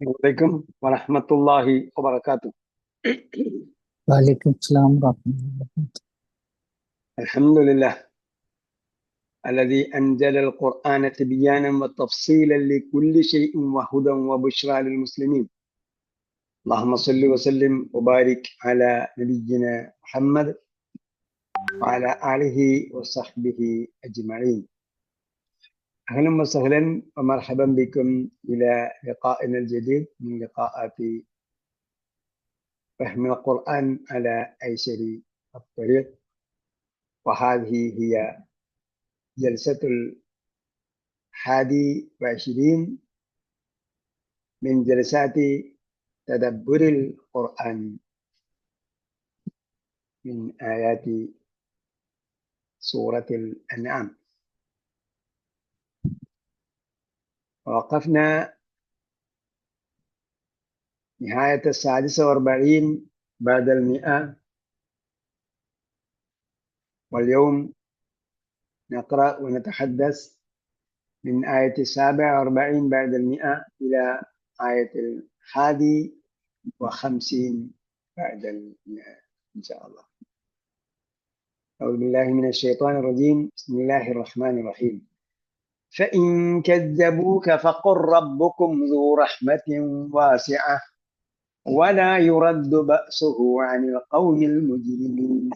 عليكم ورحمة الله وبركاته. वालेकुम सलाम रहमतुल्लाह। الحمد لله الذي أنزل القرآن تبيانا وتفصيلا لكل شيء وهدى وبشرى للمسلمين. اللهم صل وسلم وبارك على نبينا محمد وعلى آله وصحبه أجمعين. أهلا وسهلا ومرحبا بكم إلى لقائنا الجديد من لقاءات فهم القرآن على أيسر الطريق، وهذه هي جلسة 21 من جلسات تدبر القرآن من آيات سورة الأنعام. وقفنا نهاية 46 بعد 100، واليوم نقرأ ونتحدث من آية 47 بعد 100 إلى آية 51 بعد 100 إن شاء الله. أعوذ بالله من الشيطان الرجيم. بسم الله الرحمن الرحيم. فإن كذبوك فقل ربكم ذو رحمة واسعة ولا يرد بأسه عن القوم المجرمين.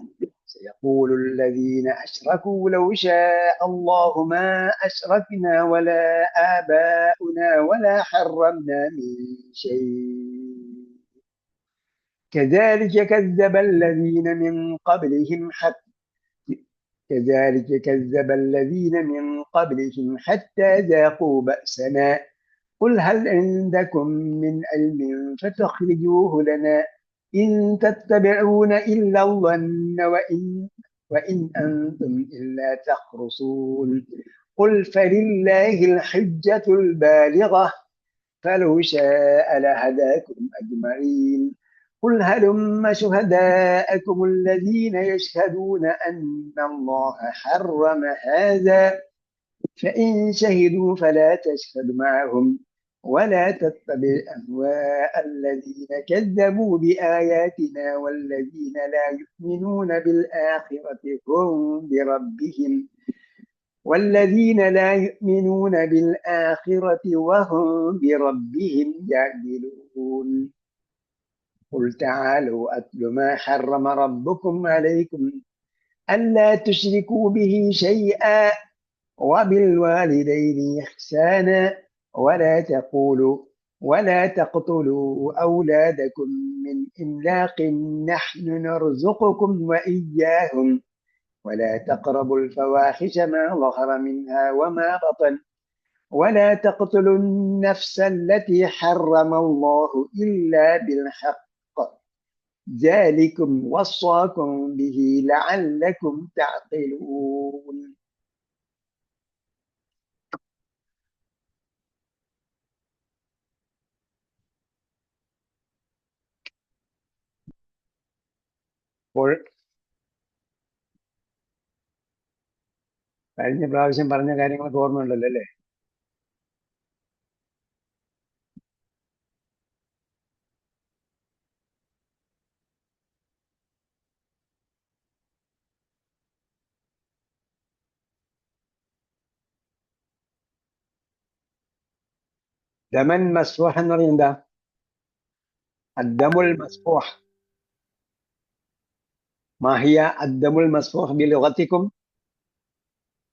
سيقول الذين أشركوا لو شاء الله ما أشركنا ولا آباؤنا ولا حرمنا من شيء كذلك كذب الذين من قبلهم حتى ذاقوا بأسنا. قل هل عندكم من علم فتخرجوه لنا إن تتبعون إلا الظن وإن أنتم إلا تخرصون. قل فلله الحجة البالغة فلو شاء لهداكم أجمعين. قل هلم شهداءكم الذين يشهدون أن الله حرم هذا فإن شهدوا فلا تشهد معهم ولا تتبع أهواء الذين كذبوا بآياتنا والذين لا يؤمنون بالآخرة وهم بربهم يعدلون. قل تعالوا أتل ما حرم ربكم عليكم ألا تشركوا به شيئا وبالوالدين إحسانا ولا تقتلوا أولادكم من إملاق نحن نرزقكم وإياهم ولا تقربوا الفواحش ما ظهر منها وما بطن ولا تقتلوا النفس التي حرم الله إلا بالحق ذلكم وصاكم به لعلكم تعقلون. കഴിഞ്ഞ പ്രാവശ്യം പറഞ്ഞ കാര്യങ്ങളൊക്കെ ഓർമ്മയുണ്ടല്ലോ അല്ലേ? ദമൻ മസ്ഫൂഹ് എന്ന് പറഞ്ഞാൽ എന്താ? അദ്ദമുൽ മസ്ഫൂഹ്. മാഹിയ അദ്ദമുൽ മസ്ഫൂഹ് ബിലുഗത്തിക്കും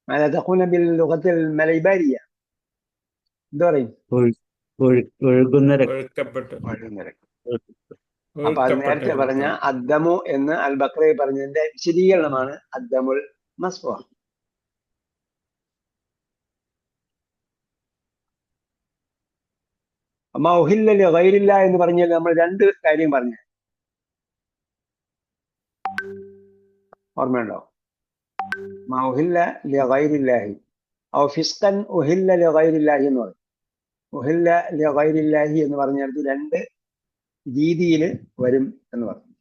മാതാ തഖൂന ബില്ലുഗത്തിൽ മലൈബാരിയ? എന്താ പറയും? ഒഴുകുന്ന ഒഴുക്കപ്പെട്ടു അപ്പൊ അത് നേരത്തെ പറഞ്ഞ അദ്ദമു എന്ന് അൽ ബക്രി പറഞ്ഞതിന്റെ വിശദീകരണമാണ് അദ്ദമുൽ മസ്ഫൂഹ്. അമ്മ ഉഹില്ല ഗൈരില്ല എന്ന് പറഞ്ഞാൽ നമ്മൾ രണ്ട് കാര്യം പറഞ്ഞു. ഓർമ്മയുണ്ടോ? ഉഹില്ല ഗൈരില്ലാഹി ഔ ഫിസ്ഖൻ ഉഹില്ല ഗൈരില്ലാഹി എന്ന് പറയും. ഉഹില്ല ഗൈരില്ലാഹി എന്ന് പറഞ്ഞിടത്ത് രണ്ട് രീതിയിൽ വരും എന്ന് പറഞ്ഞു.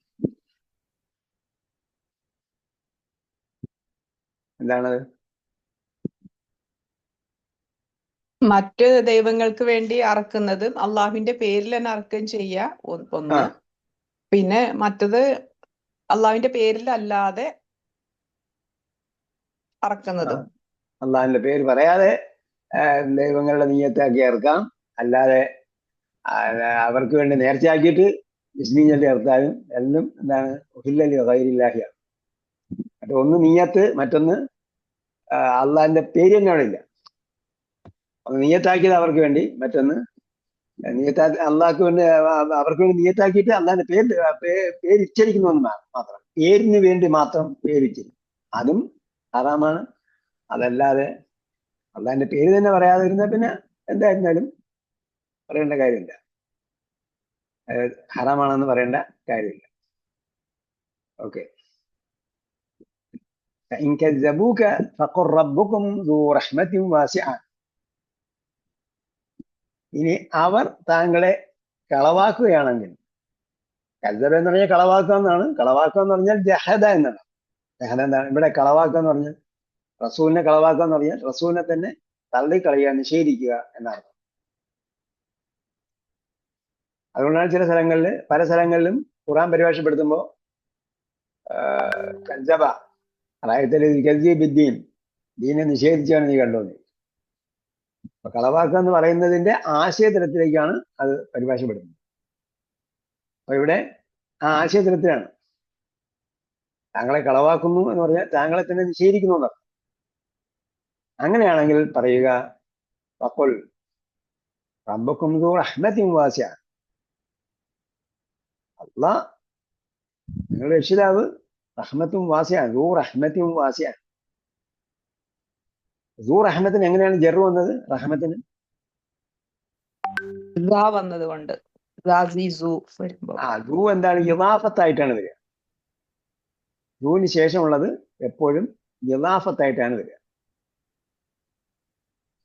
എന്താണത്? മറ്റ് ദൈവങ്ങൾക്ക് വേണ്ടി അറക്കുന്നത് അള്ളാഹുവിന്റെ പേരിൽ തന്നെ അറക്കുകയും ചെയ്യുക ആ ഒന്ന്. പിന്നെ മറ്റത് അള്ളാഹുവിന്റെ പേരിൽ അല്ലാതെ അറക്കുന്നതും. അള്ളാഹിന്റെ പേര് പറയാതെ ദൈവങ്ങളുടെ നീയത്താക്കി ഇറക്കാം. അല്ലാതെ അവർക്ക് വേണ്ടി നേർച്ചയാക്കിയിട്ട് വിസ്മീഞ്ഞല്ലി ഇറത്താലും എല്ലാം എന്താണ് ഉഹില്ലലി ഗൈരില്ലാഹിയാണ്. മറ്റേ ഒന്ന് നീയത്ത്, മറ്റൊന്ന് അള്ളാഹിന്റെ പേര് തന്നെ അവിടെ ഇല്ല. ഒന്ന് നീയത്താക്കിയത് അവർക്ക് വേണ്ടി, മറ്റൊന്ന് അള്ളാഹ്ക്ക് വേണ്ടി അവർക്ക് വേണ്ടി നീയത്താക്കിയിട്ട് അള്ളാഹിന്റെ പേര് ഉച്ചരിക്കുന്നു മാത്രം. പേരിന് വേണ്ടി മാത്രം പേരുച്ചരിക്കും. അതും ഹറാമാണ്. അതല്ലാതെ അള്ളാഹിന്റെ പേര് തന്നെ പറയാതിരുന്ന പിന്നെ എന്തായിരുന്നാലും പറയേണ്ട കാര്യമില്ല, ഹറാമാണെന്ന് പറയേണ്ട കാര്യമില്ല. ഓക്കെ. فإن كذبوك فقل ربكم ذو رحمة واسعة. ഇനി അവർ താങ്കളെ കളവാക്കുകയാണെങ്കിൽ, കذب എന്ന് പറഞ്ഞാൽ കളവാക്കുക എന്നാണ്. കളവാക്കുക എന്ന് പറഞ്ഞാൽ ജഹദ എന്നാണ്. ജഹദ എന്താണ്? ഇവിടെ കളവാക്കുക എന്ന് പറഞ്ഞാൽ റസൂലിനെ കളവാക്കുക എന്ന് പറഞ്ഞാൽ റസൂലിനെ തന്നെ തള്ളിക്കളയുക, നിഷേധിക്കുക എന്നാണ്. അതുകൊണ്ടാണ് ചില സ്ഥലങ്ങളിൽ, പല സ്ഥലങ്ങളിലും ഖുർആൻ പരിഭാഷപ്പെടുത്തുമ്പോൾ കഞ്ചബ, അതായത് ദീനെ നിഷേധിച്ചാണ് നീ കണ്ടോന്ന്. അപ്പൊ കളവാക്കുക എന്ന് പറയുന്നതിന്റെ ആശയതലത്തിലേക്കാണ് അത് പരിഭാഷപ്പെടുന്നത്. അപ്പൊ ഇവിടെ ആ ആശയതലത്തിലാണ്. താങ്കളെ കളവാക്കുന്നു എന്ന് പറഞ്ഞാൽ താങ്കളെ തന്നെ നിഷേധിക്കുന്നു എന്നർത്ഥം. അങ്ങനെയാണെങ്കിൽ പറയുക വഖുൽ റബ്ബുക്കും ദൂ റഹ്മത്തിൻ വാസിഅ. അല്ലാഹ് നിങ്ങളുടെ രക്ഷിതാവ് റഹ്മത്തും വാസിഅ, ദൂ റഹ്മത്തിൻ വാസിഅ. ദൂ റഹ്മത്തിന് എങ്ങനെയാണ് ജറ് വന്നത്? റഹ്മത്തിന് വന്നത് കൊണ്ട് ദൂ എന്താണ്? ഇളാഫത്തായിട്ടാണ് വരിക. ദൂവിന് ശേഷമുള്ളത് എപ്പോഴും ഇളാഫത്തായിട്ടാണ് വരിക.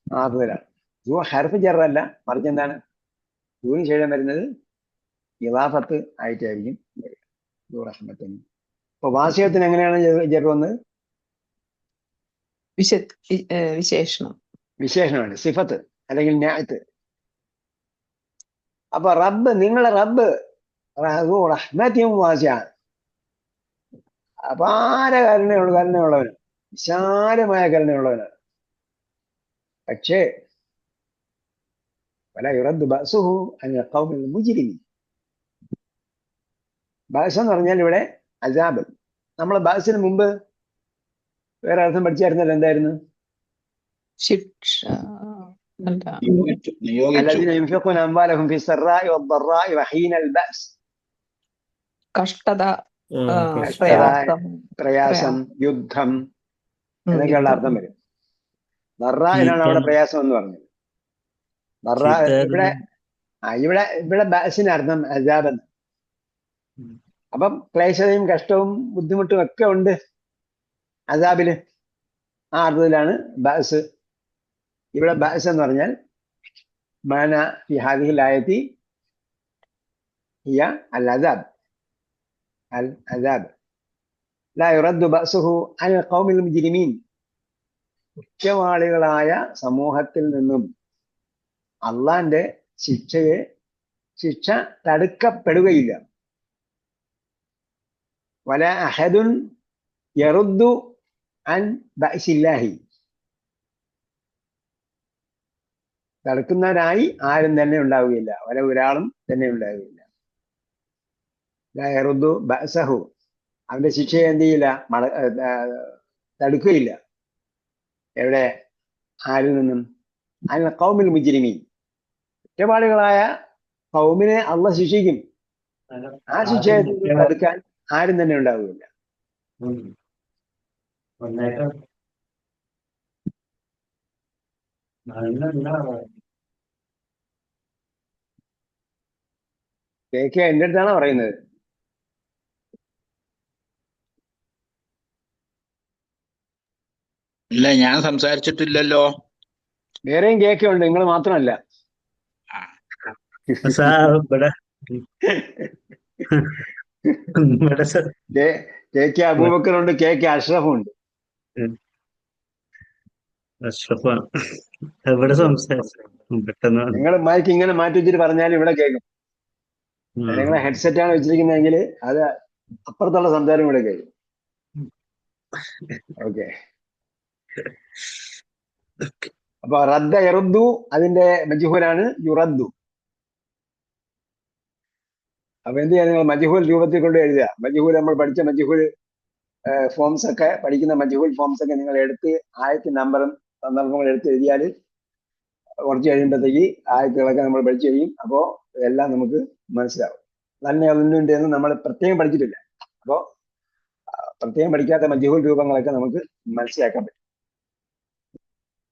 ആഫിലാണ്. ദൂ ഹർഫ് ജറല്ല, മറിച്ച് എന്താണ്? ദൂവിന് ശേഷം വരുന്നത് ഇളാഫത്ത് ആയിട്ടായിരിക്കും വരിക. ദൂ റഹ്മത്തിന്. അപ്പൊ വാസിയത്തിന് എങ്ങനെയാണ് ജറ് വന്നത്? വിശേഷണമാണ്, സിഫത്ത് അല്ലെങ്കിൽ ന്യായത്ത്. അപ്പൊ റബ്ബ്, നിങ്ങളെ റബ്ബ് റഹ്മത്തിൻ വാസിഅ, അപാര കരുണയുള്ളവനാണ്, വിശാലമായ കരുണയുള്ളവനാണ്. പക്ഷേ വലാ യുറദ്ദു ബഅസുഹു അനിൽ ഖൗമിൽ മുജ്രിമീൻ. ബഅസ് എന്ന് പറഞ്ഞാൽ ഇവിടെ അസാബ്. നമ്മൾ ബഅസിന് മുമ്പ് വേറെ അർത്ഥം പഠിച്ചായിരുന്നല്ലോ. എന്തായിരുന്നു? الذين ينفقون أموالهم في السراء والضراء وحين البأس. കഷ്ടത, പ്രയാസം, യുദ്ധം എന്നൊക്കെയുള്ള അർത്ഥം വരും. ദറായിനാണ് അവിടെ പ്രയാസം എന്ന് പറഞ്ഞത്. ഇവിടെ ബഅസിന് അർത്ഥം അസാബ് എന്ന്. അപ്പം ക്ലേശതയും കഷ്ടവും ബുദ്ധിമുട്ടും ഒക്കെ ഉണ്ട് അസാബില്. ആ അർത്ഥത്തിലാണ് ബഅസ്. ഇവിടെ ബഅസ് എന്ന് പറഞ്ഞാൽ മാന ഫി ഹാദിഹിൽ ആയത്തി ഹിയ അൽ അസാബ്. അൽ അസാബ് ലാ യുറദ്ദു ബഅസുഹു അനിൽ ഖൗമിൽ മുജ്രിമീൻ. കുറ്റവാളികളായ സമൂഹത്തിൽ നിന്നും അള്ളാന്റെ ശിക്ഷ തടുക്കപ്പെടുകയില്ല. വലാ അഹദുൻ യറുദ്ദു അൻ ബഅസില്ലാഹി. തടുക്കുന്നവരായി ആരും തന്നെ ഉണ്ടാവുകയില്ല, ഒരാളും തന്നെ ഉണ്ടാവുകയില്ല. ലാ യറുദ്ദു ബഅസഹു, അവന്റെ ശിക്ഷയെ എന്ത് ചെയ്യില്ല, തടുക്കുകയില്ല. എവിടെ? ആരിൽ നിന്നും? അനിൽ ഖൗമിൽ മുജ്രിമീൻ. കുറ്റവാളികളായ ഖൗമിനെ അള്ളാഹ് ശിക്ഷിക്കും. ആ ശിക്ഷയെ തടുക്കാൻ ആരും തന്നെ ഉണ്ടാവുകയില്ല. കേക്ക് എന്റെ അടുത്താണോ പറയുന്നത്? ഇല്ല, ഞാൻ സംസാരിച്ചിട്ടില്ലല്ലോ. വേറെയും കേക്കുണ്ട്, നിങ്ങൾ മാത്രമല്ല. കെ കെ അബൂബക്കറുണ്ട്, കെ കെ അഷ്റഫും ഉണ്ട്. അഷ്റഫാണ്. എവിടെ സംസാരിച്ചു പെട്ടെന്ന് വന്നു. നിങ്ങൾ മൈക്ക് ഇങ്ങനെ മാറ്റി വെച്ചിട്ട് പറഞ്ഞാൽ ഇവിടെ കേൾക്കും. നിങ്ങളെ ഹെഡ്സെറ്റ് ആണ് വെച്ചിരിക്കുന്നതെങ്കിൽ അത് അപ്പുറത്തുള്ള സംസാരം ഇവിടെ കേൾക്കും. ഓക്കെ. അപ്പൊ റദ്ദ യറുദ്ദു അതിന്റെ മജ്ഹൂലാണ് യുറദ്ദു. അപ്പൊ എന്ത് ചെയ്യാൻ, നിങ്ങൾ മജ്ഹൂൽ രൂപത്തിൽ കൊണ്ട് എഴുതുക. മജ്ഹൂൽ നമ്മൾ പഠിച്ച മജ്ഹൂൽ ഫോംസ് ഒക്കെ, പഠിക്കുന്ന മജ്ഹൂൽ ഫോംസ് ഒക്കെ നിങ്ങൾ എടുത്ത് ആയത്ത് നമ്പറും സന്ദർഭങ്ങൾ എടുത്ത് എഴുതിയാൽ കുറച്ച് കഴിയുമ്പോഴത്തേക്ക് ആയത്തുകളൊക്കെ നമ്മൾ പഠിച്ചു കഴിയും. അപ്പോൾ ഇതെല്ലാം നമുക്ക് മനസ്സിലാവും. തന്നെ ഒന്നുണ്ട് എന്ന് നമ്മൾ പ്രത്യേകം പഠിച്ചിട്ടില്ല. അപ്പോൾ പ്രത്യേകം പഠിക്കാത്ത മജ്ഹൂൽ രൂപങ്ങളൊക്കെ നമുക്ക് മനസ്സിലാക്കാൻ പറ്റും.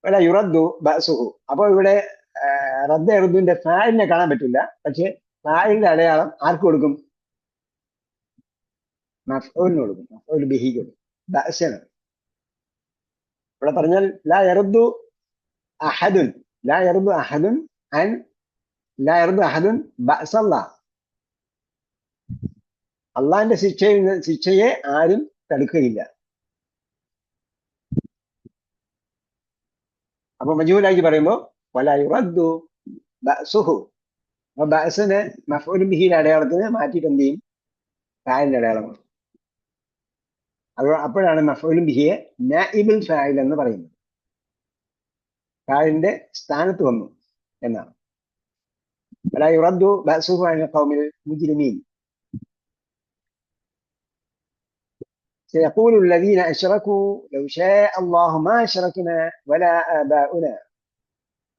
അല്ല യുറദ്ദു ബഅസുഹു. അപ്പോൾ ഇവിടെ റദ്ദ യറുദ്ദുവിന്റെ ഫായിലിനെ കാണാൻ പറ്റില്ല. പക്ഷെ ഫായിലിന്റെ അടയാളം ആർക്ക് കൊടുക്കും? മഫ്ഊലിന് കൊടുക്കും, മഫ്ഊൽ ബിഹിക്ക് കൊടുക്കും. ബഅസന് ഇവിടെ പറഞ്ഞാൽ ലാ യറുദ്ദു അഹദുൻ, ലാ യറുദ്ദു അഹദുൻ അൻ ലാ യറുദ്ദു അഹദുൻ ബഅസല്ലാഹ്. അള്ളാഹിന്റെ ശിക്ഷയെ ആരും തടുക്കുകയില്ല. അപ്പൊ മജ്ഹൂലാക്കി പറയുമ്പോൾ വലാ യുറദ്ദു ബഅസുഹു. അപ്പൊ ബഅസിനെ മഫ്ഊൽ ബിഹിയുടെ അടയാളത്തിന് മാറ്റിയിട്ട് എന്ത് ചെയ്യും? ഫായിലിന്റെ അടയാളമാണ്. അപ്പോഴാണ് മഫ്ഊൽ ബിഹിയെ നായിബുൽ ഫായിൽ എന്ന് പറയുന്നത്. ഫായിലിന്റെ സ്ഥാനത്ത് വന്നു എന്നാണ്. വലാ യുറദ്ദു ബഅസുഹു അൻ ഖൗമിൽ മുജ്രിമീൻ. سيقول الذين أشركوا لو شاء الله ما أشركنا ولا آباؤنا.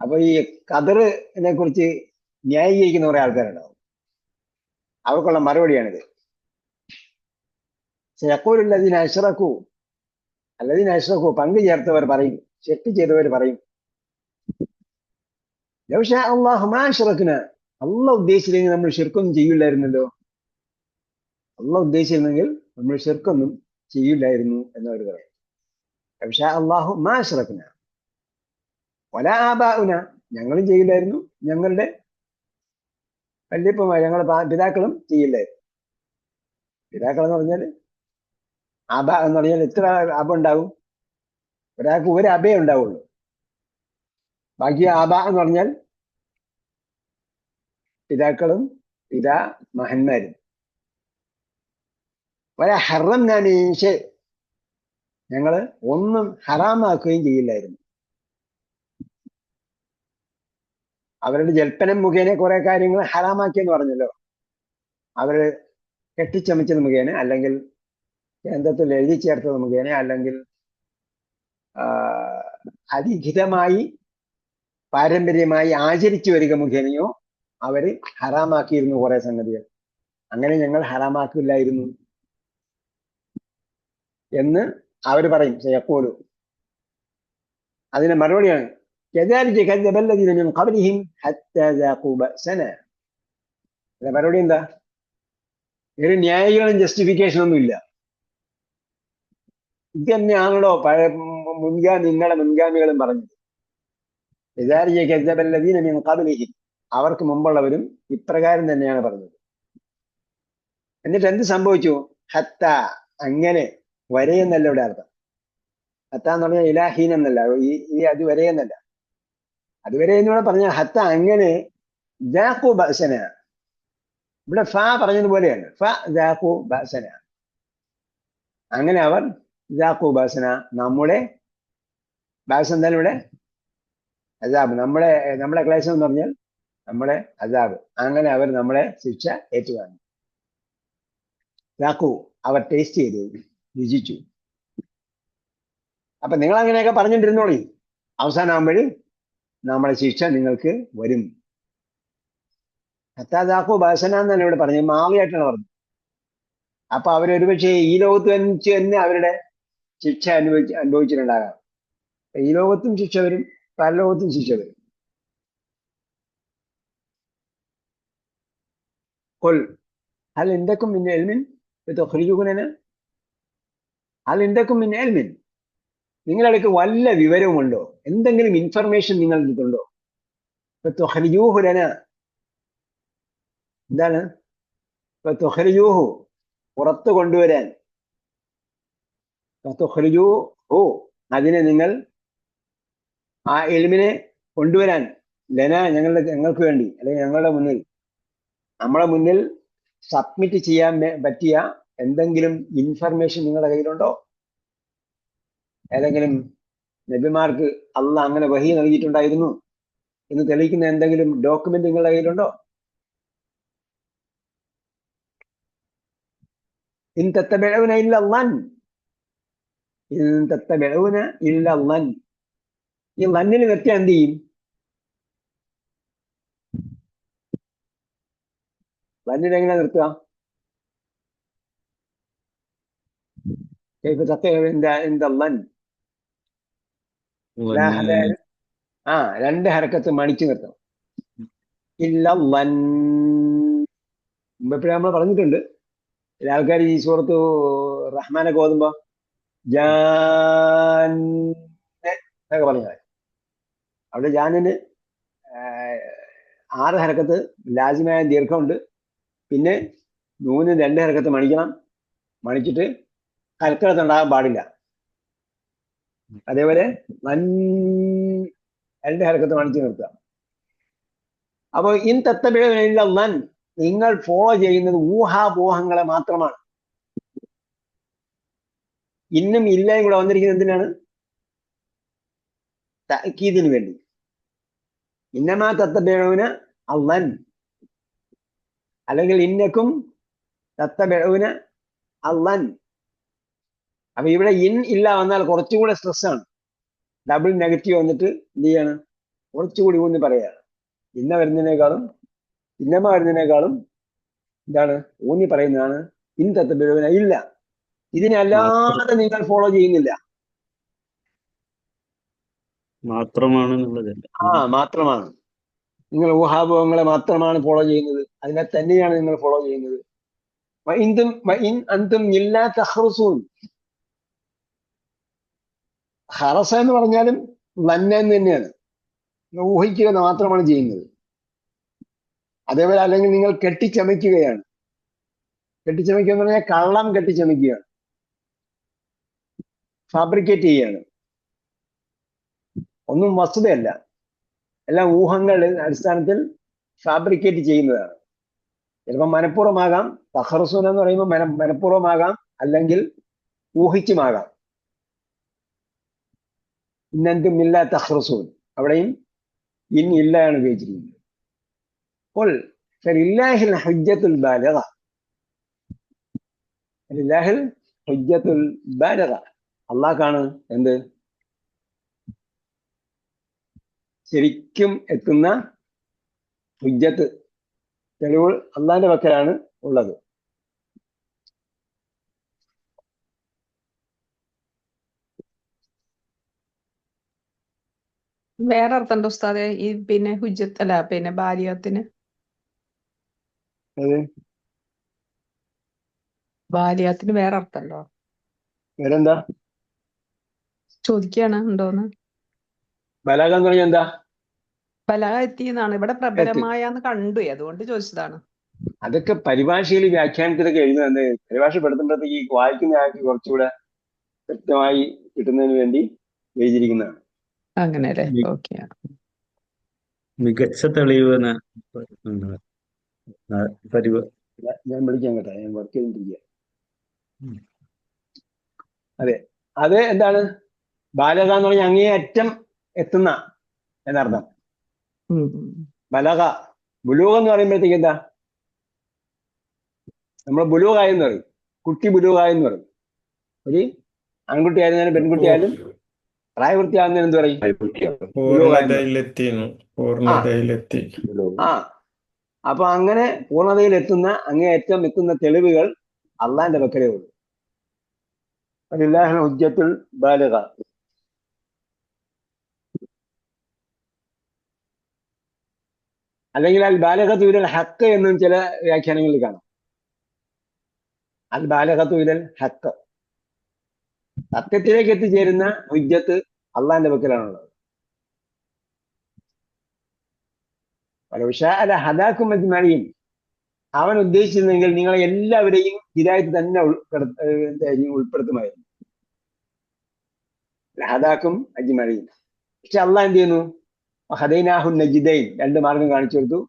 അപ്പൊ ഈ ഖദറിനെ കുറിച്ച് ന്യായീകരിക്കുന്ന കുറെ ആൾക്കാരുണ്ടാവും. അവർക്കുള്ള മറുപടിയാണിത്. സയഖൂലു അല്ലദീന അശ്റകൂ, അല്ലദീന അശ്റകൂ പങ്കു ചേർത്തവർ പറയും, ശിർക്ക് ചെയ്തവർ പറയും, ലൗ ശാ അല്ലാഹു മാ അശ്റക്നാ, അല്ലാഹ് ഉദ്ദേശിച്ചില്ലെങ്കിൽ നമ്മൾ ശിർക്കൊന്നും ചെയ്യില്ലായിരുന്നല്ലോ. അല്ലാഹ് ഉദ്ദേശിച്ചിരുന്നെങ്കിൽ നമ്മൾ ശിർക്കൊന്നും ചെയ്യില്ലായിരുന്നു എന്നവർ പറയും. ലൗ ശാ അല്ലാഹു മാ അശ്റക്നാ വലാ ആബാഉന, ഞങ്ങളും ചെയ്യില്ലായിരുന്നു, ഞങ്ങളുടെ വല്യപ്പന്മാർ, ഞങ്ങളുടെ പിതാക്കളും ചെയ്യില്ലായിരുന്നു. പിതാക്കൾ എന്ന് പറഞ്ഞാൽ അബ എന്ന് പറഞ്ഞാൽ എത്ര അബ ഉണ്ടാവും? ഒരാൾക്ക് ഒരു അബേ ഉണ്ടാവുള്ളൂ. ബാക്കി അബ എന്ന് പറഞ്ഞാൽ പിതാക്കളും പിതാ മഹന്മാരും. വല ഹറംനാ മിൻ ശൈ, ഞങ്ങള് ഒന്നും ഹറാമാക്കുകയും ചെയ്യില്ലായിരുന്നു. അവരുടെ ജൽപ്പനം മുഖേന കുറെ കാര്യങ്ങൾ ഹറാമാക്കിയെന്ന് പറഞ്ഞല്ലോ. അവര് കെട്ടിച്ചമച്ചത് മുഖേന, അല്ലെങ്കിൽ കേന്ദ്രത്തിൽ എഴുതി ചേർത്തത് മുഖേന, അല്ലെങ്കിൽ അലിഖിതമായി പാരമ്പര്യമായി ആചരിച്ചു വരിക മുഖേനയോ അവര് ഹറാമാക്കിയിരുന്നു കുറെ സംഗതികൾ. അങ്ങനെ ഞങ്ങൾ ഹറാമാക്കില്ലായിരുന്നു എന്ന് അവര് പറയും. സയഖൂലു, അതിന് മറുപടിയാണ് കദാലിക കദ്ദബ അല്ലദീന മിൻ ഖബ്ലിഹിം ഹത്താ ദാഖൂ ബഅസനാ. മറുപടി എന്താ? ഒരു ന്യായീകരണം ജസ്റ്റിഫിക്കേഷൻ ഒന്നും ഇല്ല. ഇത് തന്നെയാണല്ലോ പഴയ നിങ്ങളുടെ മുൻഗാമികളും പറഞ്ഞത്. കദാലിക കദ്ദബ അല്ലദീന മിൻ ഖബ്ലിഹിം, അവർക്ക് മുമ്പുള്ളവരും ഇപ്രകാരം തന്നെയാണ് പറഞ്ഞത്. എന്നിട്ട് എന്ത് സംഭവിച്ചു? ഹത്ത, അങ്ങനെ, വരെ എന്നല്ല ഇവിടെ അർത്ഥം. ഹത്ത എന്ന് പറഞ്ഞാൽ ഇലാഹീൻ എന്നല്ല, ഈ അതുവരെ എന്നല്ല. അതുവരെ എന്നിവിടെ പറഞ്ഞ ഹത്ത അങ്ങനെ, ദാഖൂ ബഅസന, ഇവിടെ ഫ പറഞ്ഞതുപോലെയാണ്. ഫ ദാഖൂ ബഅസന, അങ്ങനെ അവർ ദാഖൂ ബഅസന, നമ്മുടെ ബഅസ് എന്തായാലും ഇവിടെ അസാബ്, നമ്മളെ ക്ലേശം എന്ന് പറഞ്ഞാൽ നമ്മുടെ അസാബ്, അങ്ങനെ അവർ നമ്മളെ ശിക്ഷ ഏറ്റുവാങ്ങി. ദാഖൂ, അവർ ടേസ്റ്റ് ചെയ്തു, രുചിച്ചു. അപ്പൊ നിങ്ങൾ അങ്ങനെയൊക്കെ പറഞ്ഞിട്ടിരുന്നോളി, അവസാനമാകുമ്പോഴ് നമ്മളെ ശിക്ഷ നിങ്ങൾക്ക് വരും. ഹത്താ ദാഖൂ ബഅസന എന്നാണ് ഇവിടെ പറഞ്ഞത്, മാവിയായിട്ടാണ് പറഞ്ഞത്. അപ്പൊ അവരൊരുപക്ഷെ ഈ ലോകത്ത് വെച്ച് തന്നെ അവരുടെ ശിക്ഷ അനുഭവിച്ചിട്ടുണ്ടാകാം. ഈ ലോകത്തും ശിക്ഷ വരും, പരലോകത്തും ശിക്ഷ വരും. ഖുൽ ഹൽ ഇൻദകും മിൻ ഇൽമിൻ ഫതുഖ്രിജൂന, ഹൽ ഇൻദകും മിൻ ഇൽമിൻ, നിങ്ങളുടെ അടുക്ക് വല്ല വിവരവുമുണ്ടോ? എന്തെങ്കിലും ഇൻഫർമേഷൻ നിങ്ങളുടെ അടുത്തുണ്ടോ? ഫതുഖ്രിജൂഹു ലനാ, എന്താണ് ഫതുഖ്രിജൂഹു, പുറത്തു കൊണ്ടുവരാൻ. ഫതുഖ്രിജൂഹു, അതിനെ നിങ്ങൾ ആ എൽമിനെ കൊണ്ടുവരാൻ ഞങ്ങൾക്ക് വേണ്ടി, അല്ലെങ്കിൽ ഞങ്ങളുടെ മുന്നിൽ, നമ്മളെ മുന്നിൽ സബ്മിറ്റ് ചെയ്യാൻ പറ്റിയ എന്തെങ്കിലും ഇൻഫർമേഷൻ നിങ്ങളുടെ കയ്യിലുണ്ടോ? ഏതെങ്കിലും നബിമാർക്ക് അള്ളാഹ് അങ്ങനെ വഹി നൽകിയിട്ടുണ്ടായിരുന്നു എന്ന് തെളിയിക്കുന്ന എന്തെങ്കിലും ഡോക്യുമെന്റ് നിങ്ങളുടെ കയ്യിലുണ്ടോ? ഇൻ തത്തബിഊന ഇല്ല ളൻ, ഇൻ തത്തബിഊന ഇല്ല ളൻ. ഈ ലന്നിന് നിർത്തിയാൽ എന്ത് ചെയ്യും? ലന്നിന് എങ്ങനെ നിർത്തുക? كيف تقيل عند الظن؟ രണ്ട് ഹരക്കത്ത് മണിച്ചു നിർത്തണം. ഇല്ല ലൻ. മുമ്പെപ്പോഴും നമ്മൾ പറഞ്ഞിട്ടുണ്ട്, ചില ആൾക്കാർ ഈ സൂറത്ത് റഹ്മാനൊക്കെ ഓതുമ്പോ ജാൻ എന്നൊക്കെ പറഞ്ഞത്, അവിടെ ജാനിന് 6 ഹരക്കത്ത് ലാസിമായ ദീർഘമുണ്ട്. പിന്നെ 2 ഹരക്കത്ത് മണിക്കണം. മണിച്ചിട്ട് കൽക്കടത്തുണ്ടാകാൻ പാടില്ല. അതേപോലെ 2 ഹരക്കത്ത് മണിച്ചു നിർത്തുക. അപ്പൊ ഇൻ തത്തബിഊന ലൻ, നിങ്ങൾ ഫോളോ ചെയ്യുന്നത് ഊഹാപോഹങ്ങളെ മാത്രമാണ്. ഇന്നും ഇല്ലയും കൂടെ വന്നിരിക്കുന്നത് എന്തിനാണ്? തഅക്കീദിന് വേണ്ടി. ഇന്നമാ തത്തബിഊന അള്ളൻ, അല്ലെങ്കിൽ ഇന്നക്കും തത്തബിഊന അള്ളൻ. അപ്പൊ ഇവിടെ ഇൻ ഇല്ല വന്നാൽ കുറച്ചും കൂടെ സ്ട്രെസ് ആണ്. ഡബിൾ നെഗറ്റീവ് വന്നിട്ട് എന്ത് ചെയ്യാണ്? കുറച്ചുകൂടി ഊന്നി പറയാണ്. ഇന്നമ വരുന്നതിനേക്കാളും എന്താണ് ഊന്നി പറയുന്നതാണ് ഇൻ തത്തബിഊന ഇല്ല. ഇതിനല്ലാതെ നിങ്ങൾ ഫോളോ ചെയ്യുന്നില്ല. മാത്രമാണ്. നിങ്ങൾ ഊഹാഭോഗങ്ങളെ മാത്രമാണ് ഫോളോ ചെയ്യുന്നത്. അതിനെ തന്നെയാണ് നിങ്ങൾ ഫോളോ ചെയ്യുന്നത്. അന്തും ഇല്ലാ തഖ്റുസൂൻ. ഹറസ എന്ന് പറഞ്ഞാലും ലന്ന എന്ന് തന്നെയാണ്. ഊഹിക്കുക മാത്രമാണ് ചെയ്യുന്നത്. അതേപോലെ അല്ലെങ്കിൽ നിങ്ങൾ കെട്ടിച്ചമയ്ക്കുകയാണ്. കെട്ടിച്ചമയ്ക്കുക എന്ന് പറഞ്ഞാൽ കള്ളം കെട്ടിച്ചമയ്ക്കുകയാണ്, ഫാബ്രിക്കേറ്റ് ചെയ്യുകയാണ്. ഒന്നും വസ്തുതയല്ല, എല്ലാം ഊഹങ്ങളുടെ അടിസ്ഥാനത്തിൽ ഫാബ്രിക്കേറ്റ് ചെയ്യുന്നതാണ്. ചിലപ്പോൾ മനഃപൂർവ്വമാകാം. തഖ്റുസൂൻ എന്ന് പറയുമ്പോൾ മനഃപൂർവ്വമാകാം, അല്ലെങ്കിൽ ഊഹിച്ചുമാകാം. ഇന്നന്തും ഇല്ലാ തഖ്റുസൂൻ, അവിടെയും ഇൻ ഇല്ലയാണ് ഉപയോഗിച്ചിരിക്കുന്നത്. ഖുൽ ഫലില്ലാഹിൽ ഹുജ്ജത്തുൽ ബാലിഗ. ലില്ലാഹിൽ ഹുജ്ജത്തുൽ ബാലിഗ, അള്ളാഹ്ക്കാണ് എന്ത്? ശരിക്കും എത്തുന്ന ഹുജ്ജത്ത്, തെളിവ് അള്ളാഹിന്റെ പക്കലാണ് ഉള്ളത്. വേറെ അർത്ഥമുണ്ടോ ഉസ്താദെ ഈ പിന്നെ ഹുജ്ജത്ത് അല്ല പിന്നെ ബാലിയത്തിന്? ബാലിയത്തിന് വേറെ അർത്ഥമുണ്ടോ? വേറെന്താ ചോദിക്കുകയാണ് ഉണ്ടോന്ന്. ബലാഗ എന്ന് പറഞ്ഞാൽ എന്താ? ബലാഗ എത്തിയെന്നാണ് ഇവിടെ പ്രബലമായാന്ന് കണ്ടു, അതുകൊണ്ട് ചോദിച്ചതാണ്. അതൊക്കെ പരിഭാഷയിൽ വ്യാഖ്യാനത്തിലൊക്കെ എഴുതുന്നത്, പരിഭാഷപ്പെടുത്തുമ്പോഴത്തേക്ക് ഈ വായിക്കുന്ന ആൾക്ക് കുറച്ചുകൂടെ വ്യക്തമായി കിട്ടുന്നതിന് വേണ്ടി എഴുതിയിരിക്കുന്നതാണ്. അങ്ങനെ അല്ലേ? ഓക്കെ. മികച്ച തെളിവ് ഞാൻ വിളിക്കാൻ കേട്ടോ, ഞാൻ വർക്ക് ചെയ്തിട്ടിരിക്കുക. അതെ, അത് എന്താണ്? ബാലക എന്ന് പറഞ്ഞാൽ അങ്ങേയറ്റം എത്തുന്ന എന്നർത്ഥം. ബലക, ബുലൂഗ് എന്ന് പറയുമ്പോഴത്തേക്ക് എന്താ? നമ്മൾ ബുലൂഗായെന്ന് പറയും, കുട്ടി ബുലൂഗായെന്ന് പറയും. ഒരു ആൺകുട്ടി ആയിരുന്നാലും പെൺകുട്ടി ആയാലും പ്രായപൂർത്തിയാകുന്നതിന് എന്ത് പറയും? അപ്പൊ അങ്ങനെ പൂർണ്ണതയിൽ അങ്ങേയറ്റം എത്തുന്ന തെളിവുകൾ അള്ളാന്റെ പക്കലേ ഉള്ളൂ. ലില്ലാഹിൽ ഹുജ്ജത്തുൽ ബാലിഗ. അല്ലെങ്കിൽ അൽ ബാലിഗത്തു ഇലൽ ഹഖ് എന്നും ചില വ്യാഖ്യാനങ്ങളിൽ കാണാം. അൽ ബാലിഗത്തു ഇലൽ ഹഖ്, സത്യത്തിലേക്ക് എത്തിച്ചേരുന്ന ഹുജ്ജത്ത് അള്ളാന്റെ പക്കലാണുള്ളത്. ഹദാക്കും അജ്മഈൻ, അവൻ ഉദ്ദേശിച്ചിരുന്നെങ്കിൽ നിങ്ങളെ എല്ലാവരെയും ഹിദായത്ത് തന്നെ ഉൾപ്പെടുത്തുമായിരുന്നു. ഹദാക്കും അജ്മഈൻ, പക്ഷെ അള്ളാഹ് എന്ത് ചെയ്യുന്നു? ഹദൈനാഹു നജിദൈൻ, രണ്ട് മാർഗം കാണിച്ചു കൊടുത്തു.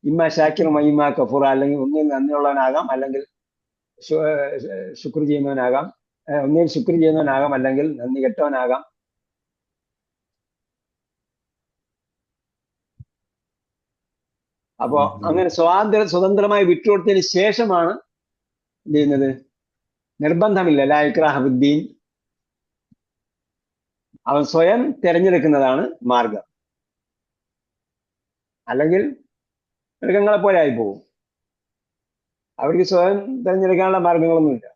ഇമ്മ ഷാക്കിർ ഇമ്മ കഫൂർ, അല്ലെങ്കിൽ ഒന്നിൽ നന്ദിയുള്ളവനാകാം, അല്ലെങ്കിൽ ശുക്ർ ചെയ്യുന്നവനാകാം. ഒന്നിൽ ശുക്ർ ചെയ്യുന്നവനാകാം, അല്ലെങ്കിൽ നന്ദി കെട്ടവനാകാം. അപ്പോ അങ്ങനെ സ്വതന്ത്രമായി വിട്ടുകൊടുത്തതിന് ശേഷമാണ് എന്ത് ചെയ്യുന്നത്? നിർബന്ധമില്ല. ലാ ഇക്റാഹ ഫിദ്ദീൻ, അവൻ സ്വയം തിരഞ്ഞെടുക്കുന്നതാണ് മാർഗം. അല്ലെങ്കിൽ മൃഗങ്ങളെ പോലെ ആയി പോകും. അവർക്ക് സ്വയം തിരഞ്ഞെടുക്കാനുള്ള മാർഗങ്ങളൊന്നുമില്ല.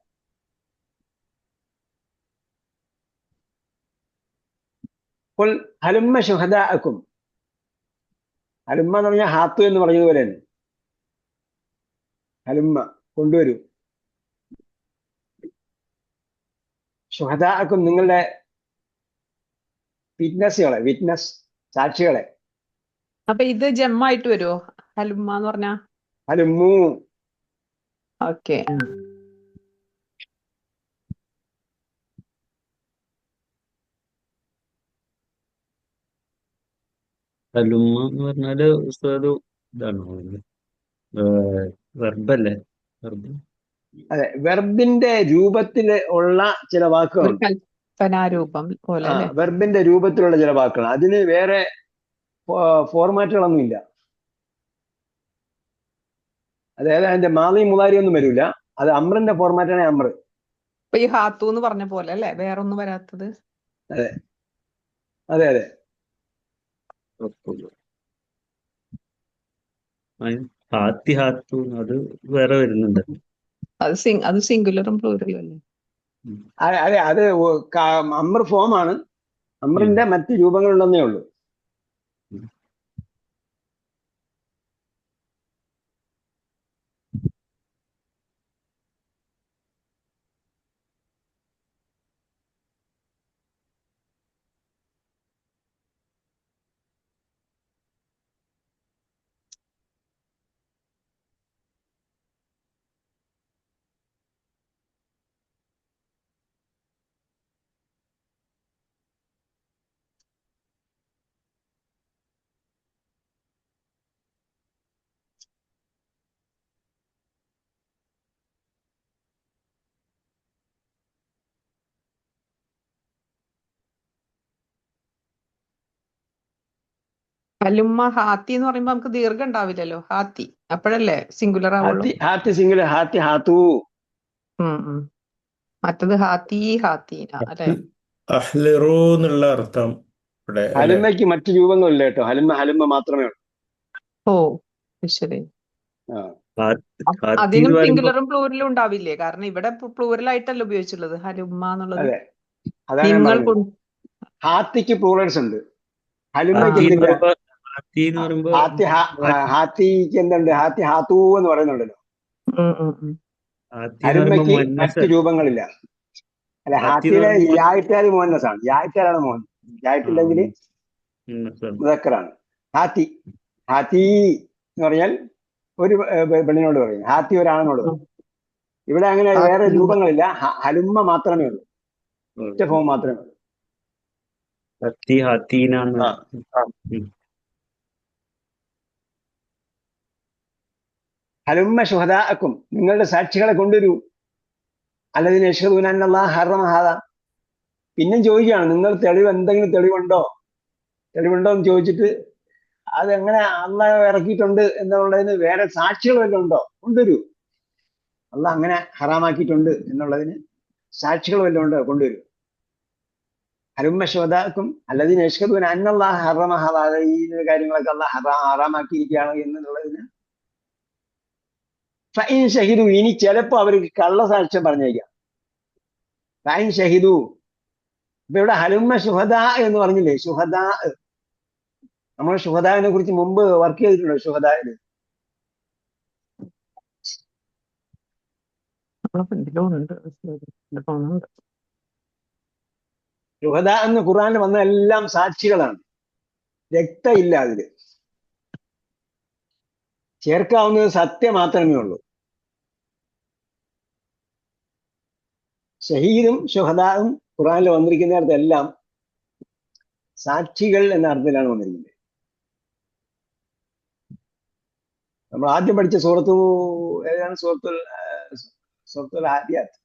അപ്പോൾ ഹലുമ്മ ശുഹദാഅക്കും, ഹലുമ്മ എന്ന് പറഞ്ഞാൽ ഹാത്തു എന്ന് പറഞ്ഞതുപോലെ തന്നെ ഹലുമ്മ കൊണ്ടുവരൂ, ശുഹദാഅക്കും നിങ്ങളുടെ വിറ്റ്നസ് സാക്ഷികളെ. അപ്പൊ ഇത് ജമ്മായിട്ട് വരുമോ ഹലുമ്മ എന്ന് പറഞ്ഞ? ഹലുമ്മു. ഓക്കെ. ഹലുമ്മ എന്ന് പറഞ്ഞാല് ഉസ്താദ് ഇതാണോ? വെർബല്ലേ? വെർബ്. അതെ, വെർബിന്റെ രൂപത്തിൽ ഉള്ള ചില ഒരു വാക്കുകളുണ്ട്. കൽപ്പനാരൂപം പോലെ അല്ലെ? വെർബിന്റെ രൂപത്തിലുള്ള ചില വാക്കുകൾ, അതിന് വേറെ ഫോർമാറ്റുകളൊന്നും ഇല്ല. അതായത് അതിന്റെ മാളി മുതാരി ഒന്നും വരില്ല. അത് അമ്രിന്റെ ഫോർമാറ്റാണ് അമ്ര. ഇപ്പൊ ഈ ഹാത്തു എന്ന് പറഞ്ഞ പോലെ അല്ലെ, വേറൊന്നും വരാത്തത്? അതെ അതെ അതെ. ഹാത്തി ഹാത്തു അത് വേറെ വരുന്നുണ്ട്. അത് സിംഗുലറും പ്ലൂറലും അല്ലേ? അതെ, അത് അമ്ര ഫോമാണ്. അമ്രിന്റെ മറ്റ് രൂപങ്ങളുണ്ടെന്നേ ഉള്ളൂ. ഹലുമ്മ ഹാത്തി എന്ന് പറയുമ്പോ നമുക്ക് ദീർഘം ഉണ്ടാവില്ലല്ലോ. ഹാത്തി അപ്പോഴല്ലേ സിംഗുലർ ആവുള്ളൂ. ഹാത്തി സിംഗുലർ, ഹാത്തി ഹാത്തു. മറ്റത് ഹാത്തി ഹാത്തീന അല്ലെ? അഹ്ലിറു എന്നുള്ള അർത്ഥം ഇവിടെ അല്ലെ? ഹലുമയ്ക്ക് മറ്റു രൂപങ്ങളില്ല കേട്ടോ. ഹലുമ മാത്രമേ ഉള്ളൂ. ഓ ശരി. ആ. അതിനും സിംഗുലറും പ്ലൂറലും ഉണ്ടാവില്ലേ? കാരണം ഇവിടെ പ്ലൂറൽ ആയിട്ടല്ല ഉപയോഗിച്ചുള്ളത് ഹലുമ്മ എന്നുള്ളത്. അതെ, അതാണ് ഞാൻ നിങ്ങൾ പറഞ്ഞത്. ഹാത്തിക്ക് പ്ലൂറൽസ് ഉണ്ട്, ഹലുമയ്ക്ക് ഹാത്തി എന്ന് എന്തില്ല. പറയുമ്പോ ഹാത്തി എന്ന് പറയുമ്പോ ഹാത്തിക്ക് എന്തുണ്ട്? ഹാത്തി ഹാത്തു എന്ന് പറയുന്നുണ്ടല്ലോ. ഹാത്തി എന്ന് പറയുമ്പോ ഹലുമയ്ക്ക് മുഅന്നസ്. മറ്റു രൂപങ്ങളില്ല. അല്ല, ഹാത്തി എന്ന് ഹാത്തിയിലെ പറയുമ്പോ യായിട്ടാല് മോഹന്നസാണ്. യായിട്ടാലാണ് മോഹൻ. യായിട്ടില്ലെങ്കിൽ മുഅന്നസാണ്. മുദക്കറാണ്. ഹാത്തി ഹാത്തി എന്ന് പറഞ്ഞാൽ ഒരു പെണ്ണിനോട് പറയും, ഹാത്തി ഒരാണിനോട് പറയും. ഇവിടെ അങ്ങനെ വേറെ രൂപങ്ങളില്ല. ഹലുമ്മ മാത്രമേ ഉള്ളൂ, ഒറ്റ ഫോം മാത്രമേ ഉള്ളൂ. ഹാത്തി ഹാത്തീനാണ്. ഹലുമ്മ ശുഹദാഅക്കും, നിങ്ങളുടെ സാക്ഷികളെ കൊണ്ടുവരൂ. അല്ലദീന യശ്ഹദൂന അന്നല്ലാഹ ഹറമ ഹാദാ. പിന്നെയും ചോദിക്കുകയാണ്, നിങ്ങൾ എന്തെങ്കിലും തെളിവുണ്ടോ എന്ന് ചോദിച്ചിട്ട് അതെങ്ങനെ അള്ളാഹ് ഇറക്കിയിട്ടുണ്ട് എന്നുള്ളതിന് വേറെ സാക്ഷികൾ വല്ലതും ഉണ്ടോ? കൊണ്ടുവരൂ. അള്ളാഹ് അങ്ങനെ ഹറാമാക്കിയിട്ടുണ്ട് എന്നുള്ളതിന് സാക്ഷികൾ വല്ലതും ഉണ്ടോ? കൊണ്ടുവരൂ. ഹലുമ്മ ശുഹദാഅക്കും അല്ലദീന യശ്ഹദൂന അന്നല്ലാഹ ഹറമ ഹാദാ, ഈ കാര്യങ്ങളൊക്കെ അള്ളാഹ് ഹറാമാക്കിയിരിക്കുകയാണ് എന്നുള്ളതിന്. ഫൈൻ ഷഹിദു, ഇനി ചിലപ്പോ അവർക്ക് കള്ളസാക്ഷ്യം പറഞ്ഞേക്കാം. ഫൈൻ ഷഹിദു. ഇപ്പൊ ഇവിടെ ഹലുമ്മ ശുഹദാ എന്ന് പറഞ്ഞില്ലേ? ശുഹദാ, നമ്മൾ ശുഹദാവിനെ കുറിച്ച് മുമ്പ് വർക്ക് ചെയ്തിട്ടുണ്ടോ? ശുഹദാവിന് ശുഹദാ എന്ന് ഖുർആനിൽ വന്ന എല്ലാം സാക്ഷികളാണ്. രക്തമില്ല അതില്. ചേർക്കാവുന്നത് സത്യം മാത്രമേ ഉള്ളൂ. ഷഹീദും ശുഹദാവും ഖുർആനിൽ വന്നിരിക്കുന്നിടത്തെല്ലാം സാക്ഷികൾ എന്ന അർത്ഥത്തിലാണ് വന്നിരിക്കുന്നത്. നമ്മൾ ആദ്യം പഠിച്ച ഏതാണ് സൂറത്തുൽ ആദിയാത്ത്.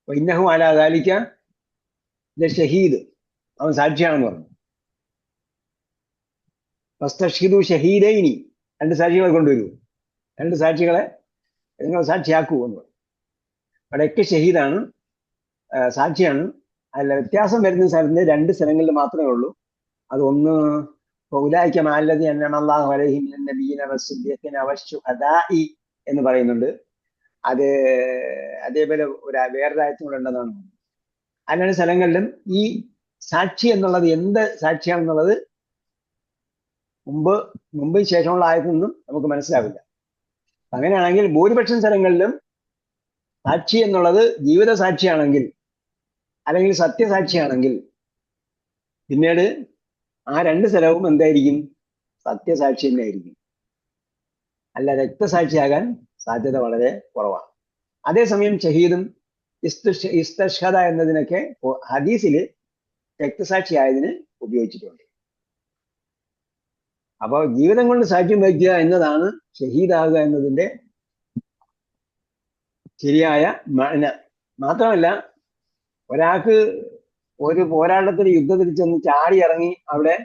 ഇന്നഹു അലാ ദാലിക ഷഹീദ്, അവൻ സാക്ഷിയാണെന്ന് പറഞ്ഞു. ഫസ്തഷ്ഹിദു ഷഹീദൈനി, 2 സാക്ഷികളെ കൊണ്ടുവരൂ, 2 സാക്ഷികളെ നിങ്ങൾ സാക്ഷിയാക്കൂ എന്ന് പറഞ്ഞു. അവിടെയൊക്കെ ഷഹീദാണ്, സാക്ഷിയാണ്. അല്ല, വ്യത്യാസം വരുന്ന സ്ഥലത്ത് 2 സ്ഥലങ്ങളിൽ മാത്രമേ ഉള്ളൂ. അതൊന്ന് ഉലൈക മഅല്ലദീന അൻഅമ അല്ലാഹു അലൈഹിം മിനൻ നബിയ്യിന വസ്സിദ്ദീഖീന വശുഹദാഇ എന്ന് പറയുന്നുണ്ട്. അത് അതേപോലെ വേറൊരു ആയത്തും കൂടെ ഉണ്ടെന്നാണ്. അങ്ങനെ സ്ഥലങ്ങളിലും ഈ സാക്ഷി എന്നുള്ളത് എന്ത് സാക്ഷിയാണെന്നുള്ളത് മുമ്പ് ശേഷമുള്ള ആയത്തിൽ നിന്നും നമുക്ക് മനസ്സിലാവില്ല. അങ്ങനെയാണെങ്കിൽ ഭൂരിപക്ഷം സ്ഥലങ്ങളിലും സാക്ഷി എന്നുള്ളത് ജീവിത സാക്ഷിയാണെങ്കിൽ അല്ലെങ്കിൽ സത്യസാക്ഷിയാണെങ്കിൽ പിന്നീട് ആ 2 സ്ഥലവും എന്തായിരിക്കും? സത്യസാക്ഷി തന്നെയായിരിക്കും. അല്ല, രക്തസാക്ഷിയാകാൻ സാധ്യത വളരെ കുറവാണ്. അതേസമയം ഷഹീദും ഇസ്തഷ്ഹദ എന്നതിനൊക്കെ ഹദീസില് രക്തസാക്ഷിയായതിന് ഉപയോഗിച്ചിട്ടുണ്ട്. അപ്പോൾ ജീവിതം കൊണ്ട് സാക്ഷ്യം വഹിക്കുക എന്നതാണ് ഷഹീദാകുക എന്നതിന്റെ ശരിയായ മഅന. മാത്രമല്ല, ഒരാൾക്ക് ഒരു പോരാട്ടത്തിൽ യുദ്ധത്തിൽ ചെന്ന് ചാടി ഇറങ്ങി അവിടെ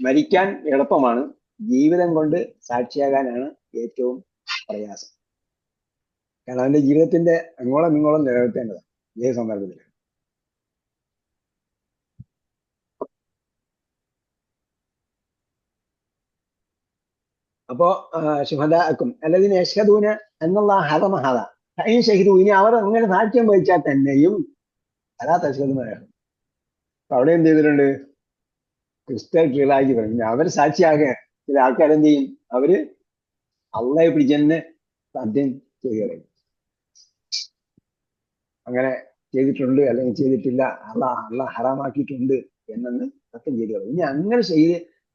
മരിക്കാൻ എളുപ്പമാണ്. ജീവിതം കൊണ്ട് സാക്ഷിയാകാനാണ് ഏറ്റവും പ്രയാസം. കാരണം അവന്റെ ജീവിതത്തിന്റെ അങ്ങോളം ഇങ്ങോളം നിലനിർത്തേണ്ടതാണ് ഏത് സന്ദർഭത്തിൽ. അപ്പോ ശുഹദാഅക്കും അല്ലദീന യശ്ഹദൂന അന്നല്ലാഹ ഹറമ ഹദ ഫഇൻ ഷഹിദു, ഇനി അവർ അങ്ങനെ സാക്ഷ്യം വഹിച്ചാൽ തന്നെയും അലാ തശ്ഹദു മഅഹും. അപ്പൊ അവിടെ എന്ത് ചെയ്തിട്ടുണ്ട്? ക്രിസ്റ്റൽ ക്ലിയറാക്കി പറഞ്ഞു. അവർ സാക്ഷിയാകുക. ചില ആൾക്കാരെന്ത് ചെയ്യും? അവര് അള്ളയെ പിടിച്ചെന്നെ സത്യം ചെയ്യുകയും അങ്ങനെ ചെയ്തിട്ടുണ്ട് അല്ലെങ്കിൽ ചെയ്തിട്ടില്ല, അള്ളാഹ് ഹറാമാക്കിയിട്ടുണ്ട് എന്നു സത്യം ചെയ്തു. ഇനി അങ്ങനെ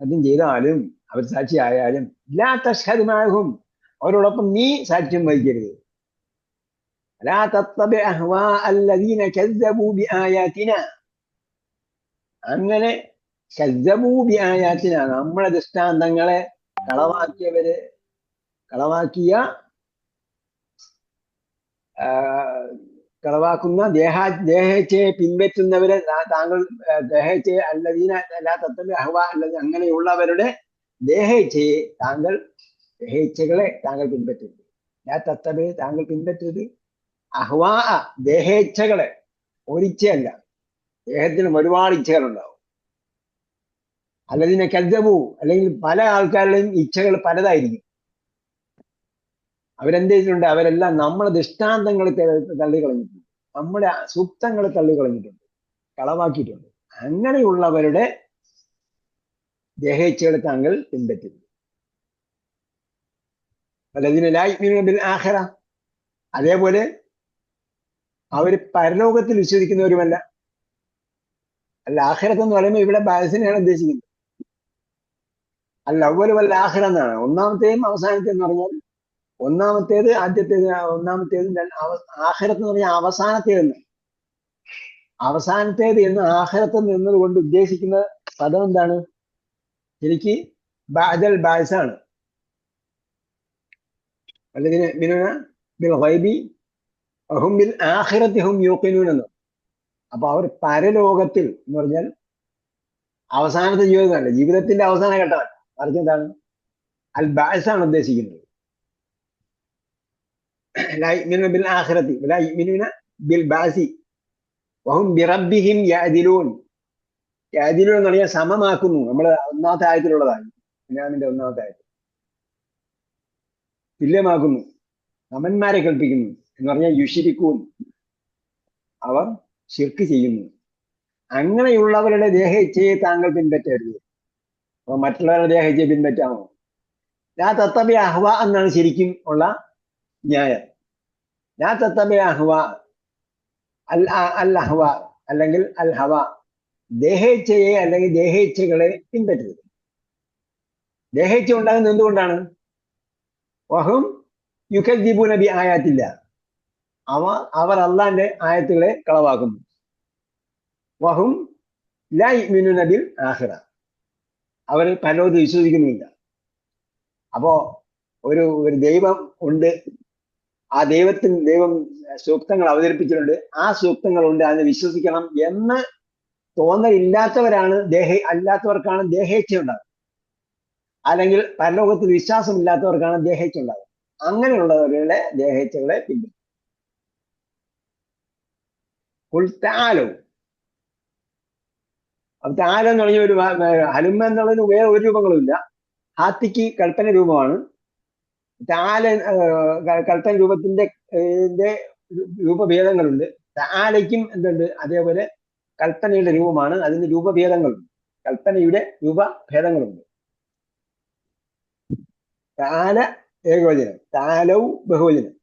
സത്യം ചെയ്താലും അവർ സാക്ഷിയായാലും ലാ തശ്ഹദ് മഅഹും, അവരോടൊപ്പം നീ സാക്ഷ്യം വഹിക്കരുത്. ലാ തത്തബി അഹ്വാ അല്ലദീന കസ്സബൂ ബിആയാതിന, അങ്ങനെ കസ്സബൂ ബിആയാതിന, നമ്മളെ ദൃഷ്ടാന്തങ്ങളെ കളവാക്കുന്ന ദേഹേച്ഛയെ പിൻപറ്റുന്നവരെ താങ്കൾ ദേഹേച്ഛയെ അല്ലദീന ലാ തത്തബി അഹ്വാ അല്ലദീന, അങ്ങനെയുള്ളവരുടെ ദേഹേച്ഛകളെ താങ്കൾ പിൻപറ്റരുത്. ലാ തത്തബി, താങ്കൾ പിൻപറ്റരുത്. അഹ്വാ, ദേഹേച്ഛകളെ, ഒരിച്ഛയല്ല, ദേഹത്തിനും ഒരുപാട് ഇച്ഛകളുണ്ടാവും. അല്ലദീന കസ്സബൂ, അല്ലെങ്കിൽ പല ആൾക്കാരുടെയും ഇച്ഛകൾ പലതായിരിക്കും. അവരെന്ത് ചെയ്തിട്ടുണ്ട്? അവരെല്ലാം നമ്മളെ ദൃഷ്ടാന്തങ്ങൾ തള്ളിക്കളഞ്ഞിട്ടുണ്ട്, നമ്മുടെ സൂക്തങ്ങൾ തള്ളിക്കളഞ്ഞിട്ടുണ്ട്, കളവാക്കിയിട്ടുണ്ട്. അങ്ങനെയുള്ളവരുടെ ദേഹേച്ഛകളെ താങ്കൾ പിൻപറ്റരുത്. അല്ലദീന ലാ യുഅ്മിനൂന ബിൽ ആഖിറ, അതേപോലെ അവര് പരലോകത്തിൽ വിശ്വസിക്കുന്നവരുമല്ല. അല്ല, ആഖിറത്ത് എന്ന് പറയുമ്പോൾ ഇവിടെ ബാസിനെയാണ് ഉദ്ദേശിക്കുന്നത്. അല്ല, അവ്വൽ വൽ ആഖിറ എന്നാണ്. ഒന്നാമത്തെയും അവസാനത്തെയും എന്ന് പറഞ്ഞാൽ ഒന്നാമത്തേത് ആദ്യത്തേത്, ആഖിറത്ത് എന്ന് പറഞ്ഞാൽ അവസാനത്തേത് എന്ന് ആഖിറത്ത് എന്നതുകൊണ്ട് ഉദ്ദേശിക്കുന്ന പദം എന്താണ്? ശരിക്ക് ബഅദൽ ബഅസാണ്. അല്ലദീന യുഅ്മിനൂന ബിൽ ഗൈബി വഹും ബിൽ ആഖിറതി ഹും യൂഖിനൂൻ എന്ന്. അപ്പൊ അവർ പരലോകത്തിൽ എന്ന് പറഞ്ഞാൽ അവസാനത്തെ ജീവിതമല്ല, ജീവിതത്തിന്റെ അവസാന ഘട്ടമല്ല, മറിച്ച് എന്താണ്? അൽ ബഅസാണ് ഉദ്ദേശിക്കുന്നത്. ലാ യുഅ്മിനൂന ബിൽ ആഖിറതി വലാ യുഅ്മിനൂന ബിൽ ബഅസി വഹും ബിറബ്ബിഹിം യഅദിലൂൻ. യഅദിലൂൻ എന്ന് പറഞ്ഞാൽ സമമാക്കുന്നു. നമ്മൾ ഒന്നാമത്തെ ആയത്തിലുള്ളതാണ്, ഇസ്ലാമിന്റെ ഒന്നാമത്തെ ആയത്തിൽ. തുല്യമാക്കുന്നു, സമന്മാരെ കൽപ്പിക്കുന്നു എന്ന് പറഞ്ഞാൽ യുശ്രികൂൻ, അവർ ശിർക്ക് ചെയ്യുന്നു. അങ്ങനെയുള്ളവരുടെ ദേഹേച്ഛയെ താങ്കൾ പിൻപറ്റരുത്. അപ്പൊ മറ്റുള്ളവരുടെ ദേഹേച്ഛയെ പിൻപറ്റാമോ? ലാ തത്തബി അഹ്വാ എന്നാണ് ശരിക്കും ഉള്ള ന്യായം. ലാ തത്തബി അഹ്വാ, അൽ അഹ്വാ അല്ലെങ്കിൽ അൽ ഹവ, ദേഹേച്ഛയെ അല്ലെങ്കിൽ ദേഹേച്ഛകളെ പിൻപറ്റരുത്. ദേഹേച്ഛ ഉണ്ടാകുന്നത് എന്തുകൊണ്ടാണ്? വഹും യുകദ്ദിബൂന ബി ആയാത്തില്ല, അവർ അള്ളാന്റെ ആയത്തുകളെ കളവാക്കുന്നു. വഹും ലാ യുഅ്മിനൂന ബിൽ ആഖിറ. അവർ പരലോകത്ത് വിശ്വസിക്കുന്നുമില്ല. അപ്പോ ഒരു ദൈവം ഉണ്ട്, ആ ദൈവം സൂക്തങ്ങൾ അവതരിപ്പിച്ചിട്ടുണ്ട്, ആ സൂക്തങ്ങൾ ഉണ്ട്, അതിനെ വിശ്വസിക്കണം എന്ന് തോന്നലില്ലാത്തവരാണ് അല്ലാത്തവർക്കാണ് ദേഹേച്ഛ ഉണ്ടാകുന്നത്. അല്ലെങ്കിൽ പരലോകത്തിൽ വിശ്വാസമില്ലാത്തവർക്കാണ് ദേഹേച്ഛ ഉണ്ടാകുന്നത്. അങ്ങനെയുള്ളവരുടെ ദേഹേച്ഛകളെ പിന്തുടരും. താലോ, അപ്പൊ താലോ എന്ന് പറഞ്ഞ ഒരു ഹലുമ എന്നുള്ളതിന് വേറെ ഒരു രൂപങ്ങളും ഇല്ല. ഹാത്തിക്ക് കൽപ്പന രൂപമാണ്. താല കൽപ്പന രൂപത്തിന്റെ രൂപഭേദങ്ങളുണ്ട്. താലയ്ക്കും എന്തുണ്ട്, അതേപോലെ കൽപ്പനയുടെ രൂപമാണ്, അതിന് രൂപഭേദങ്ങളുണ്ട്. കൽപ്പനയുടെ രൂപഭേദങ്ങളുണ്ട്. താല ഏകവചനം, താലൗ ബഹുവചനം.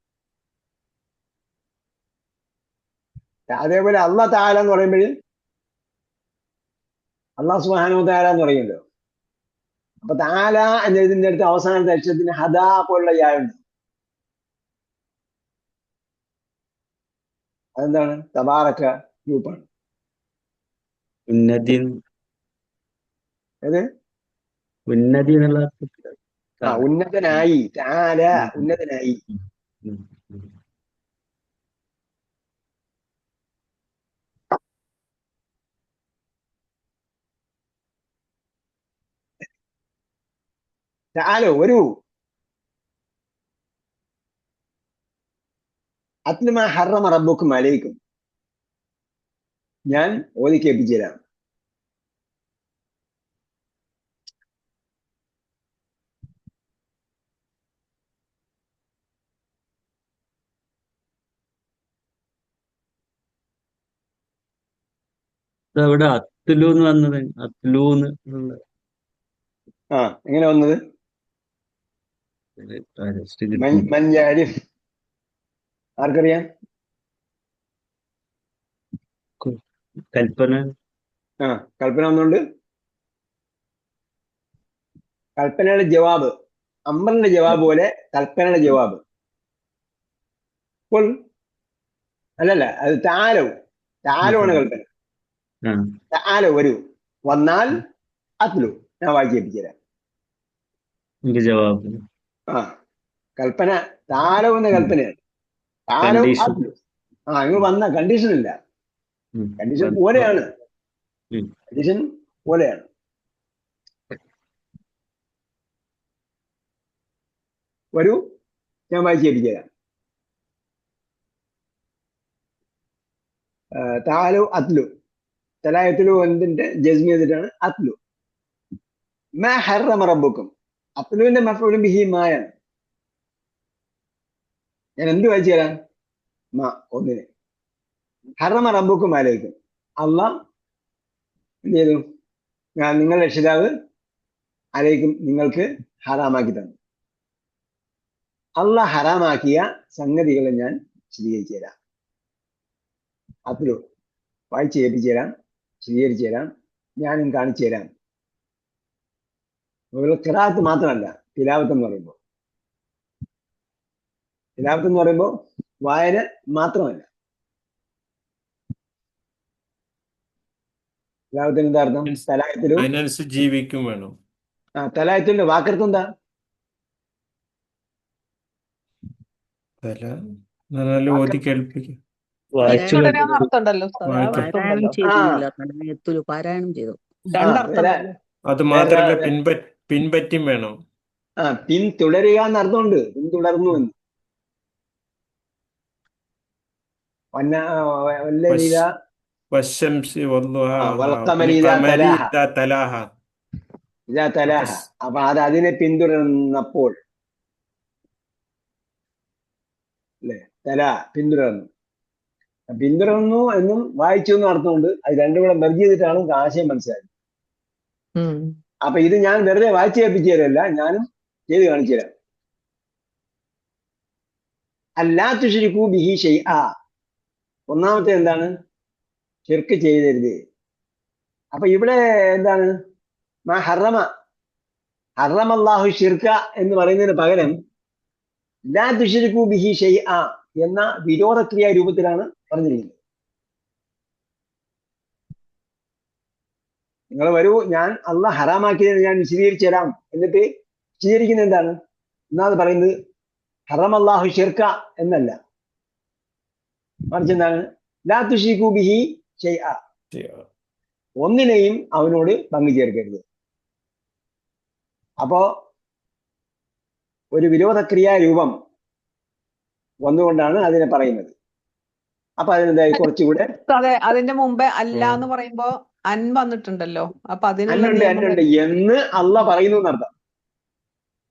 അതേപോലെ അള്ളാഹ് തആല എന്ന് പറയുമ്പോൾ അള്ളാഹു സുബ്ഹാനഹു വ തആല എന്ന് പറയുമല്ലോ. അപ്പൊ താല എന്നതിന്റെ അടുത്ത് അവസാനത്തെ അക്ഷരത്തിന് ഹദാ പോലുള്ള യായുണ്ട്. അതെന്താണ്? തബാറക ഗ്രൂപ്പാണ്. ഉന്നതി ഏത്? ഉന്നതി എന്നുള്ള ഉന്നതനായി. താല ഉന്നതനായി. ഉം, ഉം. താലോ വരൂ. അത്ലു മാ ഹറമ റബ്ബുക്കും അലൈക്കും. ഞാൻ ഓതി കേൾപ്പിച്ചു തരാം. അവിടെ അത്ലൂന്ന് വന്നത് അത്ലൂന്ന് എങ്ങനെ വന്നത്? മൻയാരിഫ് ആർക്കറിയാം? കൽപ്പന. കൽപ്പന ഒന്നുണ്ട്. കൽപ്പനയുടെ ജവാബ്, അമ്മറിന്റെ ജവാബ് പോലെ കൽപ്പനയുടെ ജവാബ്. അപ്പോൾ അല്ലല്ല, അത് താലോ ആണ് കൽപ്പന. താലോ വരൂ, വന്നാൽ അത്ലു. ഞാൻ വായിച്ചു കേൾപ്പിച്ചു തരാം. ജവാബ് കൽപ്പന താലോ എന്ന കൽപ്പനയാണ്. താലോ അത്ലു. നിങ്ങൾ വന്ന കണ്ടീഷൻ ഇല്ല, കണ്ടീഷൻ പോലെയാണ്. കണ്ടീഷൻ പോലെയാണ്. വരൂ, ഞാൻ വായിച്ചു കേൾപ്പിച്ചു തരാം. താലോ അത്ലു, തലായത്തിലു എന്തിന്റെ ജസ്മി ചെയ്തിട്ടാണ് അത്ലു. മാ ഹറമ റബ്ബുക്കും, അത്ലുവിന്റെ മഫ്ഊലും ബിഹി മായാണ്. ഞാൻ എന്ത് വായിച്ചു തരാം? മാ ഒന്നിന്. ഹറമ റബ്ബുക്കും അലൈക്കും, അള്ളാഹ് എന്ത് ചെയ്തു? നിങ്ങളുടെ രക്ഷിതാവ് അലൈക്കും നിങ്ങൾക്ക് ഹറാമാക്കി തന്നു. അള്ളാഹ് ഹറാമാക്കിയ സംഗതികളെ ഞാൻ വിശദീകരിച്ചു തരാം. അത്ലു വായിച്ച് കേൾപ്പിച്ചു തരാം, വിശദീകരിച്ചു തരാം, ഞാനും കാണിച്ചു തരാം. ഖിറാഅത്ത് മാത്രമല്ല, തിലാവത്ത് എന്ന് പറയുമ്പോൾ വായന മാത്രമല്ല. തിലാവത്തിന് എന്താ അർത്ഥം? തലായത്തിലും അതിനനുസരിച്ച് ജീവിക്കും വേണം. തലായത്തിന്റെ വാക്കർത്ഥം എന്താ? നല്ല ഓതി കേൾപ്പിക്കും. തുടരാന്ന് അർത്ഥമുണ്ടല്ലോ. പാരായണം ചെയ്തില്ല, പാരായണം ചെയ്തു. രണ്ടർത്ഥം. അത് മാത്രല്ല പിൻപറ്റും വേണം. പിന്തുടരുക എന്നർത്ഥമുണ്ട്. പിന്തുടർന്നു എന്ന്. അപ്പൊ അത് അതിനെ പിന്തുടർന്നപ്പോൾ അല്ലെ, പിന്തുടർന്നു എന്നും വായിച്ചു എന്നും അർത്ഥമുണ്ട്. അത് രണ്ടും കൂടെ മെർജ് ചെയ്തിട്ടാണ് ആശയം മനസ്സിലായത്. അപ്പൊ ഇത് ഞാൻ വെറുതെ വായിച്ചു കേൾപ്പിച്ചു തരല്ല, ഞാനും ചെയ്ത് കാണിച്ചു തരാം. അല്ലാ തുശ്രികൂ ബിഹി ഷൈആ. ഒന്നാമത്തെ എന്താണ്? ശിർക്ക് ചെയ്തരുത്. അപ്പൊ ഇവിടെ എന്താണ്? മാ ഹറമല്ലാഹു ശിർക എന്ന് പറയുന്നതിന് പകരം ലാ തുശ്രികൂ ബിഹി ഷൈആ എന്ന വിരോധക്രിയ രൂപത്തിലാണ് പറഞ്ഞിരിക്കുന്നത്. നിങ്ങൾ വരൂ, ഞാൻ അള്ളാഹ് ഹറാമാക്കിയത് ഞാൻ വിശദീകരിച്ചു തരാം. എന്നിട്ട് വിശദീകരിക്കുന്നത് എന്താണ്? എന്നാണ് പറയുന്നത് ഹറമല്ലാഹു ശിർക എന്നല്ല, മറിച്ച് എന്താണ്? ലാ തുശ്രികൂ ബിഹി ഷൈഅ, ഒന്നിനെയും അവനോട് പങ്കു ചേർക്കരുത്. അപ്പോ ഒരു വിരോധക്രിയാരൂപം വന്നുകൊണ്ടാണ് അതിനെ പറയുന്നത്. അപ്പൊ അതിനെന്തായി കുറച്ചുകൂടെ അതെ, അതിന്റെ മുമ്പേ അല്ല എന്ന് പറയുമ്പോ അൻ വന്നിട്ടുണ്ടല്ലോ. അപ്പൊ അതിനുള്ള അന്നുണ്ട് നിയമം എന്നുണ്ട് എന്ന് അള്ളാഹ് പറയുന്നു എന്നർത്ഥം.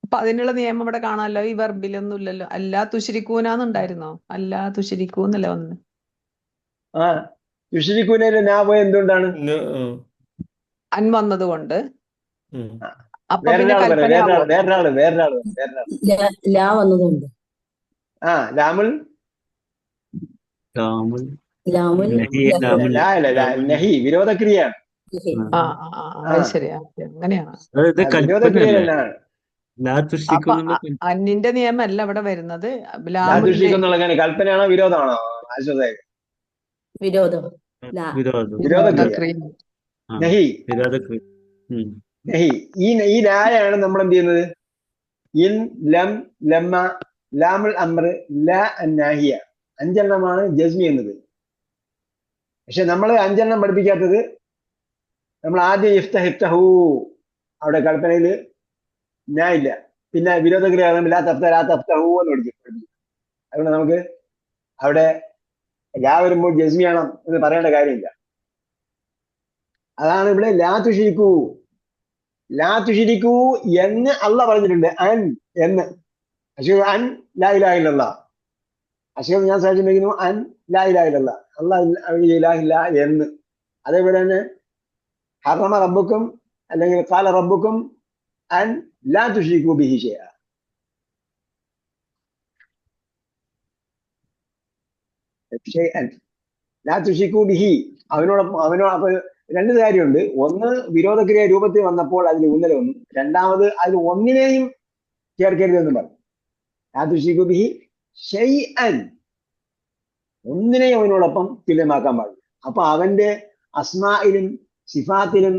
അപ്പൊ അതിനുള്ള നിയമം ഇവിടെ കാണാമല്ലോ. ഈ വെർബിലൊന്നും ഇല്ലല്ലോ. അല്ലാ തുശ്രിക്കൂനാന്നുണ്ടായിരുന്നോ? അല്ലാ തുശ്രിക്കൂന്നല്ലേ വന്നത്? ആ തുശ്രിക്കൂനയിലെ നാ പോയ എന്തുകൊണ്ടാണ്? അൻ വന്നത് കൊണ്ട്. ഉം. അപ്പൊ പിന്നെ വേറൊരാൾ പറയാം, കൽപ്പനയാവോ? വേറൊരാള് ലാ വന്നതുകൊണ്ട് ലാമുൽ ലാമുൽ ലാമുൽ നഹി, ലഹി. ലാമുൽ ലാ അല്ല, നഹി വിരോധക്രിയയാണ്. ആ ആ ആ, അത് ശരിയാ, അങ്ങനെയാണ്. അതായത് കൽപ്പനയല്ലേ? വിരോധക്രിയയിലാണ്. ലാ അപ്പൊ തുശ്രിക്കുന്നുള്ള അന്നിന്റെ നിയമമല്ല ഇവിടെ വരുന്നത്. ലാ ലാമുൽ തുശ്രിക്കൂ എന്നുള്ള കൽപ്പനയാണോ വിരോധമാണോ? ആശ്വതായി വിരോധം. ലാ വിരോധം. വിരോധക്രിയ. ക്രിയ. ആ, നഹി വിരോധക്രിയ. നഹി. ഈ ലായാണ് നമ്മൾ എന്ത് ചെയ്യുന്നത്? ഇൻ, ലം, ലമ്മ, ലാമുൽ അമ്ര, ലാ അന്നാഹിയ, 5 എണ്ണമാണ് ജസ്മി എന്നത്. പക്ഷെ നമ്മൾ 5 എണ്ണം പഠിപ്പിക്കാത്തത്, നമ്മൾ ആദ്യം ഇഫ്തഹു അവിടെ കൽപ്പനയിൽ ഞാ ഇല്ല, പിന്നെ വിരോധക്രിയ ലാ തഫ്തഹു എന്ന് പഠിപ്പിക്കും. അതുകൊണ്ട് നമുക്ക് അവിടെ ലാ വരുമ്പോൾ ജസ്മി ആണം എന്ന് പറയേണ്ട കാര്യമില്ല. അതാണ് ഇവിടെ ലാ തുശ്രിക്കൂ എന്ന് അള്ളാഹ് പറഞ്ഞിട്ടുണ്ട്. അൻ എന്ന് അശ്ഹദു അൻ ലാ ഇലാഹ ഇല്ലല്ലാഹ്, അശ്ഹദു ഞാൻ സാക്ഷ്യം വഹിക്കുന്നു അൻ ലാ ഇലാഹ ഇല്ലല്ലാഹ്, അള്ളാഹ് ഇലാഹില്ല എന്ന്. അതേപോലെ തന്നെ ഹറമ റബ്ബുക്കും അല്ലെങ്കിൽ ഖാല റബ്ബുക്കും അൻ ലാ തുശ്രിക്കൂ ബിഹി ഷൈഅ. ലാ തുശ്രിക്കൂ ബിഹി, അവനോട് അപ്പൊ 2 കാര്യമുണ്ട്. ഒന്ന്, വിരോധക്രിയ രൂപത്തിൽ വന്നപ്പോൾ അതിൽ ഊന്നൽ വന്നു. രണ്ടാമത്, അതിൽ ഒന്നിനെയും ചേർക്കരുതെന്ന് പറഞ്ഞു. ലാ തുശ്രിക്കൂ ബിഹി ഷൈഅൻ, ഒന്നിനെയും അവനോടൊപ്പം തുല്യമാക്കാൻ പാടില്ല. അപ്പൊ അവന്റെ അസ്മായിലും സിഫാത്തിലും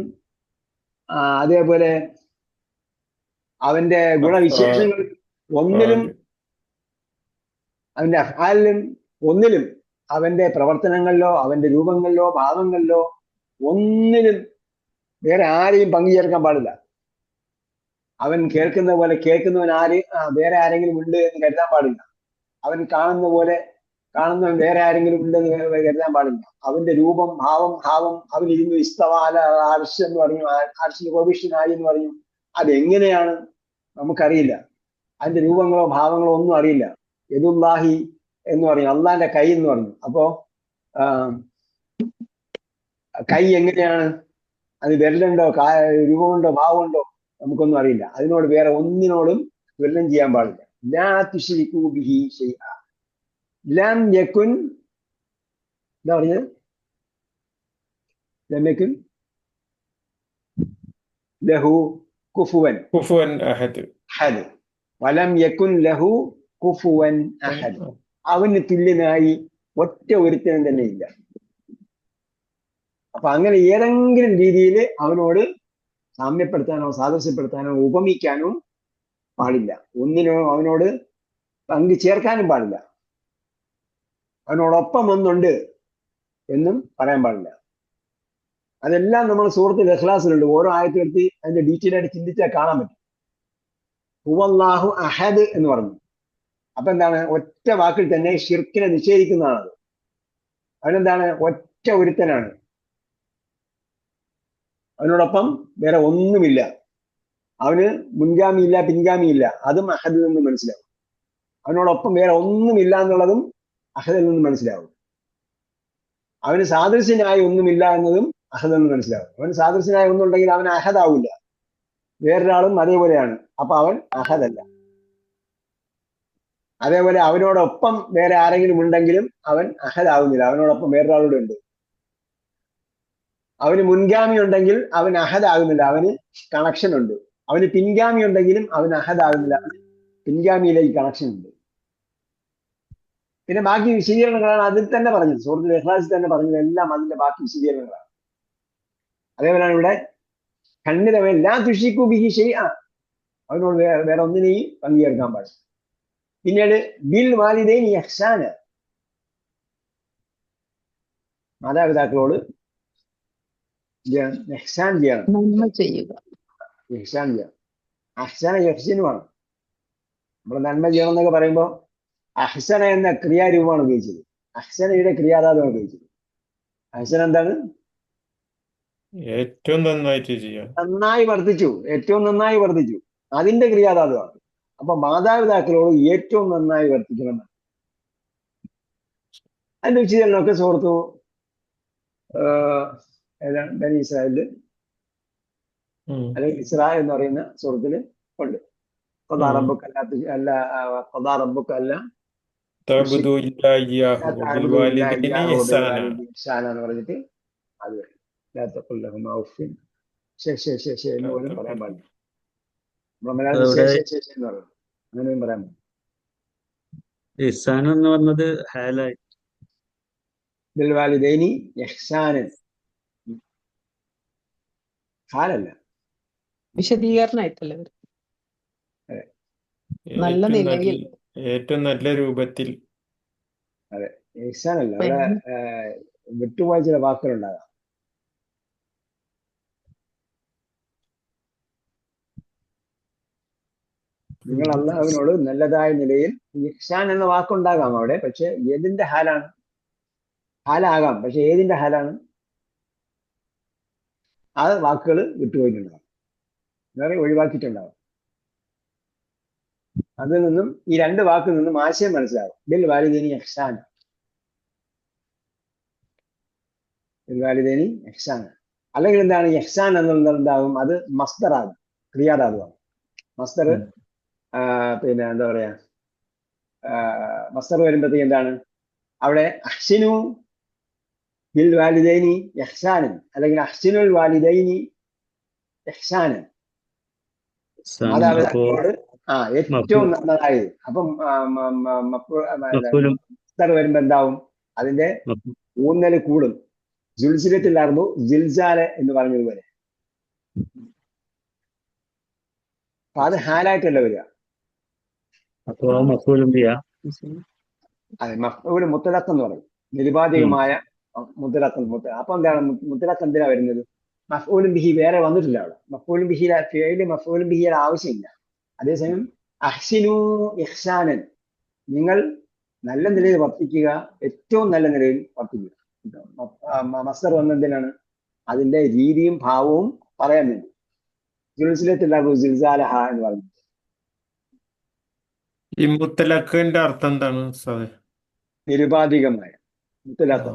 അതേപോലെ അവന്റെ ഗുണവിശേഷങ്ങളിൽ ഒന്നിലും, അവന്റെ അഫ്ആലിലും ഒന്നിലും, അവന്റെ പ്രവർത്തനങ്ങളിലോ അവന്റെ രൂപങ്ങളിലോ ഭാവങ്ങളിലോ ഒന്നിലും വേറെ ആരെയും പങ്കു ചേർക്കാൻ പാടില്ല. അവൻ കേൾക്കുന്ന പോലെ കേൾക്കുന്നവൻ വേറെ ആരെങ്കിലും ഉണ്ട് എന്ന് കരുതാൻ പാടില്ല. അവൻ കാണുന്നവൻ വേറെ ആരെങ്കിലും ഉണ്ടെന്ന് കരുതാൻ പാടില്ല. അവന്റെ രൂപം, ഭാവം അവനിരുന്നു ഇസ്തവാല അർശ് എന്ന് പറഞ്ഞു, അർശിന് പ്രൊവിഷനായി എന്ന് പറഞ്ഞു. അതെങ്ങനെയാണ് നമുക്കറിയില്ല. അതിന്റെ രൂപങ്ങളോ ഭാവങ്ങളോ ഒന്നും അറിയില്ല. യദുല്ലാഹി എന്ന് പറഞ്ഞു, അള്ളാന്റെ കൈ എന്ന് പറഞ്ഞു. അപ്പോ കൈ എങ്ങനെയാണ്? അത് വിരലുണ്ടോ, രൂപമുണ്ടോ, ഭാവമുണ്ടോ? നമുക്കൊന്നും അറിയില്ല. അതിനോട് വേറെ ഒന്നിനോടും തുലനം ചെയ്യാൻ പാടില്ല. ലാ തുശ്രികൂ ബിഹി ഷൈഅ. ലം യകുൻ, എന്താ പറഞ്ഞത്? ലം യകുൻ ലഹു കുഫുവൻ അഹദ്. വലം യകുൻ ലഹു കുഫുവൻ അഹദ്. അവന് തുല്യനായി ഒറ്റ ഒരുത്തനും തന്നെ ഇല്ല. അപ്പൊ അങ്ങനെ ഏതെങ്കിലും രീതിയിൽ അവനോട് സാമ്യപ്പെടുത്താനോ സാദൃശ്യപ്പെടുത്താനോ ഉപമിക്കാനോ പാടില്ല. ഒന്നിനോ അവനോട് പങ്കു ചേർക്കാനും പാടില്ല. അവനോടൊപ്പം ഒന്നുണ്ട് എന്നും പറയാൻ പാടില്ല. അതെല്ലാം നമ്മൾ സൂറത്തുൽ ഇഖ്ലാസിലുണ്ട്. ഓരോ ആയത്തിലെടുത്ത് അതിന്റെ ഡീറ്റെയിൽ ആയിട്ട് ചിന്തിച്ചാൽ കാണാൻ പറ്റും. ഹുവല്ലാഹു അഹദ് എന്ന് പറഞ്ഞു. അപ്പൊ എന്താണ്? ഒറ്റ വാക്കിൽ തന്നെ ഷിർക്കിനെ നിഷേധിക്കുന്നതാണത്. അവനെന്താണ്? ഒറ്റ ഒരുത്തനാണ്, അവനോടൊപ്പം വേറെ ഒന്നുമില്ല, അവന് മുൻഗാമിയില്ല പിൻഗാമിയില്ല. അതും അഹദിൽ നിന്ന് മനസ്സിലാവും. അവനോടൊപ്പം വേറെ ഒന്നുമില്ല എന്നുള്ളതും അഹദിൽ നിന്ന് മനസ്സിലാവും. അവന് സാദൃശ്യനായി ഒന്നുമില്ല എന്നതും അഹദിൽ നിന്ന് മനസ്സിലാവും. അവന് സാദൃശ്യനായി ഒന്നുണ്ടെങ്കിൽ അവൻ അഹദാവില്ല. വേറൊരാളും അതേപോലെയാണ്. അപ്പൊ അവൻ അഹദല്ല. അതേപോലെ അവനോടൊപ്പം വേറെ ആരെങ്കിലും ഉണ്ടെങ്കിലും അവൻ അഹദാവുന്നില്ല. അവനോടൊപ്പം വേറൊരാളൂടെ ഉണ്ട്. അവന് മുൻഗാമി ഉണ്ടെങ്കിൽ അവൻ അഹദാകുന്നില്ല, അവന് കണക്ഷൻ ഉണ്ട്. അവന് പിൻഗാമി ഉണ്ടെങ്കിലും അവൻ അഹദാകുന്നില്ല, അവന് പിൻഗാമിയിലേക്ക് കണക്ഷൻ ഉണ്ട്. പിന്നെ ബാക്കി വിശദീകരണങ്ങളാണ് അതിൽ തന്നെ പറഞ്ഞത്. സൂറത്തുൽ ഇഖ്ലാസിൽ തന്നെ പറഞ്ഞത് എല്ലാം അതിന്റെ ബാക്കി വിശദീകരണങ്ങളാണ്. അതേപോലെയാണ് ഇവിടെ കണ്ണിലവൻ ലാ തുഷിക്കു ബിഹി ഷൈഅ, അവനോട് വേറെ ഒന്നിനെയും പങ്കുചേർക്കാൻ പാടില്ല. പിന്നീട് ബിൽ വാലിദൈനി ഇഹ്സാന, മാതാപിതാക്കളോട് ഇഹ്സാൻ ചെയ്യണം, നന്മ ചെയ്യുക. ഇഹ്സാൻ ചെയ്യണം. അഹ്സന യഹ്സിനുമാണ്. നമ്മൾ നന്മ ചെയ്യണം എന്നൊക്കെ പറയുമ്പോൾ അഹ്സന എന്ന ക്രിയാരൂപമാണ് ഉപയോഗിച്ചത്, അഹ്സനയുടെ ക്രിയാധാതമാണ് ഉപയോഗിച്ചത്. അഹ്സന എന്താണ്? ഏറ്റവും നന്നായിട്ട് ചെയ്യാം. നന്നായി വർദ്ധിച്ചു, ഏറ്റവും നന്നായി വർദ്ധിച്ചു, അതിന്റെ ക്രിയാധാതുവാണ്. അപ്പൊ മാതാപിതാക്കളോട് ഏറ്റവും നന്നായി വർദ്ധിക്കണം. അതിന്റെ വിശദീകരണമൊക്കെ സുഹൃത്തു ഏതാണ് ബനി ഇസ്രായേലില് അല്ലെങ്കിൽ ഇസ്രാ എന്ന് പറയുന്ന സുഹൃത്തിന് ഉണ്ട്. ഖദാ റബ്ബുക അല്ല തഅ്ബുദു ഇല്ലാ ഇയ്യാഹു വബിൽ വാലിദൈനി ഇഹ്സാന. ഇഹ്സാന എന്ന് പറഞ്ഞിട്ട് അത് ലാ തഖുൽ ലഹുമാ ഉഫ്ഫിൻ, ശേ എന്ന് പോലും പറയാൻ പാടില്ല. നമ്മുടെ മലയാളത്തിൽ ശേ എന്ന് പറയും, അങ്ങനെയും പറയാൻ പാടില്ല. ഇഹ്സാൻ എന്ന് പറഞ്ഞത് ഹാലായി. ബിൽ വാലിദൈനി ഇഹ്സാനൻ, ഹാലല്ല, വിശദീകരണമായിട്ടല്ലേ വരും. നല്ല നിലയിൽ. ഏറ്റവും നല്ല രൂപത്തിൽ. അതെ, ഇഹ്സാനല്ല. അവിടെ വിട്ടുപോയ ചില വാക്കുകളുണ്ടാകാം. നിങ്ങൾ അള്ളാഹുവിനോട് നല്ലതായ നിലയിൽ, ഇഹ്സാൻ എന്ന വാക്കുണ്ടാകാം അവിടെ, പക്ഷെ ഏതിന്റെ ഹാലാണ്? ഹാലാകാം, പക്ഷെ ഏതിന്റെ ഹാലാണ്? ആ വാക്കുകൾ വിട്ടുപോയിട്ടുണ്ടാകും, വേറെ ഒഴിവാക്കിയിട്ടുണ്ടാകും. അതിൽ നിന്നും ഈ രണ്ട് വാക്കിൽ നിന്നും ആശയം മനസ്സിലാകും. ബിൽ വാലിദൈനി ഇഹ്സാന, ബിൽ വാലിദൈനി ഇഹ്സാന. അല്ലെങ്കിൽ എന്താണ് ഇഹ്സാൻ എന്നുള്ളത്? എന്താകും? അത് മസ്ദറാകും, ക്രിയാധാതുവാണ്. മസ്ദർ പിന്നെ എന്താ പറയാ, മസ്ദർ വരുമ്പോഴത്തേക്ക് എന്താണ് അവിടെ? അഹ്സിനു ബിൽ വാലിദൈനി ഇഹ്സാനൻ, അല്ലെങ്കിൽ അഹ്സിനുൽ വാലിദൈനി ഇഹ്സാനൻ, മാതാപിതാക്കളോട് ഏറ്റവും നല്ലതായത്. അപ്പം മസ്ദർ വരുമ്പോ എന്താവും? അതിന്റെ ഊന്നൽ കൂടും. ജുൽസിലത്തിലായിരുന്നു ജിൽസാല എന്ന് പറഞ്ഞതുപോലെ. അപ്പൊ അത് ഹാലായിട്ടല്ല വരിക. അതെ, മഫ്ഊൽ മുത്ലഖ് എന്ന് പറയും, നിരുപാധികമായ മുത്ലഖ്. അപ്പൊ എന്താണ് മുത്ലഖ് എന്തിനാ വരുന്നത്? മഫ്ഊലും ബിഹി വേറെ വന്നിട്ടില്ല അവിടെ. മഫ്ഊലും ബിഹി ഫിഅലിൽ മഫ്ഊലും ബിഹിയുടെ ആവശ്യമില്ല. അതേസമയം അഹ്സിനു ഇഹ്സാനൻ, നിങ്ങൾ നല്ല നിലയിൽ വർത്തിക്കുക, ഏറ്റവും നല്ല നിലയിൽ വർത്തിക്കുക. മസ്ദർ വന്നെന്തിനാണ്? അതിന്റെ രീതിയും ഭാവവും പറയാൻ വേണ്ടി. ജുൽസിലത്തിലാകൂ ജിൽസാലഹ എന്ന് പറഞ്ഞു. ഈ മുത്തലഖിന്റെ അർത്ഥം എന്താണ്? നിരുപാധികമായ മുത്തലഖ്.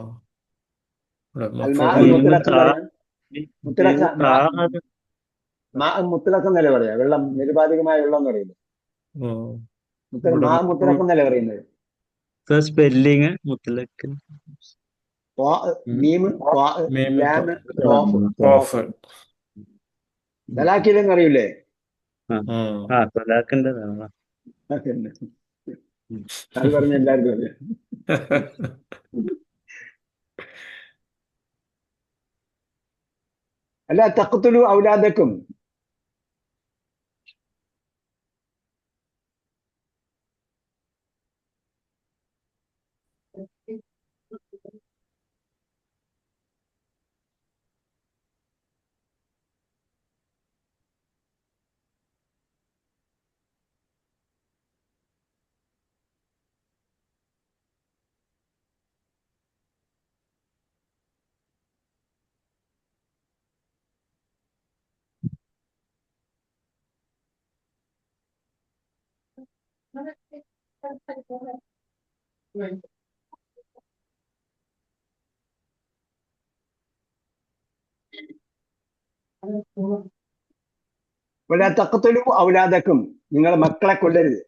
മുത്തലഖ് എന്നല്ലേ പറയാ, വെള്ളം, നിരുപാധികമായ വെള്ളം എന്ന് പറയുന്നത്. മുത്തലഖ് എന്നല്ലേ പറയുന്നത്. സ്പെല്ലിങ് മുത്തലഖ്. തലാഖിലെന്ന് അറിയില്ലേ? അത് പറഞ്ഞ എല്ലാവർക്കും അറിയാം. അല്ല തഖ്തുലു ഔലാദക്കും, വലാ തഖ്തുലു ഔലാദക്കും, നിങ്ങൾ മക്കളെ കൊല്ലരുത്.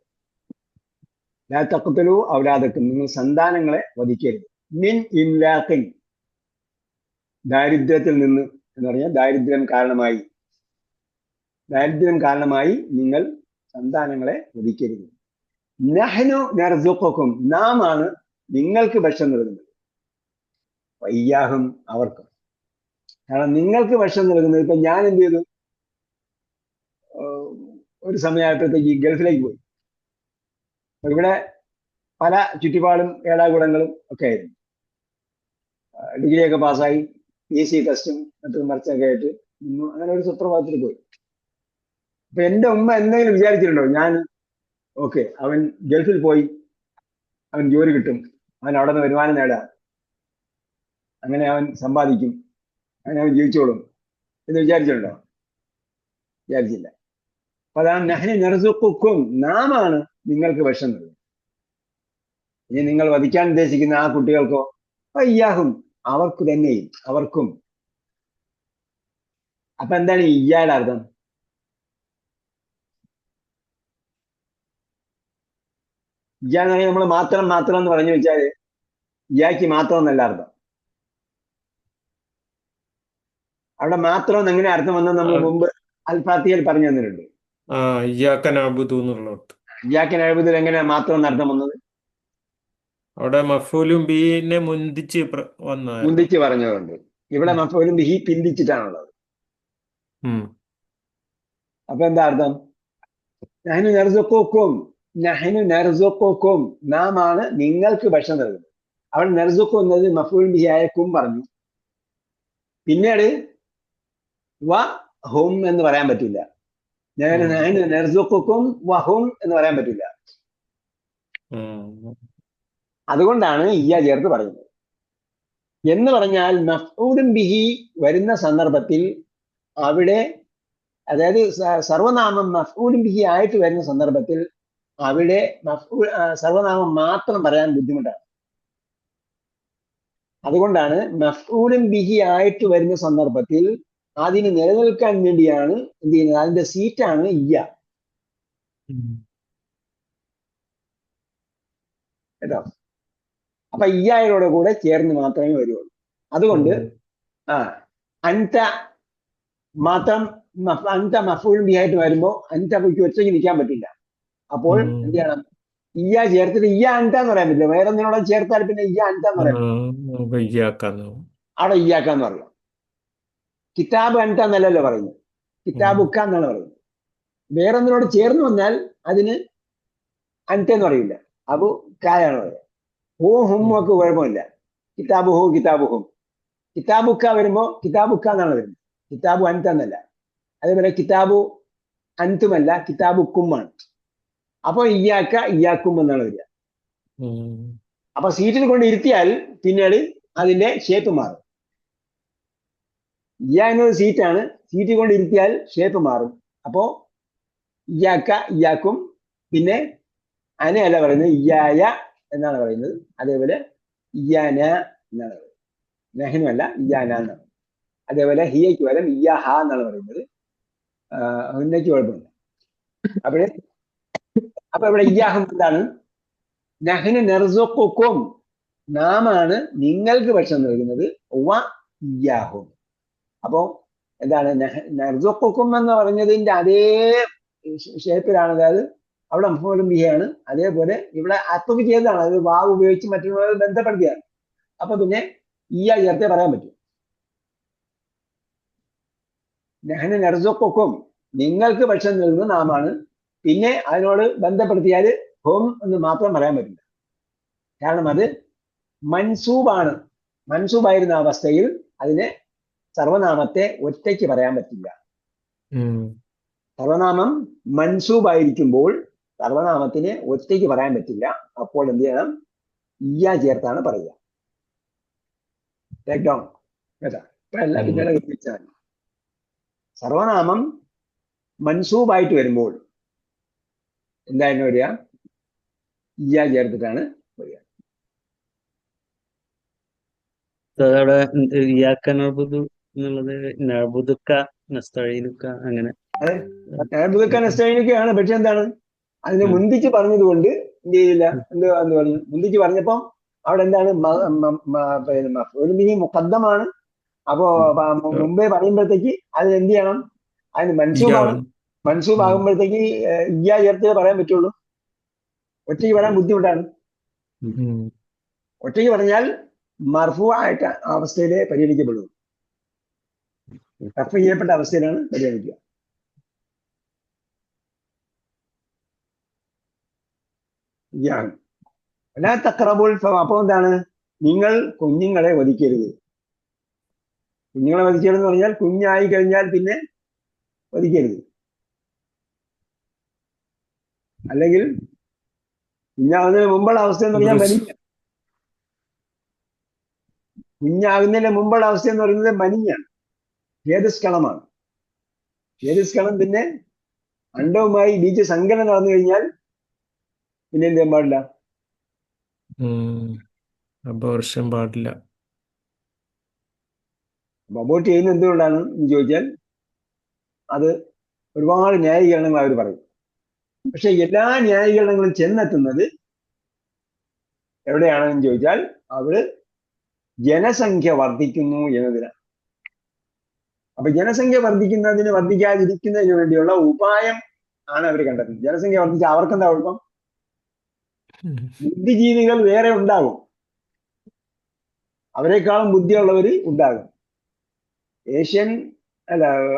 ലാ തഖ്തുലു ഔലാദക്കും, നിങ്ങൾ സന്താനങ്ങളെ വധിക്കരുത്. മിൻ ഇംലാഖിൻ, ദാരിദ്ര്യത്തിൽ നിന്ന് എന്ന് പറഞ്ഞാൽ ദാരിദ്ര്യം കാരണമായി നിങ്ങൾ സന്താനങ്ങളെ വധിക്കരുത്. നഹ്നു നർസുഖുക്കും, നാം ആണ് നിങ്ങൾക്ക് ഭക്ഷണം നൽകുന്നത്. വയ്യാഹും, അവർക്കും. കാരണം നിങ്ങൾക്ക് ഭക്ഷണം നൽകുന്നത്, ഇപ്പൊ ഞാൻ എന്ത് ചെയ്തു? ഒരു സമയമായപ്പോഴത്തേക്ക് ഗൾഫിലേക്ക് പോയി. ഇവിടെ പല ചുറ്റുപാടും ഏടാകൂടങ്ങളും ഒക്കെ ആയിരുന്നു. ഡിഗ്രിയൊക്കെ പാസ്സായി PC ടെസ്റ്റും മറ്റും മറിച്ചൊക്കെ ആയിട്ട് അങ്ങനെ ഒരു സുപ്രഭാതത്തിൽ പോയി. അപ്പൊ എന്റെ ഉമ്മ എന്തെങ്കിലും വിചാരിച്ചിട്ടുണ്ടോ ഞാൻ ഓക്കെ അവൻ ഗൾഫിൽ പോയി, അവൻ ജോലി കിട്ടും, അവൻ അവിടെ നിന്ന് വരുമാനം നേടാം, അങ്ങനെ അവൻ സമ്പാദിക്കും, അങ്ങനെ അവൻ ജീവിച്ചോളും എന്ന് വിചാരിച്ചിട്ടുണ്ടോ? വിചാരിച്ചില്ല. അപ്പൊ അതാണ് നഹ്നു നർസുഖുക്കും, നാമാണ് നിങ്ങൾക്ക് വിഷം നൽകുന്നത്. ഇനി നിങ്ങൾ വധിക്കാൻ ഉദ്ദേശിക്കുന്ന ആ കുട്ടികൾക്കോ അയ്യാഹും, അവർക്ക് തന്നെയും, അവർക്കും. അപ്പൊ എന്താണ് ഈ ഇയ്യായുടെ അർത്ഥം? ഇയ്യ എന്ന് പറഞ്ഞാൽ നമ്മൾ മാത്രം മാത്രം എന്ന് പറഞ്ഞു വെച്ചാല് ഇയ്യാക്ക് മാത്രം എന്നല്ല അർത്ഥം. അവിടെ മാത്രം എന്ന് എങ്ങനെ അർത്ഥം വന്നത് നമ്മൾ മുമ്പ് അൽഫാത്തിയയിൽ പറഞ്ഞു തന്നിട്ടുണ്ട്. ഇയ്യാക്ക നഅ്ബുദു എന്നുള്ള അർത്ഥം. ഇയ്യാക്ക് നഅ്ബുദു എങ്ങനെ മാത്രം എന്ന് അർത്ഥം വന്നത്? അവിടെ മഫൂലും ബീനെ മുന്തിച്ച് വന്നതായിരുന്നു. മുന്തിച്ച് പറഞ്ഞതുകൊണ്ട്. ഇവിടെ മഫൂലും ബിഹി പിന്തിച്ചിട്ടാണുള്ളത്. അപ്പൊ എന്താ അർത്ഥം? നഹ്നു നർസുഖുക്കും, നഹ്നു നർസുഖുക്കും, നാം ആണ് നിങ്ങൾക്ക് ഭക്ഷണം നൽകുന്നത്. അവിടെ നർസുഖു എന്നത് മഫൂൽ ബിഹി ആയ കും പറഞ്ഞു. പിന്നീട് വ ഹും എന്ന് പറയാൻ പറ്റില്ല. നഹ്നു നർസുഖുക്കും വ ഹും എന്ന് പറയാൻ പറ്റില്ല. അതുകൊണ്ടാണ് ഇയ്യ ചേർത്ത് പറയുന്നത്. എന്ന് പറഞ്ഞാൽ മഫ്ഊലും ബിഹി വരുന്ന സന്ദർഭത്തിൽ അവിടെ, അതായത് സർവനാമം മഫ്ഊലും ബിഹി ആയിട്ട് വരുന്ന സന്ദർഭത്തിൽ അവിടെ സർവനാമം മാത്രം പറയാൻ ബുദ്ധിമുട്ടാണ്. അതുകൊണ്ടാണ് മഫ്ഊലും ബിഹി ആയിട്ട് വരുന്ന സന്ദർഭത്തിൽ അതിന് നിലനിൽക്കാൻ വേണ്ടിയാണ് എന്ത് ചെയ്യുന്നത്, അതിന്റെ സീറ്റാണ് ഇയ്യ. കേട്ടോ? അപ്പൊ ഇയ്യായോടെ കൂടെ ചേർന്ന് മാത്രമേ വരുള്ളൂ. അതുകൊണ്ട് അൻത മാത്രം അൻത മഫൂൽ ബി ആയിട്ട് വരുമ്പോ അൻതക്ക് ഒറ്റയ്ക്ക് നിൽക്കാൻ പറ്റില്ല. അപ്പോൾ എന്ത് ചെയ്യണം? ഇയ്യ ചേർത്തിട്ട് ഇയ്യ അൻത എന്ന് പറയാൻ പറ്റില്ല. വേറെ ഒന്നിനോട് ചേർത്താൽ പിന്നെ ഇയ്യ അൻത എന്ന് പറയാൻ പറ്റില്ല. അവിടെ ഇയ്യാക്കാന്ന് പറയാം. കിതാബ് അൻത എന്നല്ലല്ലോ പറയുന്നത്, കിതാബ് ഉക്ക എന്നാണ് പറയുന്നത്. വേറൊന്നിനോട് ചേർന്ന് വന്നാൽ അതിന് അൻത എന്ന് പറയില്ല, അബു കായാണ് പറയുക. ഹോ ഹും ഒക്കെ കുഴപ്പമില്ല. കിതാബ് ഹോ കിതാബ് ഹും. കിതാബുക്ക വരുമ്പോ കിതാബുക്ക എന്നാണ് വരുന്നത്, കിതാബു അൻത എന്നല്ല. അതേപോലെ കിതാബു അൻതുമല്ല, കിതാബുക്കുമാണ്. അപ്പൊ ഇയ്യാക്ക ഇയ്യാക്കും എന്നാണ് വരിക. അപ്പൊ സീറ്റിൽ കൊണ്ട് ഇരുത്തിയാൽ പിന്നീട് അതിന്റെ ഷേപ്പ് മാറും. ഇയ്യ എന്നത് സീറ്റാണ്, സീറ്റിൽ കൊണ്ട് ഇരുത്തിയാൽ ഷേപ്പ് മാറും. അപ്പോ ഇയ്യാക്ക ഇയ്യാക്കും, പിന്നെ അനയല്ല പറയുന്നത്, ഇയ്യായ എന്നാണ് പറയുന്നത്. അതേപോലെ ഇയ്യാന എന്നാണ് പറയുന്നത്, നഹ്നു അല്ല ഇയ്യാന എന്നാണ്. അതേപോലെ ഹിയയ്ക്ക് പകരം ഇയ്യാഹ എന്നാണ് പറയുന്നത്, ഹുന്നയ്ക്ക് കുഴപ്പമില്ല. അപ്പൊ ഇവിടെ ഇയ്യാഹും എന്താണ്? നഹ്നു നർസുഖുക്കും, നാമാണ് നിങ്ങൾക്ക് ഭക്ഷണം നൽകുന്നത്. വ ഇയ്യാഹും. അപ്പോ എന്താണ് നർസുഖുക്കും എന്ന് പറഞ്ഞതിന്റെ അതേ ഷേപ്പിലാണ്, അതായത് അവിടെ മഫ്ഊലും ബിഹിയാണ്. അതേപോലെ ഇവിടെ അത്വഫ് ചെയ്തതാണ്, അത് വാവ് ഉപയോഗിച്ച് മറ്റുള്ളവരെ ബന്ധപ്പെടുത്തിയാണ്. അപ്പൊ പിന്നെ ഇയ്യ ചേർത്തേ പറയാൻ പറ്റും. നഹ്നു നർസുഖുക്കും, നിങ്ങൾക്ക് ഭക്ഷണം നൽകുന്ന നാമാണ്. പിന്നെ അതിനോട് ബന്ധപ്പെടുത്തിയാൽ ഹും എന്ന് മാത്രം പറയാൻ പറ്റില്ല. കാരണം അത് മൻസൂബാണ്. മൻസൂബായിരുന്ന അവസ്ഥയിൽ അതിനെ സർവനാമത്തെ ഒറ്റയ്ക്ക് പറയാൻ പറ്റില്ല. സർവനാമം മൻസൂബായിരിക്കുമ്പോൾ സർവനാമത്തിന് ഒറ്റയ്ക്ക് പറയാൻ പറ്റില്ല. അപ്പോൾ എന്ത് ചെയ്യണം? ഇയ്യ ചേർത്താണ് പറയുക. ടേക്ക് ഡൗൺ കേട്ടാ. ഇപ്പൊ എല്ലാം പിന്നീട് എത്തിച്ചാൽ സർവനാമം മൻസൂബായിട്ട് വരുമ്പോൾ എന്തായിരുന്നു വരിക? ഇയ്യ ചേർത്തിട്ടാണ് വരിക. അവിടെ ഇയ്യാക്ക നഅ്ബുദു എന്നുള്ളത് നഅ്ബുദുക നസ്തഈനുക അങ്ങനെ. അതെ, നഅ്ബുദുക പക്ഷെ എന്താണ് അതിനെ മുന്തിച്ച് പറഞ്ഞതുകൊണ്ട് എന്ത് ചെയ്യില്ല, എന്ത് പറഞ്ഞു? മുന്തിച്ച് പറഞ്ഞപ്പം അവിടെ എന്താണ് മഫ്ഊലും ബിഹി മുഖദ്ദമാണ്. അപ്പോ മുമ്പേ പറയുമ്പോഴത്തേക്ക് അതിന് എന്ത് ചെയ്യണം? അതിന് മൻസൂബാണ്. മൻസൂബാകുമ്പോഴത്തേക്ക് ഇയ്യ ചേർത്തേ പറയാൻ പറ്റുള്ളൂ. ഒറ്റയ്ക്ക് പറയാൻ ബുദ്ധിമുട്ടാണ്. ഒറ്റയ്ക്ക് പറഞ്ഞാൽ മർഫൂ ആയിട്ട് അവസ്ഥയിലെ പരിഗണിക്കപ്പെടും. റഫ് ചെയ്യപ്പെട്ട അവസ്ഥയിലാണ് പരിഗണിക്കുക. ഇയാണ്. അല്ലാ തഖറബുൽ അപ്പൊ എന്താണ്? നിങ്ങൾ കുഞ്ഞുങ്ങളെ വധിക്കരുത്. കുഞ്ഞുങ്ങളെ വധിക്കരുതെന്ന് പറഞ്ഞാൽ കുഞ്ഞായി കഴിഞ്ഞാൽ പിന്നെ വധിക്കരുത്. അല്ലെങ്കിൽ കുഞ്ഞാകുന്നതിന് മുമ്പുള്ള അവസ്ഥ എന്ന് പറഞ്ഞാൽ മനിഞ്ഞ. കുഞ്ഞാകുന്നതിന് മുമ്പുള്ള അവസ്ഥ എന്ന് പറയുന്നത് മനിഞ്ഞാണ്, ഛേദസ്കളമാണ്. ഛേദസ്കളം പിന്നെ അണ്ടവുമായി ബീജസങ്കലനം നടന്നു കഴിഞ്ഞാൽ പിന്നെ എന്ത് ചെയ്യാൻ പാടില്ല? അബോർഷൻ പാടില്ല. അബോർട്ട് ചെയ്യുന്നത് എന്തുകൊണ്ടാണ് എന്ന് ചോദിച്ചാൽ അത് ഒരുപാട് ന്യായീകരണങ്ങൾ അവർ പറയും. പക്ഷെ എല്ലാ ന്യായീകരണങ്ങളും ചെന്നെത്തുന്നത് എവിടെയാണെന്ന് ചോദിച്ചാൽ അവിടെ ജനസംഖ്യ വർദ്ധിക്കുന്നു എന്നതിനാണ്. അപ്പൊ ജനസംഖ്യ വർദ്ധിക്കാതിരിക്കുന്നതിന് വേണ്ടിയുള്ള ഉപായം ആണ് അവർ കണ്ടെത്തുന്നത്. ജനസംഖ്യ വർദ്ധിച്ചാൽ അവർക്കെന്താ കുഴപ്പം? ബുദ്ധിജീവികൾ വേറെ ഉണ്ടാകും, അവരെക്കാളും ബുദ്ധിയുള്ളവര് ഉണ്ടാകും.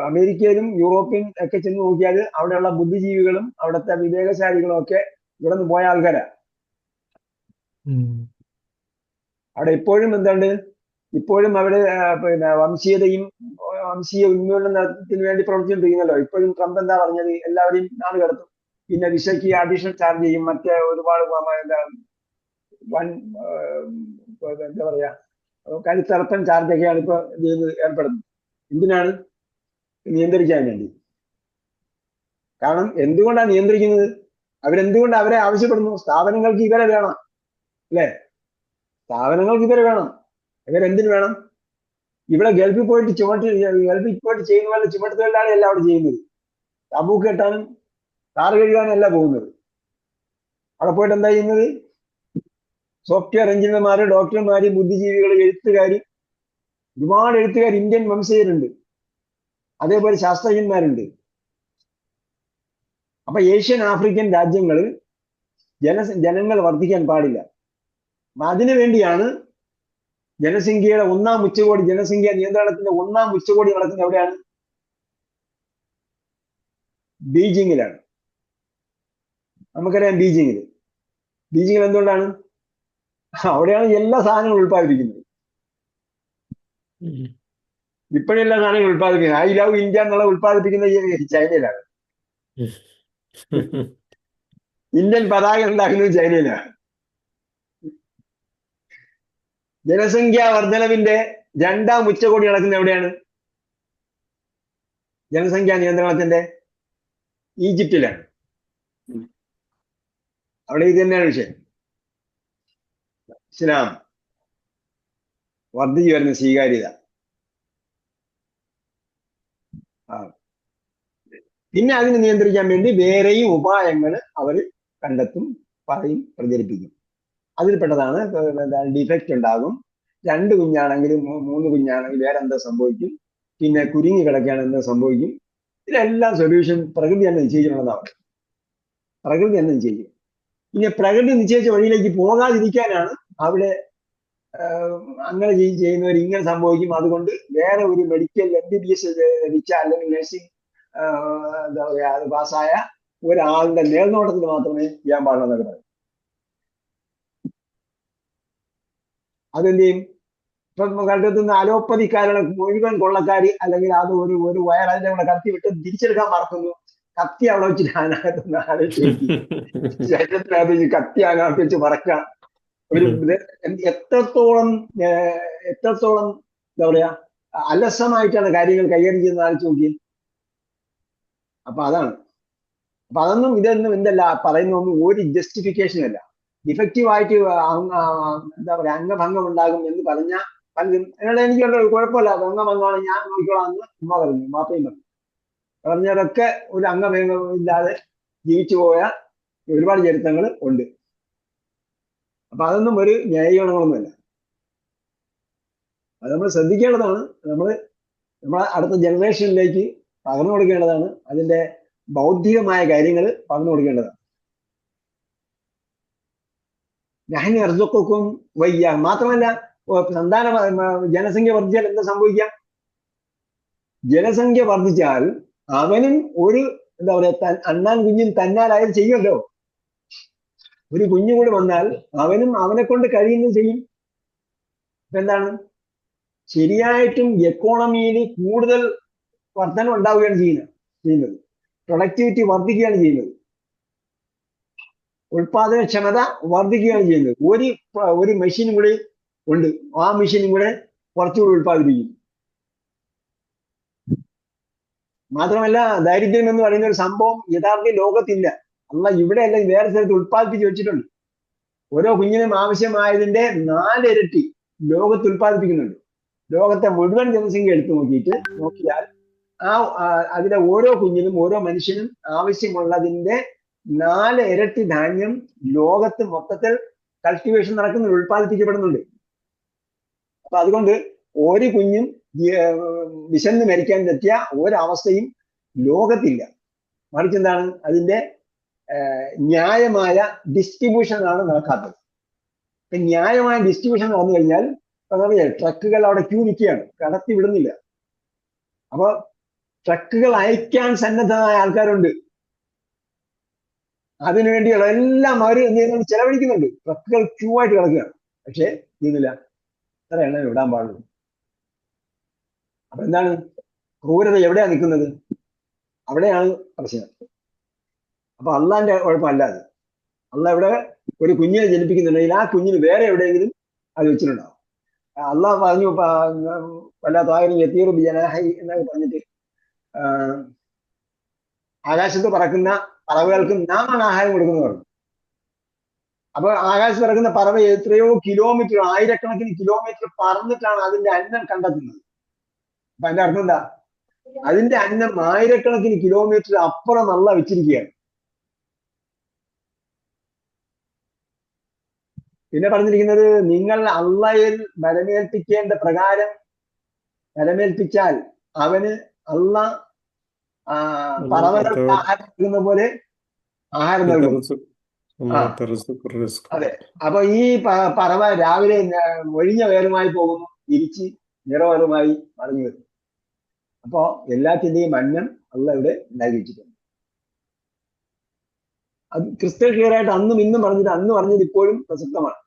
അമേരിക്കയിലും യൂറോപ്യൻ ഒക്കെ ചെന്ന് നോക്കിയാൽ അവിടെയുള്ള ബുദ്ധിജീവികളും അവിടുത്തെ വിവേകശാലികളും ഒക്കെ ഇവിടെ നിന്ന് പോയ ആൾക്കാരാ. അവിടെ ഇപ്പോഴും എന്തുണ്ട്? ഇപ്പോഴും അവിടെ പിന്നെ വംശീയ ഉന്മൂലനത്തിന് വേണ്ടി പ്രവർത്തിച്ചുകൊണ്ടിരിക്കുന്നല്ലോ. ഇപ്പോഴും ട്രംപ് എന്താ പറഞ്ഞത്? എല്ലാവരെയും നാട് കടത്തും, പിന്നെ വിസയ്ക്ക് അഡീഷണൽ ചാർജ് ചെയ്യും, മറ്റേ ഒരുപാട് എന്താ പറയാ കരുത്തറപ്പൻ ചാർജൊക്കെയാണ് ഇപ്പൊ ഏർപ്പെടുന്നത്. എന്തിനാണ്? നിയന്ത്രിക്കാൻ വേണ്ടി. കാരണം എന്തുകൊണ്ടാണ് നിയന്ത്രിക്കുന്നത്? അവരെന്തുകൊണ്ട് അവരെ ആവശ്യപ്പെടുന്നു? സ്ഥാപനങ്ങൾക്ക് ഇവരെ വേണം, അല്ലെ? സ്ഥാപനങ്ങൾക്ക് ഇവരെ വേണം. ഇവരെന്തിനു വേണം? ഇവിടെ ഗൾഫിൽ പോയിട്ട് ചെയ്യുന്ന പോലെ ചുമട്ടുതൊഴിലാളി അല്ല അവിടെ ചെയ്യുന്നത്. തബൂക്ക് കെട്ടാനും കാറ് കഴുകാനും അല്ല പോകുന്നത്. അവിടെ പോയിട്ട് എന്താ ചെയ്യുന്നത്? സോഫ്റ്റ്വെയർ എഞ്ചിനീയർമാര്, ഡോക്ടർമാര്, ബുദ്ധിജീവികൾ, എഴുത്തുകാര്, ഒരുപാട് എഴുത്തുകാർ ഇന്ത്യൻ വംശജരുണ്ട്, അതേപോലെ ശാസ്ത്രജ്ഞന്മാരുണ്ട്. അപ്പൊ ഏഷ്യൻ ആഫ്രിക്കൻ രാജ്യങ്ങളിൽ ജനങ്ങൾ വർദ്ധിക്കാൻ പാടില്ല. അപ്പൊ അതിനു വേണ്ടിയാണ് ജനസംഖ്യയുടെ ജനസംഖ്യാ നിയന്ത്രണത്തിന്റെ 1-ാം ഉച്ചകോടി നടക്കുന്നത് എവിടെയാണ്? ബീജിങ്ങിലാണ്. നമുക്കറിയാം ബീജിങ്ങിൽ എന്തുകൊണ്ടാണ്? അവിടെയാണ് എല്ലാ സാധനങ്ങളും ഉത്പാദിപ്പിക്കുന്നത്. ഇപ്പോഴെല്ലാ സാധനങ്ങളും ഉത്പാദിപ്പിക്കുന്നത്. ഐ ലവ് ഇന്ത്യ എന്നുള്ള ഉത്പാദിപ്പിക്കുന്നത് ചൈനയിലാണ്. ഇന്ത്യൻ പതാക ഉണ്ടാക്കുന്നത് ചൈനയിലാണ്. ജനസംഖ്യാ വർധനവിന്റെ 2-ാം ഉച്ചകോടി നടക്കുന്നത് എവിടെയാണ്? ജനസംഖ്യാ നിയന്ത്രണത്തിന്റെ ഈജിപ്തിലാണ്. അവിടെ ഇത് തന്നെയാണ് വിഷയം. ഇസ്ലാം വർദ്ധിച്ചു വരുന്ന സ്വീകാര്യത. പിന്നെ അതിനെ നിയന്ത്രിക്കാൻ വേണ്ടി വേറെയും ഉപായങ്ങൾ അവർ കണ്ടെത്തും, പറയും, പ്രചരിപ്പിക്കും. അതിൽപ്പെട്ടതാണ് ഡിഫക്റ്റ് ഉണ്ടാകും. 2 കുഞ്ഞാണെങ്കിലും 3 കുഞ്ഞാണെങ്കിലും വേറെ എന്താ സംഭവിക്കും, പിന്നെ കുരുങ്ങി കിടക്കുകയാണ് എന്താ സംഭവിക്കും. ഇതിലെല്ലാം സൊല്യൂഷൻ പ്രകൃതി തന്നെ നിശ്ചയിക്കണമെന്നാണ്. പ്രകൃതി തന്നെ നിശ്ചയിക്കും. ഇനി പ്രകൃതി നിശ്ചയിച്ച വഴിയിലേക്ക് പോകാതിരിക്കാനാണ് അവിടെ അങ്ങനെ ചെയ്യുന്നവർ ഇങ്ങനെ സംഭവിക്കും. അതുകൊണ്ട് വേറെ ഒരു മെഡിക്കൽ MBBS ലഭിച്ച അല്ലെങ്കിൽ നഴ്സിംഗ് എന്താ പറയാ അത് പാസ്സായ ഒരാളുടെ മേൽനോട്ടത്തിൽ മാത്രമേ ചെയ്യാൻ പാടുള്ളൂ എന്നൊക്കെ പറയും. അതെന്ത് ചെയ്യും? ഇപ്പം കണ്ടെത്തുന്ന അലോപ്പതിക്കാരുടെ മുഴുവൻ കൊള്ളക്കാരി അല്ലെങ്കിൽ അത് ഒരു വയർ അതിന്റെ കൂടെ കത്തി വിട്ട് തിരിച്ചെടുക്കാൻ മറക്കുന്നു. കത്തി അവിടെ വെച്ചിട്ട് അതിനകത്ത് ആലോചിച്ച് ശരീരത്തിനകത്ത് വെച്ച് കത്തി അതിനകത്ത് വെച്ച് മറക്കുക. ഒരു എത്രത്തോളം എന്താ പറയാ അലസമായിട്ടാണ് കാര്യങ്ങൾ കൈകാര്യം ചെയ്യുന്നത് ആലോചിച്ച് നോക്കി. അപ്പൊ അതാണ്. അപ്പൊ ഇതൊന്നും എന്തല്ല പറയുന്നൊന്നും ഒരു ജസ്റ്റിഫിക്കേഷനും അല്ല. ഡിഫക്റ്റീവായിട്ട് എന്താ പറയാ അംഗഭംഗം ഉണ്ടാകും എന്ന് പറഞ്ഞ പലരും എന്നോട് എനിക്കുള്ള കുഴപ്പമില്ല, അംഗഭംഗമാണ് ഞാൻ നോക്കിക്കോളാം എന്ന് ഉമ്മ പറഞ്ഞു, മാപ്പയും പറഞ്ഞു. പറഞ്ഞവരൊക്കെ ഒരു അംഗഭംഗം ഇല്ലാതെ ജീവിച്ചു പോയ ഒരുപാട് ചരിത്രങ്ങൾ ഉണ്ട്. അപ്പൊ അതൊന്നും ഒരു ന്യായീകരണങ്ങളൊന്നുമല്ല. അത് നമ്മൾ ശ്രദ്ധിക്കേണ്ടതാണ്. നമ്മളെ അടുത്ത ജനറേഷനിലേക്ക് പകർന്നു കൊടുക്കേണ്ടതാണ്. അതിന്റെ ബൗദ്ധികമായ കാര്യങ്ങൾ പകർന്നു കൊടുക്കേണ്ടതാണ്. ഞാൻ എർജൊക്കും വയ്യ. മാത്രമല്ല ജനസംഖ്യ വർദ്ധിച്ചാൽ എന്താ സംഭവിക്കാം? ജനസംഖ്യ വർദ്ധിച്ചാൽ അവനും ഒരു എന്താ പറയാ അണ്ണാൻ കുഞ്ഞും തന്നാലായാലും ചെയ്യുമല്ലോ. ഒരു കുഞ്ഞു കൂടി വന്നാൽ അവനും അവനെ കൊണ്ട് കഴിയുന്നത് ചെയ്യും. ഇപ്പൊ എന്താണ്, ശരിയായിട്ടും എക്കോണമിയിൽ കൂടുതൽ വർധന ഉണ്ടാവുകയാണ് ചെയ്യുന്നത്. പ്രൊഡക്ടിവിറ്റി വർദ്ധിക്കുകയാണ് ചെയ്യുന്നത്. ഉൽപാദനക്ഷമത വർദ്ധിക്കുകയാണ് ചെയ്യുന്നത്. ഒരു മെഷീനും കൂടി ഉണ്ട്, ആ മെഷീനും കൂടെ കുറച്ചുകൂടി ഉൽപ്പാദിപ്പിക്കും. മാത്രമല്ല, ദാരിദ്ര്യം എന്ന് പറയുന്ന ഒരു സംഭവം യഥാർത്ഥ ലോകത്തില്ല. അല്ല ഇവിടെ അല്ലെങ്കിൽ വേറെ സ്ഥലത്ത് ഉൽപ്പാദിപ്പിച്ച് വെച്ചിട്ടുണ്ട്. ഓരോ കുഞ്ഞിനും ആവശ്യമായതിന്റെ 4 ഇരട്ടി ലോകത്ത് ഉൽപ്പാദിപ്പിക്കുന്നുണ്ട്. ലോകത്തെ മുഴുവൻ ജനസംഖ്യ എടുത്തു നോക്കിയാൽ അതിലെ ഓരോ കുഞ്ഞിനും ഓരോ മനുഷ്യനും ആവശ്യമുള്ളതിന്റെ 4 ഇരട്ടി ധാന്യം ലോകത്ത് മൊത്തത്തിൽ കൾട്ടിവേഷൻ നടക്കുന്നുണ്ട്, ഉൽപ്പാദിപ്പിക്കപ്പെടുന്നുണ്ട്. അപ്പൊ അതുകൊണ്ട് ഒരു കുഞ്ഞും വിശന്ന് മരിക്കാൻ പറ്റിയ ഒരവസ്ഥയും ലോകത്തില്ല. മറിച്ച് എന്താണ്, അതിന്റെ ന്യായമായ ഡിസ്ട്രിബ്യൂഷനാണ് നടക്കാത്തത്. ന്യായമായ ഡിസ്ട്രിബ്യൂഷൻ നടന്നു കഴിഞ്ഞാൽ ട്രക്കുകൾ അവിടെ ക്യൂ നിൽക്കുകയാണ്, കടത്തി വിടുന്നില്ല. അപ്പൊ ട്രക്കുകൾ അയക്കാൻ സന്നദ്ധമായ ആൾക്കാരുണ്ട്, അതിനുവേണ്ടിയുള്ള എല്ലാം അവർ ചെലവഴിക്കുന്നുണ്ട്. ട്രക്കുകൾ ക്യൂ ആയിട്ട് കിടക്കുകയാണ്, പക്ഷെ ചെയ്യുന്നില്ല. എത്ര എണ്ണം വിടാൻ പാടുള്ളൂ. അപ്പൊ എന്താണ്, ക്രൂരത എവിടെയാ നിൽക്കുന്നത്? അവിടെയാണ് പ്രശ്നം. അപ്പൊ അള്ളാന്റെ കുഴപ്പമല്ലാതെ, അള്ള ഇവിടെ ഒരു കുഞ്ഞിനെ ജനിപ്പിക്കുന്നുണ്ടെങ്കിൽ ആ കുഞ്ഞിന് വേറെ എവിടെയെങ്കിലും അത് വെച്ചിട്ടുണ്ടാവും. അള്ളാഹ് പറഞ്ഞു, വല്ല തായരും യത്തീറു ബിജനാഹി എന്നൊക്കെ പറഞ്ഞിട്ട്, ആകാശത്ത് പറക്കുന്ന പറവകൾക്കും നാമാണ് ആഹാരം കൊടുക്കുന്നത് പറഞ്ഞു. അപ്പൊ ആകാശത്ത് പറക്കുന്ന പറവ എത്രയോ കിലോമീറ്റർ, 1000കണക്കിന് കിലോമീറ്റർ പറന്നിട്ടാണ് അതിന്റെ അന്നം കണ്ടെത്തുന്നത്. അപ്പൊ അതിന്റെ അർത്ഥം എന്താ? അതിന്റെ അന്നം 1000കണക്കിന് കിലോമീറ്റർ അപ്പുറം അള്ള വെച്ചിരിക്കുകയാണ്. പിന്നെ പറഞ്ഞിരിക്കുന്നത്, നിങ്ങൾ അള്ളയിൽ ബലമേൽപ്പിക്കേണ്ട പ്രകാരം ബലമേൽപ്പിച്ചാൽ അവന് അള്ള പറവകൾക്ക് ആഹാരം നൽകുന്ന പോലെ ആഹാരം നൽകും. അതെ. അപ്പൊ ഈ പറവ രാവിലെ ഒഴിഞ്ഞ വയറുമായി പോകുന്നു, തിരിച്ച് നിറവയറുമായി മടങ്ങി വരും. അപ്പോ എല്ലാത്തിന്റെയും അന്നം അള്ള ഇവിടെ ഉണ്ടാക്കി വെച്ചിട്ടുണ്ട്. അത് ക്രിസ്ത്യൻ ക്ലിയർ ആയിട്ട് അന്നും ഇന്നും അന്ന് പറഞ്ഞത് ഇപ്പോഴും പ്രസക്തമാണ്.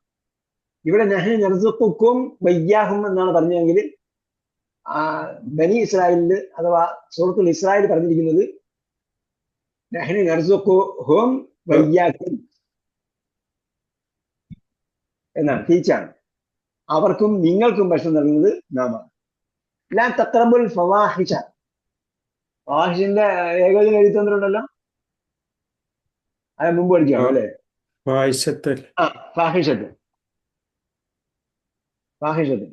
ഇവിടെ നഹ്നു നർസുഖുക്കും വയ്യാഹും എന്നാണ് പറഞ്ഞതെങ്കിൽ ബനി ഇസ്രായേലില് അഥവാ സൂറത്തുൽ ഇസ്രായേൽ പറഞ്ഞിരിക്കുന്നത് നഹ്നു നർസുഖുഹും വയ്യാക്കും എന്നാണ്, തിരിച്ചാണ്. അവർക്കും നിങ്ങൾക്കും ഭക്ഷണം നൽകുന്നത് നാമാണ്. ലാ തഖ്റബുൽ ഫവാഹിഷ, ഫവാഹിഷിന്റെ ഏകോചനം എഴുതി തന്നിട്ടുണ്ടല്ലോ, അത് മുമ്പ് പഠിക്കുകയാണ് അല്ലേ? ഫാഹിഷത്ത്.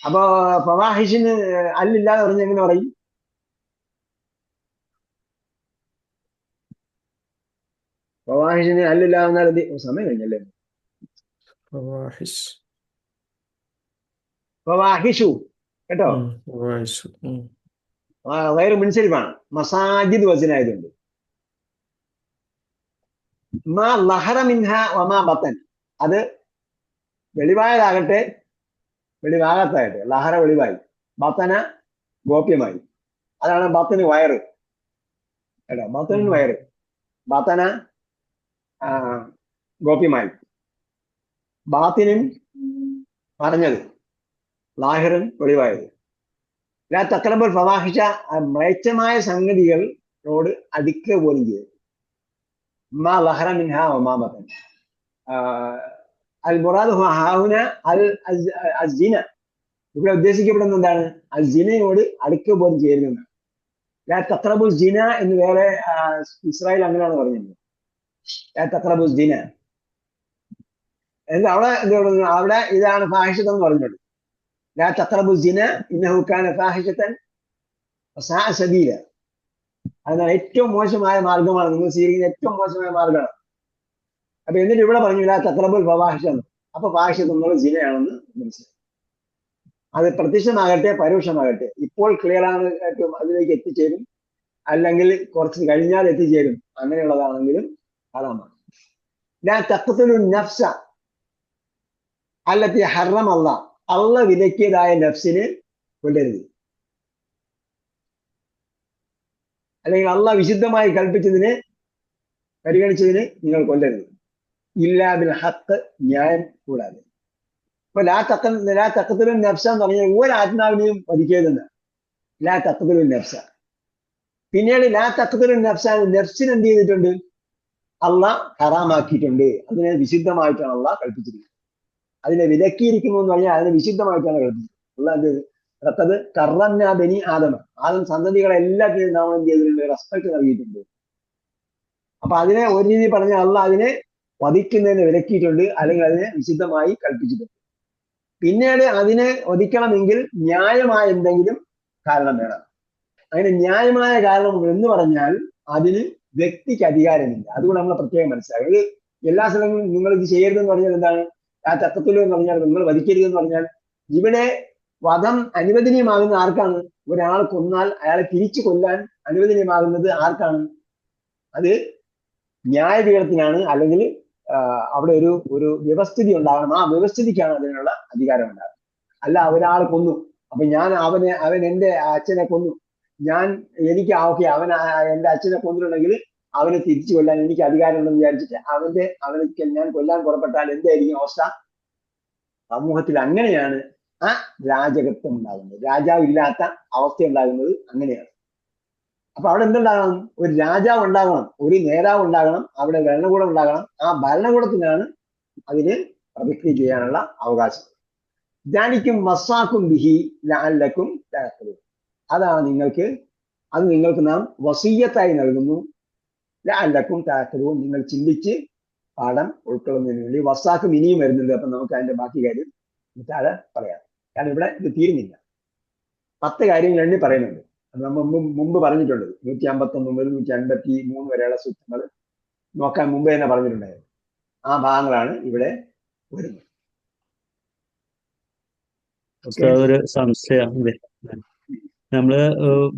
അപ്പൊ ഫവാഹിഷിന് അല്ലില്ലാതെ പറഞ്ഞ എങ്ങനെ പറയും? ഫവാഹിഷിന് അല്ലില്ലാതെ സമയം കഴിഞ്ഞല്ലേ? ഫവാഹിഷു കേട്ടോ, വേറെ മുൻസരിഫാണ്. മസാജിദ് വസനായതുകൊണ്ട് മാ ലഹറ മിൻഹ വമാ ബത്തൻ, അത് വെളിവായതാകട്ടെ വെളിവാകാത്താകട്ടെ. ലഹറ വെളിവായി, ബത്തന ഗോപ്യമായി. അതാണ് ബത്തന് വയറ് കേട്ടോ, ബത്തന് വയറ്, ബത്തന ഗോപ്യമായി. ബാത്തിനും പറഞ്ഞത്, ലാഹിറും വെളിവായത്. ലാ തഖ്റബുൽ ഫവാഹിഷ, മ്ലേച്ഛമായ സംഗതികളോട് അടുക്കുക പോലും ചെയ്തു. മാ ലഹറ മിൻഹ വമാ ബത്തൻ. അൽ മുറാദ് ഹാഹുന അൽ സിന, ഇവിടെ ഉദ്ദേശിക്കപ്പെടുന്ന എന്താണ്? അൽ സിനയോട് അടുക്കുക പോലും ചേരുന്നതാണ്. ലാ തഖ്റബുൽ സിന എന്ന് വേറെ ഇസ്രായേൽ അങ്ങനെയാണ് പറഞ്ഞിരുന്നത്. ലാ തഖ്റബുൽ സിന എന്താ അവിടെ ഇതാണ് ഫാഹിഷത്ത് എന്ന് പറഞ്ഞിട്ടുണ്ട്. ലാ തഖ്റബുൽ സിന ഇന്നഹു കാന ഫാഹിഷതൻ വസാഅ സബീല, അതിനാൽ ഏറ്റവും മോശമായ മാർഗമാണ്, നിങ്ങൾ സ്വീകരിക്കുന്ന ഏറ്റവും മോശമായ മാർഗമാണ്. അപ്പൊ എന്നിട്ട് ഇവിടെ പറഞ്ഞു ലാ തഖ്റബുൽ ഫവാഹിഷ എന്ന്. അപ്പൊ ഫാഹിഷത്ത് എന്നുള്ള സിനയാണെന്ന് മനസ്സിലായി. അത് പ്രത്യക്ഷമാകട്ടെ പരോക്ഷമാകട്ടെ, ഇപ്പോൾ ക്ലിയർ ആണ്, അതിലേക്ക് എത്തിച്ചേരും, അല്ലെങ്കിൽ കുറച്ച് കഴിഞ്ഞാൽ എത്തിച്ചേരും, അങ്ങനെയുള്ളതാണെങ്കിലും ഹറാമാണ്. ലാ തഖ്തുലു നഫ്സ അല്ലത്തി ഹറമ അല്ലാഹ്, അള്ള വിലക്കിയതായ നഫ്സിന് കൊല്ലരുത്, അല്ലെങ്കിൽ അള്ള വിശുദ്ധമായി കൽപ്പിച്ചതിനെ പരിഗണിച്ചതിന് നിങ്ങൾ കൊല്ലരുത്. ഇല്ലാ ബിൽ ഹഖ്, ന്യായം കൂടാതെ. ഇപ്പൊ ലാ തഖ്തുലു നഫ്സ എന്ന് പറഞ്ഞാൽ ഒരു ആത്മാവിനെയും വധിക്കരുതെന്ന്. ലാ തഖ്തുലു നഫ്സ. പിന്നീട് ലാ തഖ്തുലു നഫ്സ, നഫ്സിന് എന്ത് ചെയ്തിട്ടുണ്ട്? അള്ളാഹ് ഹറാമാക്കിയിട്ടുണ്ട്. അതിനെ വിശുദ്ധമായിട്ടാണ് അള്ളാഹ് കൽപ്പിച്ചിരിക്കുന്നത്. അതിനെ വിലക്കിയിരിക്കുന്നു എന്ന് പറഞ്ഞാൽ അതിനെ വിശുദ്ധമായിട്ടാണ് കൽപ്പിച്ചത്. അള്ളാഹ് കറന്ന ബനി ആദം സന്തതികളെ എല്ലാത്തിനും നാം എന്ത് ചെയ്തിട്ടുണ്ട്? റെസ്പെക്ട് നൽകിയിട്ടുണ്ട്. അപ്പൊ അതിനെ ഒരു രീതി പറഞ്ഞാൽ അള്ളാഹ് അതിനെ വധിക്കുന്നതിന് വിലക്കിയിട്ടുണ്ട്, അല്ലെങ്കിൽ അതിനെ വിശുദ്ധമായി കൽപ്പിച്ചിട്ടുണ്ട്. പിന്നീട് അതിനെ വധിക്കണമെങ്കിൽ ന്യായമായ എന്തെങ്കിലും കാരണം വേണം. അങ്ങനെ ന്യായമായ കാരണം എന്ന് പറഞ്ഞാൽ അതിന് വ്യക്തിക്ക് അധികാരമില്ല. അതുകൊണ്ട് നമ്മൾ പ്രത്യേകം മനസ്സിലാക്കുക. ഇത് എല്ലാ സ്ഥലങ്ങളും നിങ്ങൾ ഇത് ചെയ്യരുതെന്ന് പറഞ്ഞാൽ എന്താണ്? ആ തത്വത്തിലോ എന്ന് പറഞ്ഞാൽ നിങ്ങൾ വധിക്കരുതെന്ന് പറഞ്ഞാൽ ഇവിടെ വധം അനുവദനീയമാകുന്ന ആർക്കാണ്? ഒരാൾ കൊന്നാൽ അയാളെ തിരിച്ചു കൊല്ലാൻ അനുവദനീയമാകുന്നത് ആർക്കാണ്? അത് ന്യായപീഠത്തിനാണ്, അല്ലെങ്കിൽ അവിടെ ഒരു വ്യവസ്ഥിതി ഉണ്ടാകണം. ആ വ്യവസ്ഥിതിക്കാണ് അതിനുള്ള അധികാരം ഉണ്ടാകുന്നത്. അല്ല ഒരാൾ കൊന്നു, അപ്പൊ അവൻ എന്റെ അച്ഛനെ കൊന്നു, എനിക്ക് ഓക്കെ അവൻ എന്റെ അച്ഛനെ കൊന്നിട്ടുണ്ടെങ്കിൽ അവനെ തിരിച്ചു കൊല്ലാൻ എനിക്ക് അധികാരമുണ്ടെന്ന് വിചാരിച്ചിട്ട് അവനക്ക് ഞാൻ കൊല്ലാൻ പുറപ്പെട്ടാൽ എന്തായിരിക്കും അവസ്ഥ? സമൂഹത്തിൽ അങ്ങനെയാണ് ആ രാജകത്വം ഉണ്ടാകുന്നത്. രാജാവ് ഇല്ലാത്ത അവസ്ഥ ഉണ്ടാകുന്നത് അങ്ങനെയാണ്. അപ്പൊ അവിടെ എന്തുണ്ടാകണം? ഒരു രാജാവ് ഉണ്ടാകണം, ഒരു നേതാവ് ഉണ്ടാകണം, അവിടെ ഭരണകൂടം ഉണ്ടാകണം. ആ ഭരണകൂടത്തിനാണ് അതിന് പ്രതിക്രിയ ചെയ്യാനുള്ള അവകാശം. ജാനിക്കും വസാക്കും ബിഹി ലഅല്ലക്കും തഅഖിലൂൻ. അതാണ് നിങ്ങൾക്ക് നാം വസിയ്യത്തായി നൽകുന്നു. ലഅല്ലക്കും തഅഖിലൂൻ, നിങ്ങൾ ചിന്തിച്ച് പാഠം ഉൾക്കൊള്ളുന്നതിന് വേണ്ടി. വസാക്കും ഇനിയും വരുന്നുണ്ട്. അപ്പൊ നമുക്ക് അതിന്റെ ബാക്കി കാര്യം താഴെ പറയാം. കാരണം ഇവിടെ ഇത് തീരുന്നില്ല. 10 കാര്യങ്ങൾ എണ്ണി പറയുന്നുണ്ട്. നമ്മൾ മുമ്പ് പറഞ്ഞിട്ടുണ്ട്. 151 മുതൽ 153 വരെയുള്ള സൂക്തങ്ങൾ നോക്കാൻ മുമ്പ് തന്നെ പറഞ്ഞിട്ടുണ്ടായിരുന്നു. ആ ഭാഗങ്ങളാണ് ഇവിടെ വരുന്നത്. ഒരു സംശയം. നമ്മള്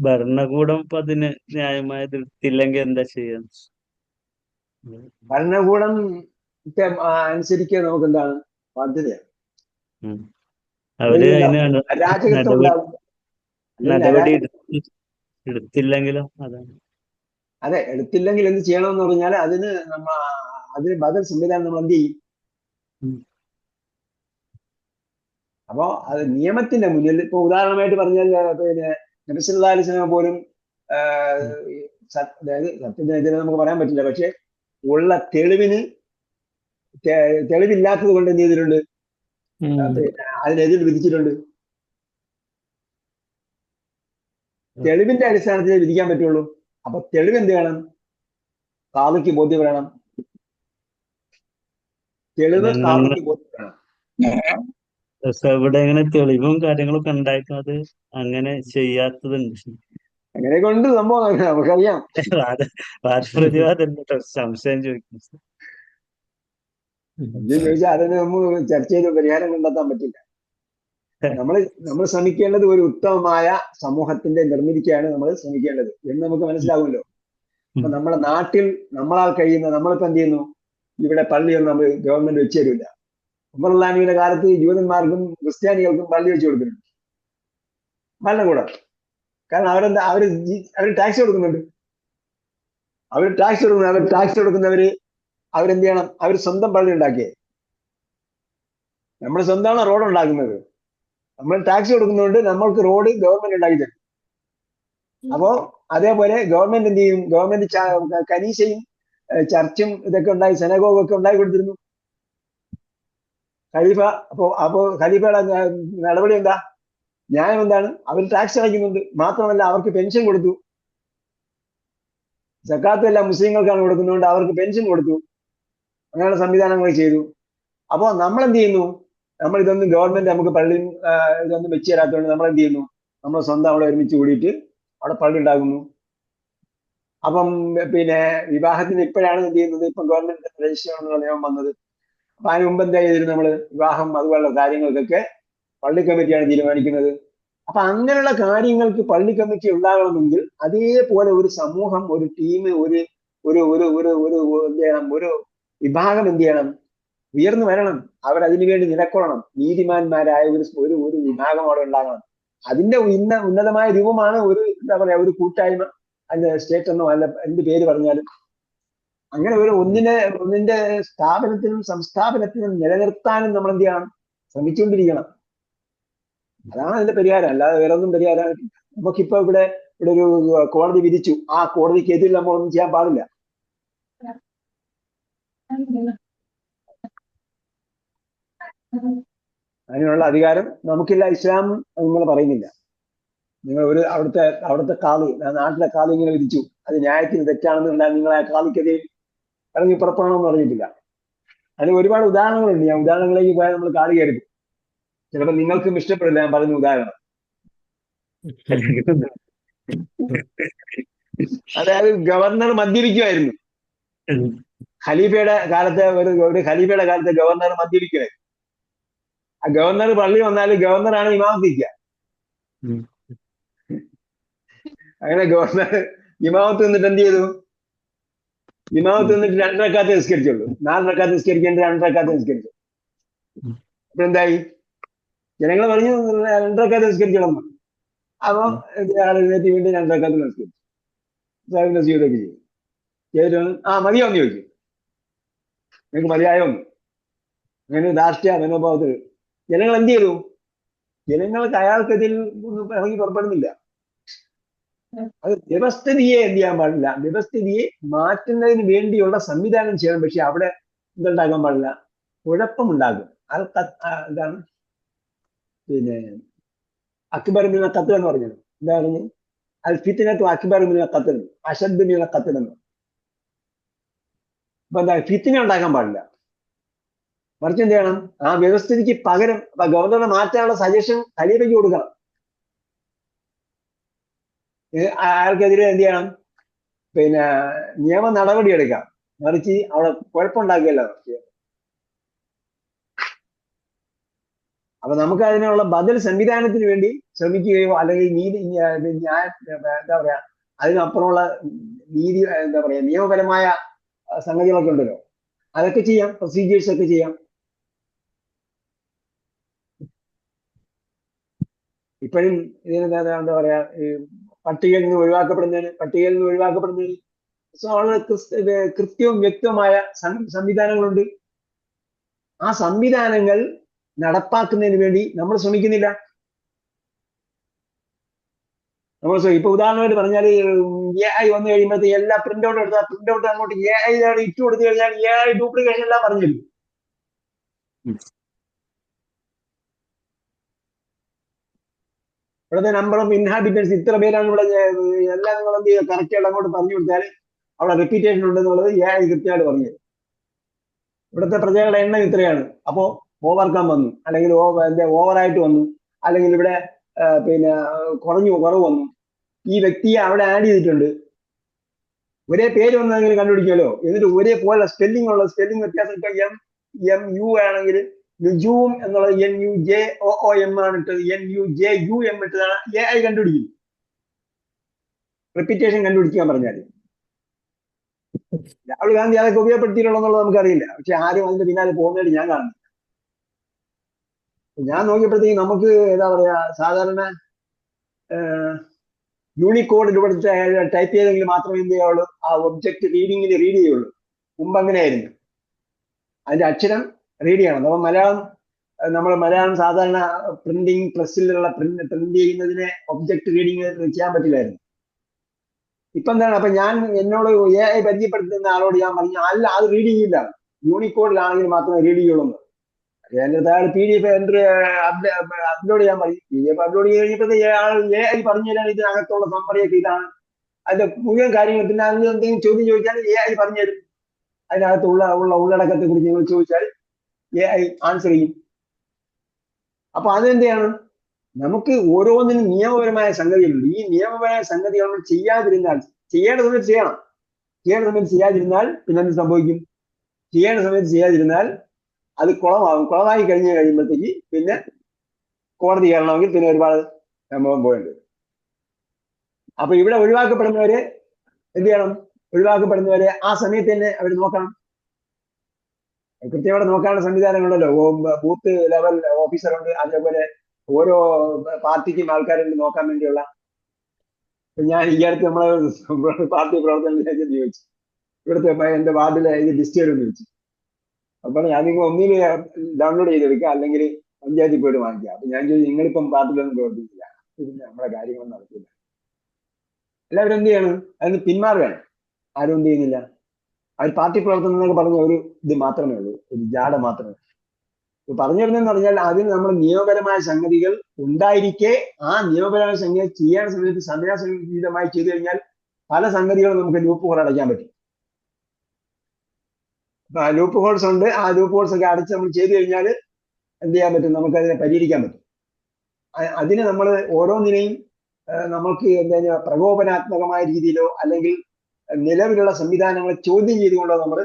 ഭരണകൂടം ഇപ്പൊ അതിന് ന്യായമായ എടുത്തില്ലെങ്കിൽ എന്താ ചെയ്യാ? ഭരണകൂടം അനുസരിക്കുക നമുക്ക് എന്താണ് ബാധ്യതയാണ്. അവര് അതിന് രാജകത്വം ഉണ്ടാവും. നടപടി എടുത്തില്ലെങ്കിലോ? അതാണ്. അതെ, എടുത്തില്ലെങ്കിൽ എന്ത് ചെയ്യണമെന്ന് പറഞ്ഞാൽ അതിന് ബദൽ സംവിധാനം നമ്മൾ എന്ത് ചെയ്യും? അപ്പോ അത് നിയമത്തിന്റെ മുന്നിൽ. ഇപ്പൊ ഉദാഹരണമായിട്ട് പറഞ്ഞാൽ പിന്നെ നബി സല്ലല്ലാഹു അലൈഹി വസല്ലം പോലും അതായത് സത്യത്തിനെതിരെ നമുക്ക് പറയാൻ പറ്റില്ല. പക്ഷെ ഉള്ള തെളിവില്ലാത്തത് കൊണ്ട് എന്ത് ചെയ്തിട്ടുണ്ട്? അതിനെതിരെ വിധിച്ചിട്ടുണ്ട്. തെളിവിന്റെ അടിസ്ഥാനത്തിൽ വിധിക്കാൻ പറ്റുള്ളൂ. അപ്പൊ തെളിവ് എന്ത് വേണം? കാളിക്ക് ബോധ്യപ്പെടണം. തെളിവ് കാളിക്ക് ബോധ്യപ്പെടണം. ഇവിടെ ഇങ്ങനെ തെളിവും കാര്യങ്ങളൊക്കെ ഉണ്ടായിട്ടും അത് അങ്ങനെ ചെയ്യാത്തതുണ്ട്. അങ്ങനെയൊക്കെ ഉണ്ട് സംഭവം, നമുക്കറിയാം. വാദപ്രതിവാദം സംശയം ചോദിക്കും. ചോദിച്ചാൽ അതിന് നമ്മൾ ചർച്ച ചെയ്ത് പരിഹാരം കണ്ടെത്താൻ പറ്റില്ല. നമ്മൾ ശ്രമിക്കേണ്ടത് ഒരു ഉത്തമമായ സമൂഹത്തിന്റെ നിർമ്മിതിക്കാണ് നമ്മൾ ശ്രമിക്കേണ്ടത് എന്ന് നമുക്ക് മനസ്സിലാകുമല്ലോ. അപ്പൊ നമ്മുടെ നാട്ടിൽ നമ്മളാൽ കഴിയുന്ന, നമ്മളിപ്പോ എന്ത് ചെയ്യുന്നു? ഇവിടെ പള്ളിയൊന്നും നമ്മൾ ഗവൺമെന്റ് വെച്ച് തരില്ല. ഉമറുല്ലാഹിയുടെ കാലത്ത് ജൂതന്മാർക്കും ക്രിസ്ത്യാനികൾക്കും പള്ളി വെച്ച് കൊടുക്കുന്നുണ്ട് ഭരണകൂടം. കാരണം അവര് ടാക്സ് കൊടുക്കുന്നുണ്ട്. അവർ ടാക്സ് കൊടുക്കുന്നവര് അവരെന്ത് ചെയ്യണം? അവർ സ്വന്തം പള്ളി ഉണ്ടാക്കിയേ. നമ്മൾ സ്വന്തമാണ് റോഡ് ഉണ്ടാക്കുന്നത്. നമ്മൾ ടാക്സ് കൊടുക്കുന്നതുകൊണ്ട് നമ്മൾക്ക് റോഡ് ഗവൺമെന്റ് ഉണ്ടാക്കി തരും. അപ്പോ അതേപോലെ ഗവൺമെന്റ് എന്ത് ചെയ്യും? ഗവൺമെന്റ് കനീസയും ചർച്ചും ഇതൊക്കെ ഉണ്ടായി, സെനഗോഗും ഒക്കെ ഉണ്ടാക്കി കൊടുത്തിരുന്നു ഖലീഫ. അപ്പോ ഖലീഫയുടെ നടപടി എന്താ? ന്യായം എന്താണ്? അവർ ടാക്സ് അടയ്ക്കുന്നുണ്ട്. മാത്രമല്ല അവർക്ക് പെൻഷൻ കൊടുത്തു. സക്കാത്ത് എല്ലാം മുസ്ലിങ്ങൾക്കാണ് കൊടുക്കുന്നതുകൊണ്ട് അവർക്ക് പെൻഷൻ കൊടുത്തു. അങ്ങനെയുള്ള സംവിധാനങ്ങൾ ചെയ്തു. അപ്പോ നമ്മൾ എന്ത് ചെയ്യുന്നു? നമ്മൾ ഇതൊന്നും ഗവൺമെന്റ് നമുക്ക് പള്ളിയും ഇതൊന്നും വെച്ച് തരാത്തതുകൊണ്ട് നമ്മൾ എന്ത് ചെയ്യുന്നു? നമ്മൾ സ്വന്തം അവിടെ ഒരുമിച്ച് കൂടിയിട്ട് അവിടെ പള്ളി ഉണ്ടാകുന്നു. അപ്പം പിന്നെ വിവാഹത്തിന് ഇപ്പോഴാണ് എന്ത് ചെയ്യുന്നത്? ഇപ്പം ഗവൺമെന്റ് രജിസ്റ്റർ ചെയ്യണമെന്നുള്ള നിയമം വന്നത്. അപ്പൊ അതിന് മുമ്പ് എന്താ ചെയ്തിരുന്നത്? നമ്മള് വിവാഹം അതുപോലുള്ള കാര്യങ്ങൾക്കൊക്കെ പള്ളി കമ്മിറ്റിയാണ് തീരുമാനിക്കുന്നത്. അപ്പൊ അങ്ങനെയുള്ള കാര്യങ്ങൾക്ക് പള്ളി കമ്മിറ്റി ഉണ്ടാകണമെങ്കിൽ അതേപോലെ ഒരു സമൂഹം, ഒരു ടീം, ഒരു എന്ത് ചെയ്യണം? ഒരു വിഭാഗം എന്ത് ചെയ്യണം? ഉയർന്നു വരണം. അവരതിനു വേണ്ടി നിലകൊള്ളണം. നീതിമാന്മാരായ ഒരു വിഭാഗം അവിടെ ഉണ്ടാകണം. അതിന്റെ ഉന്നതമായ രൂപമാണ് എന്താ പറയാ, ഒരു കൂട്ടായ്മ. അതിന്റെ സ്റ്റേറ്റ് എന്നോ അല്ല എന്ത് പേര് പറഞ്ഞാലും അങ്ങനെ ഒന്നിന്റെ സ്ഥാപനത്തിനും സംസ്ഥാപനത്തിനും നിലനിർത്താനും നമ്മൾ എന്ത് ചെയ്യണം? ശ്രമിച്ചുകൊണ്ടിരിക്കണം. അതാണ് അതിന്റെ പരിഹാരം. അല്ലാതെ വേറെ ഒന്നും പരിഹാരമായിട്ടില്ല. നമുക്കിപ്പോ ഇവിടെ ഒരു കോടതി വിധിച്ചു, ആ കോടതിക്കെതിരെ നമ്മൾ ഒന്നും ചെയ്യാൻ പാടില്ല. അതിനുള്ള അധികാരം നമുക്കില്ല. ഇസ്ലാം നിങ്ങൾ പറയുന്നില്ല. നിങ്ങൾ അവിടുത്തെ കാളി, നാട്ടിലെ കാളി ഇങ്ങനെ വിധിച്ചു, അത് ന്യായത്തിന് തെറ്റാണെന്നുണ്ടെങ്കിൽ നിങ്ങൾ ആ കാളിക്കെതിരെ ഇറങ്ങി പുറപ്പെടണമെന്ന് പറഞ്ഞിട്ടില്ല. അതിന് ഒരുപാട് ഉദാഹരണങ്ങളുണ്ട്. ഞാൻ ഉദാഹരണങ്ങളിലേക്ക് പോയാൽ നമ്മൾ കാളി കയറി. ചിലപ്പോൾ നിങ്ങൾക്കും ഇഷ്ടപ്പെടില്ല ഞാൻ പറയുന്ന ഉദാഹരണം. അതായത് ഗവർണർ മദ്യപിക്കുമായിരുന്നു. ഖലീഫയുടെ കാലത്തെ ഒരു ഖലീഫയുടെ കാലത്തെ ഗവർണർ മദ്യപിക്കുമായിരുന്നു. ആ ഗവർണർ പള്ളി വന്നാൽ ഗവർണറാണ് ഇമാമത്ത് നിൽക്കുക. അങ്ങനെ ഗവർണർ ഇമാമത്ത് നിന്നിട്ട് എന്ത് ചെയ്തു? ഇമാമത്ത് നിന്നിട്ട് 2 റക്അത്ത് നിസ്കരിച്ചുള്ളൂ. 4 റക്അത്ത് നിസ്കരിക്കേണ്ട 2 റക്അത്ത് നിസ്കരിച്ചു. അപ്പൊ എന്തായി? ജനങ്ങൾ പറഞ്ഞു 2 റക്അത്ത് നിസ്കരിക്കണം. അപ്പൊ ആൾ എഴുന്നേറ്റ് വീണ്ടും 2 റക്അത്ത് നിസ്കരിച്ചു. നസീദൊക്കെ ചെയ്തു. ചെയ്തിട്ട് മതിയോന്ന് ചോദിച്ചു. നിങ്ങൾക്ക് മതിയായോന്ന്? അങ്ങനെ ധാർഷ്ട്യ മനോഭാവത്തിൽ ജനങ്ങൾ എന്ത് ചെയ്തു? ജനങ്ങൾക്ക് അയാൾക്കെതിൽ ഒന്നും ഇറങ്ങി പുറപ്പെടുന്നില്ല. അത് വ്യവസ്ഥിതിയെ എന്ത് ചെയ്യാൻ പാടില്ല, വ്യവസ്ഥിതിയെ മാറ്റുന്നതിന് വേണ്ടിയുള്ള സംവിധാനം ചെയ്യണം. പക്ഷെ അവിടെ എന്തുണ്ടാക്കാൻ പാടില്ല? കുഴപ്പമുണ്ടാകും. എന്താണ് പിന്നെ അക്ബർ മിന ഖത്ൽ എന്ന് പറഞ്ഞത്? എന്താണ്? അൽ ഫിത്നത്തു അക്ബർ മിന ഖത്ൽ, അശദ് മിന ഖത്ൽ എന്ന്. അപ്പൊ എന്താ? ഫിത്ന ഉണ്ടാക്കാൻ പാടില്ല. മറിച്ച് എന്ത് ചെയ്യണം? ആ വ്യവസ്ഥിതിക്ക് പകരം ഗവർണറെ മാറ്റാനുള്ള സജഷൻ ഖലീഫയ്ക്ക് കൊടുക്കണം. അയാൾക്കെതിരെ എന്ത് ചെയ്യണം? പിന്നെ നിയമ നടപടി എടുക്കാം. മറിച്ച് അവിടെ കുഴപ്പമുണ്ടാക്കുകയല്ല. അപ്പൊ നമുക്ക് അതിനുള്ള ബദൽ സംവിധാനത്തിന് വേണ്ടി ശ്രമിക്കുകയോ അല്ലെങ്കിൽ എന്താ പറയാ, അതിനപ്പുറമുള്ള നീതി, എന്താ പറയാ, നിയമപരമായ സംഗതികളൊക്കെ ഉണ്ടല്ലോ, അതൊക്കെ ചെയ്യാം. പ്രൊസീജിയേഴ്സ് ഒക്കെ ചെയ്യാം. ഇപ്പോഴും ഇതിന് എന്താ പറയാ, പട്ടികയിൽ നിന്ന് ഒഴിവാക്കപ്പെടുന്നതിന് കൃത്യവും വ്യക്തമായ സംവിധാനങ്ങളുണ്ട്. ആ സംവിധാനങ്ങൾ നടപ്പാക്കുന്നതിന് വേണ്ടി നമ്മൾ ശ്രമിക്കുന്നില്ല. ഇപ്പൊ ഉദാഹരണമായിട്ട് പറഞ്ഞാൽ AI വന്നു കഴിയുമ്പോഴത്തേക്ക് എല്ലാ പ്രിന്റ് ഔട്ട് എടുത്താൽ പ്രിന്റ് ഔട്ട് അങ്ങോട്ട് AI ഇട്ട് കൊടുത്തു കഴിഞ്ഞാൽ AI ഡ്യൂപ്ലിക്കേഷൻ എല്ലാം പറഞ്ഞു തരും. ഇവിടുത്തെ നമ്പർ ഓഫ് ഇൻഹാബിറ്റൻസ് ഇത്ര പേരാണ് ഇവിടെ, എല്ലാം നിങ്ങൾ എന്ത് ചെയ്യുക? കറക്റ്റ് ആയിട്ട് അങ്ങോട്ട് പറഞ്ഞു കൊടുത്താൽ അവിടെ റിപ്പീറ്റേഷൻ ഉണ്ടെന്നുള്ളത് AI കൃത്യമായിട്ട് പറഞ്ഞു തരും. ഇവിടുത്തെ പ്രജകളുടെ എണ്ണം ഇത്രയാണ്, അപ്പോ ഓവർകം വന്നു, അല്ലെങ്കിൽ ഓവറായിട്ട് വന്നു, അല്ലെങ്കിൽ ഇവിടെ പിന്നെ കുറവ് വന്നു, ഈ വ്യക്തിയെ അവിടെ ആഡ് ചെയ്തിട്ടുണ്ട്, ഒരേ പേര് വന്നെങ്കിലും കണ്ടുപിടിക്കുമല്ലോ. എന്നിട്ട് ഒരേപോലെ സ്പെല്ലിംഗ് വ്യത്യാസം. MU ആണെങ്കിൽ നുജൂം എന്നുള്ളത് NUJOOM ആണ് ഇട്ടത്, NUJUM ഇട്ടതാണ്. AI കണ്ടുപിടിക്കും, റിപ്പീറ്റേഷൻ കണ്ടുപിടിക്കാൻ പറഞ്ഞാൽ. രാഹുൽ ഗാന്ധി അതൊക്കെ ഉപയോഗപ്പെടുത്തിയിട്ടുള്ളതെന്നുള്ളത് നമുക്കറിയില്ല. പക്ഷെ ആരും അതിന്റെ പിന്നാലെ പോകുന്നതായിട്ട് ഞാൻ കാണുന്നു. ഞാൻ നോക്കിയപ്പോഴത്തേക്ക് നമുക്ക് എന്താ പറയാ, സാധാരണ യൂണിക്കോഡ് ഇവിടെ ടൈപ്പ് ചെയ്തെങ്കിൽ മാത്രമേ എന്ത് ചെയ്യുള്ളൂ? ആ ഒബ്ജക്റ്റ് റീഡിങ്ങിൽ റീഡ് ചെയ്യുള്ളൂ. മുമ്പ് അങ്ങനെയായിരുന്നു. അതിന്റെ അക്ഷരം റീഡ് ചെയ്യണം. അപ്പൊ മലയാളം സാധാരണ പ്രിന്റിങ് പ്രസ്സിലുള്ള പ്രിന്റ് ചെയ്യുന്നതിനെ ഒബ്ജക്റ്റ് റീഡിങ് ചെയ്യാൻ പറ്റില്ലായിരുന്നു. ഇപ്പൊ എന്താണ്? അപ്പൊ ഞാൻ എന്നോട് AI പരിചയപ്പെടുത്തുന്ന ആളോട് ഞാൻ പറഞ്ഞു, അല്ല, അത് റീഡ് ചെയ്യില്ല, യൂണിക്കോഡിലാണെങ്കിൽ മാത്രമേ റീഡ് ചെയ്യുള്ളൂ. എന്റെ അയാൾ PDF അപ്ലോഡ് ചെയ്യാൻ പറയും. PDF അപ്ലോഡ് ചെയ്ത് കഴിഞ്ഞപ്പോഴത്തെ AI പറഞ്ഞു തരാൻ ഇതിനകത്തുള്ള സമ്മറിയൊക്കെ ഇതാണ്, അതിന്റെ മുഴുവൻ കാര്യങ്ങൾ. പിന്നെ അതിന് എന്തെങ്കിലും ചോദ്യം ചോദിച്ചാൽ AI പറഞ്ഞു തരും. അതിനകത്തുള്ള ഉള്ളടക്കത്തെ കുറിച്ച് നിങ്ങൾ ചോദിച്ചാൽ AI ആൻസർ ചെയ്യും. അപ്പൊ അതെന്ത് ചെയ്യണം? നമുക്ക് ഓരോന്നിനും നിയമപരമായ സംഗതികളുണ്ട്. ഈ നിയമപരമായ സംഗതികൾ നമ്മൾ ചെയ്യേണ്ട സമയത്ത് ചെയ്യാതിരുന്നാൽ പിന്നെ എന്ത് സംഭവിക്കും? ചെയ്യേണ്ട സമയത്ത് ചെയ്യാതിരുന്നാൽ അത് കുളമായി കഴിയുമ്പോഴത്തേക്ക് പിന്നെ കോടതി കയറണമെങ്കിൽ പിന്നെ ഒരുപാട് സംഭവം പോയിട്ടുണ്ട്. അപ്പൊ ഇവിടെ ഒഴിവാക്കപ്പെടുന്നവരെ എന്ത് ചെയ്യണം? ഒഴിവാക്കപ്പെടുന്നവരെ ആ സമയത്ത് തന്നെ അവർ നോക്കണം. കൃത്യമായിട്ട് നോക്കാനുള്ള സംവിധാനങ്ങളുണ്ടല്ലോ. ബൂത്ത് ലെവൽ ഓഫീസറുണ്ട്, അതേപോലെ ഓരോ പാർട്ടിക്കും ആൾക്കാരുണ്ട് നോക്കാൻ വേണ്ടിയുള്ള. ഞാൻ ഈ അടുത്ത് നമ്മളെ പാർട്ടി പ്രവർത്തനത്തിലേക്ക് ചോദിച്ചു, ഇവിടുത്തെ എന്റെ വാർഡിലെ ഈ ലിസ്റ്റ് ഒന്ന് വെച്ചു. അപ്പൊ ഞാൻ നിങ്ങൾ ഒന്നിൽ ഡൗൺലോഡ് ചെയ്തെടുക്കുക, അല്ലെങ്കിൽ പഞ്ചായത്തിൽ പോയിട്ട് വാങ്ങിക്കുക. അപ്പൊ ഞാൻ ചോദിച്ചു, നിങ്ങളിപ്പം പാർട്ടിയിലൊന്നും പ്രവർത്തിക്കില്ല, പിന്നെ നമ്മുടെ കാര്യങ്ങളൊന്നും നടക്കില്ല. എല്ലാവരും എന്ത് ചെയ്യണം? അതിന് പിന്മാറുകയാണ്. ആരും എന്ത് ചെയ്യുന്നില്ല. അവർ പാർട്ടി പ്രവർത്തനം എന്നൊക്കെ പറഞ്ഞ ഒരു ഇത് മാത്രമേ ഉള്ളൂ, ഒരു ജാട മാത്രമേ. പറഞ്ഞു വരുന്നതെന്ന് പറഞ്ഞാൽ അതിന് നമ്മൾ നിയമപരമായ സംഗതികൾ ഉണ്ടായിരിക്കെ ആ നിയമപരമായ സംഗതി ചെയ്യാൻ സമയത്ത് സമയാസമീതമായി ചെയ്തു കഴിഞ്ഞാൽ പല സംഗതികളും നമുക്ക് ലൂപ്പ് ഹോൾ അടയ്ക്കാൻ പറ്റും. ലൂപ്പ് ഹോൾസ് ഉണ്ട്. ആ ലൂപ്പ് ഹോൾസ് ഒക്കെ അടച്ച് നമ്മൾ ചെയ്തു കഴിഞ്ഞാൽ എന്ത് ചെയ്യാൻ പറ്റും? നമുക്ക് അതിനെ പരിഹരിക്കാൻ പറ്റും. അതിന് നമ്മൾ ഓരോന്നിനെയും നമുക്ക് എന്താ പ്രകോപനാത്മകമായ രീതിയിലോ അല്ലെങ്കിൽ നിലവിലുള്ള സംവിധാനങ്ങളെ ചോദ്യം ചെയ്തുകൊണ്ടോ നമ്മൾ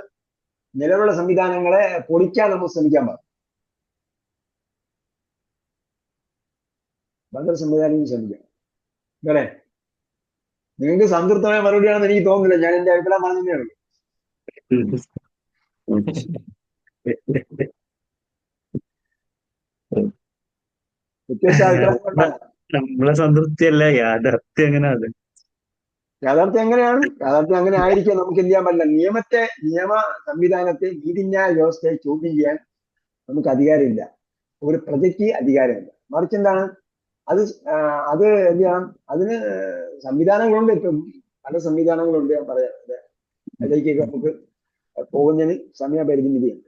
നിലവിലുള്ള സംവിധാനങ്ങളെ പൊളിക്കാൻ നമ്മൾ ശ്രമിക്കാൻ പാടില്ല. വളരെ സംവിധാനം ശ്രമിക്കാം. വേറെ നിങ്ങൾക്ക് സംതൃപ്തമായ മറുപടിയാണെന്ന് എനിക്ക് തോന്നുന്നില്ല. ഞാൻ എന്റെ അഭിപ്രായം പറഞ്ഞതേ ഉള്ളൂ. വ്യത്യസ്ത അഭിപ്രായം. നമ്മളെ സംതൃപ്തിയല്ല, യാഥാർത്ഥ്യം എങ്ങനെയാണ്? യാഥാർത്ഥ്യം എങ്ങനെയാണ്? യാഥാർത്ഥ്യം അങ്ങനെ ആയിരിക്കാം. നമുക്ക് എന്ത് ചെയ്യാൻ പറ്റില്ല. നിയമ സംവിധാനത്തെ, നീതിന്യായ വ്യവസ്ഥയെ ചോദ്യം ചെയ്യാൻ നമുക്ക് അധികാരമില്ല. ഒരു പ്രജയ്ക്ക് അധികാരമില്ല. മറിച്ച് എന്താണ് അത് എന്ത് ചെയ്യണം? അതിന് സംവിധാനങ്ങളുണ്ട്. ഇപ്പം പല സംവിധാനങ്ങളുണ്ട്. ഞാൻ പറയാം, അതിലേക്കൊക്കെ നമുക്ക് പോകുന്നതിന് സമയപരിമിതിയുണ്ട്.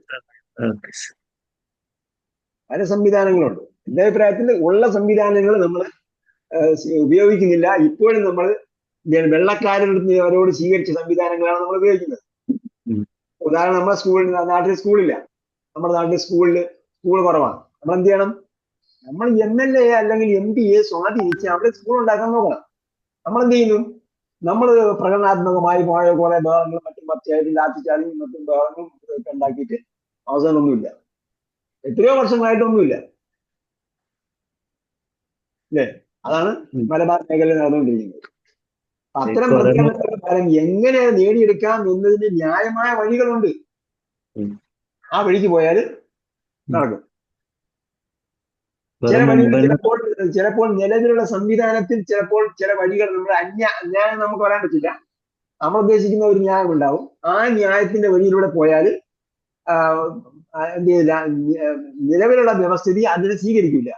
പല സംവിധാനങ്ങളുണ്ട്. എന്റെ അഭിപ്രായത്തിൽ ഉള്ള സംവിധാനങ്ങൾ നമ്മൾ ഉപയോഗിക്കുന്നില്ല. ഇപ്പോഴും നമ്മൾ വെള്ളക്കാരോട് സ്വീകരിച്ച സംവിധാനങ്ങളാണ് നമ്മൾ ഉപയോഗിക്കുന്നത്. ഉദാഹരണം, നമ്മുടെ നാട്ടിൽ സ്കൂളില്ല. നമ്മുടെ നാട്ടിൽ സ്കൂൾ കുറവാണ്. നമ്മൾ എന്ത് ചെയ്യണം? നമ്മൾ MLA അല്ലെങ്കിൽ MP സ്വാധീനിച്ച് അവിടെ സ്കൂൾ ഉണ്ടാക്കാൻ നോക്കണം. നമ്മൾ എന്ത് ചെയ്യുന്നു? നമ്മൾ പ്രകടനാത്മകമായി കുറെ ബഹളങ്ങളും മറ്റും പച്ചയായിട്ട് ലാത്തിച്ചാലും മറ്റും ബഹളങ്ങളും ഒക്കെ ഉണ്ടാക്കിയിട്ട് അവസാനം ഒന്നുമില്ല. എത്രയോ വർഷങ്ങളായിട്ടൊന്നുമില്ല, അല്ലേ? അതാണ് മലബാർ മേഖലയിൽ നടന്നുകൊണ്ടിരിക്കുന്നത്. അത്തരം പ്രതികരണങ്ങളുടെ ഫലം എങ്ങനെ നേടിയെടുക്കാം എന്നതിന് ന്യായമായ വഴികളുണ്ട്. ആ വഴിക്ക് പോയാൽ നടക്കും. ചില വഴികൾ ചിലപ്പോൾ നിലവിലുള്ള സംവിധാനത്തിൽ ചില വഴികൾ നമ്മൾ അന്യായം നമുക്ക് പറയാൻ പറ്റില്ല. നമ്മൾ ഉദ്ദേശിക്കുന്ന ഒരു ന്യായം ഉണ്ടാവും. ആ ന്യായത്തിന്റെ വഴിയിലൂടെ പോയാൽ എന്ത് ചെയ്യില്ല, നിലവിലുള്ള വ്യവസ്ഥിതി അതിനെ സ്വീകരിക്കില്ല.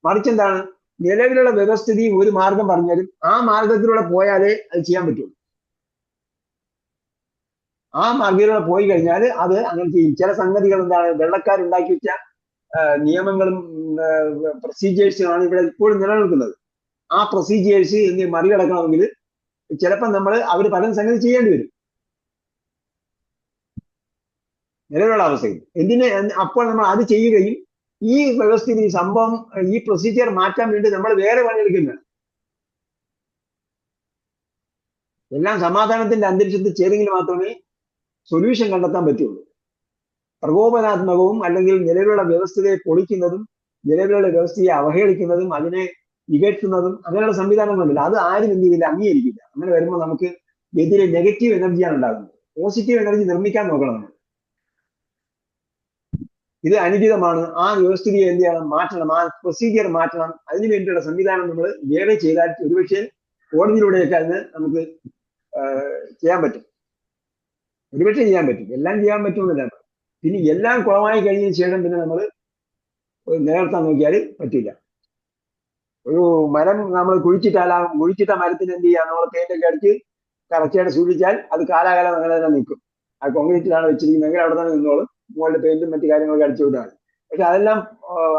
മറിച്ച് എന്താണ്, നിലവിലുള്ള വ്യവസ്ഥിതി ഒരു മാർഗം പറഞ്ഞാലും ആ മാർഗത്തിലൂടെ പോയാലേ അത് ചെയ്യാൻ പറ്റുള്ളൂ. ആ മാർഗത്തിലൂടെ പോയി കഴിഞ്ഞാൽ അത് അങ്ങനെ ചെയ്യും. ചില സംഗതികൾ എന്താണ്, വെള്ളക്കാരുണ്ടാക്കി വെച്ച നിയമങ്ങളും പ്രൊസീജിയേഴ്സുമാണ് ഇവിടെ ഇപ്പോഴും നിലനിൽക്കുന്നത്. ആ പ്രൊസീജിയേഴ്സ് മറികടക്കണമെങ്കിൽ ചിലപ്പോൾ അവർ പല സംഗതി ചെയ്യേണ്ടി വരും നിലവിലുള്ള അവസ്ഥയിൽ. അപ്പോൾ നമ്മൾ അത് ചെയ്യുകയും ഈ വ്യവസ്ഥയിൽ ഈ സംഭവം, ഈ പ്രൊസീജിയർ മാറ്റാൻ വേണ്ടി നമ്മൾ വേറെ പണിയെടുക്കുന്നത്. എല്ലാം സമാധാനത്തിന്റെ അന്തരീക്ഷത്തിൽ ചെയ്തെങ്കിൽ മാത്രമേ സൊല്യൂഷൻ കണ്ടെത്താൻ പറ്റുള്ളൂ. പ്രകോപനാത്മകവും അല്ലെങ്കിൽ നിലവിലുള്ള വ്യവസ്ഥയെ പൊളിക്കുന്നതും നിലവിലുള്ള വ്യവസ്ഥയെ അവഹേളിക്കുന്നതും അതിനെ ഇകഴ്ത്തുന്നതും അങ്ങനെയുള്ള സംവിധാനങ്ങളുണ്ടല്ലോ, അത് ആരും എന്ത് ചെയ്യില്ല, അംഗീകരിക്കില്ല. അങ്ങനെ വരുമ്പോൾ നമുക്ക് എതിരെ നെഗറ്റീവ് എനർജിയാണ് ഉണ്ടാകുന്നത്. പോസിറ്റീവ് എനർജി നിർമ്മിക്കാൻ നോക്കണം നമ്മൾ. ഇത് അനുചിതമാണ്, ആ വ്യവസ്ഥിതിയെ എന്ത് ചെയ്യണം, മാറ്റണം, ആ പ്രൊസീജിയർ മാറ്റണം. അതിനു വേണ്ടിയുള്ള സംവിധാനം നമ്മൾ വേറെ ചെയ്താൽ ഒരുപക്ഷെ കോടതിയിലൂടെയൊക്കെ അതിന് നമുക്ക് ചെയ്യാൻ പറ്റും. ഒരുപക്ഷെ ചെയ്യാൻ പറ്റും, എല്ലാം ചെയ്യാൻ പറ്റുമെന്നില്ല. പിന്നെ എല്ലാം കുളമായി കഴിഞ്ഞതിന് ശേഷം പിന്നെ നമ്മൾ നിലനിർത്താൻ നോക്കിയാൽ പറ്റില്ല. ഒരു മരം നമ്മൾ കുഴിച്ചിട്ട മരത്തിന് എന്ത് ചെയ്യാം, നമ്മൾ പെയിന്റൊക്കെ അടിച്ച് കറക്റ്റായിട്ട് സൂക്ഷിച്ചാൽ അത് കാലാകാലം അങ്ങനെ തന്നെ നിൽക്കും. ആ കോൺക്രീറ്റിലാണ് വെച്ചിരിക്കുന്നതെങ്കിൽ അവിടെ തന്നെ നിന്നോളും. മുകളിൽ പെയിന്റും മറ്റു കാര്യങ്ങളൊക്കെ അടിച്ചു വിട്ടാൽ. പക്ഷെ അതെല്ലാം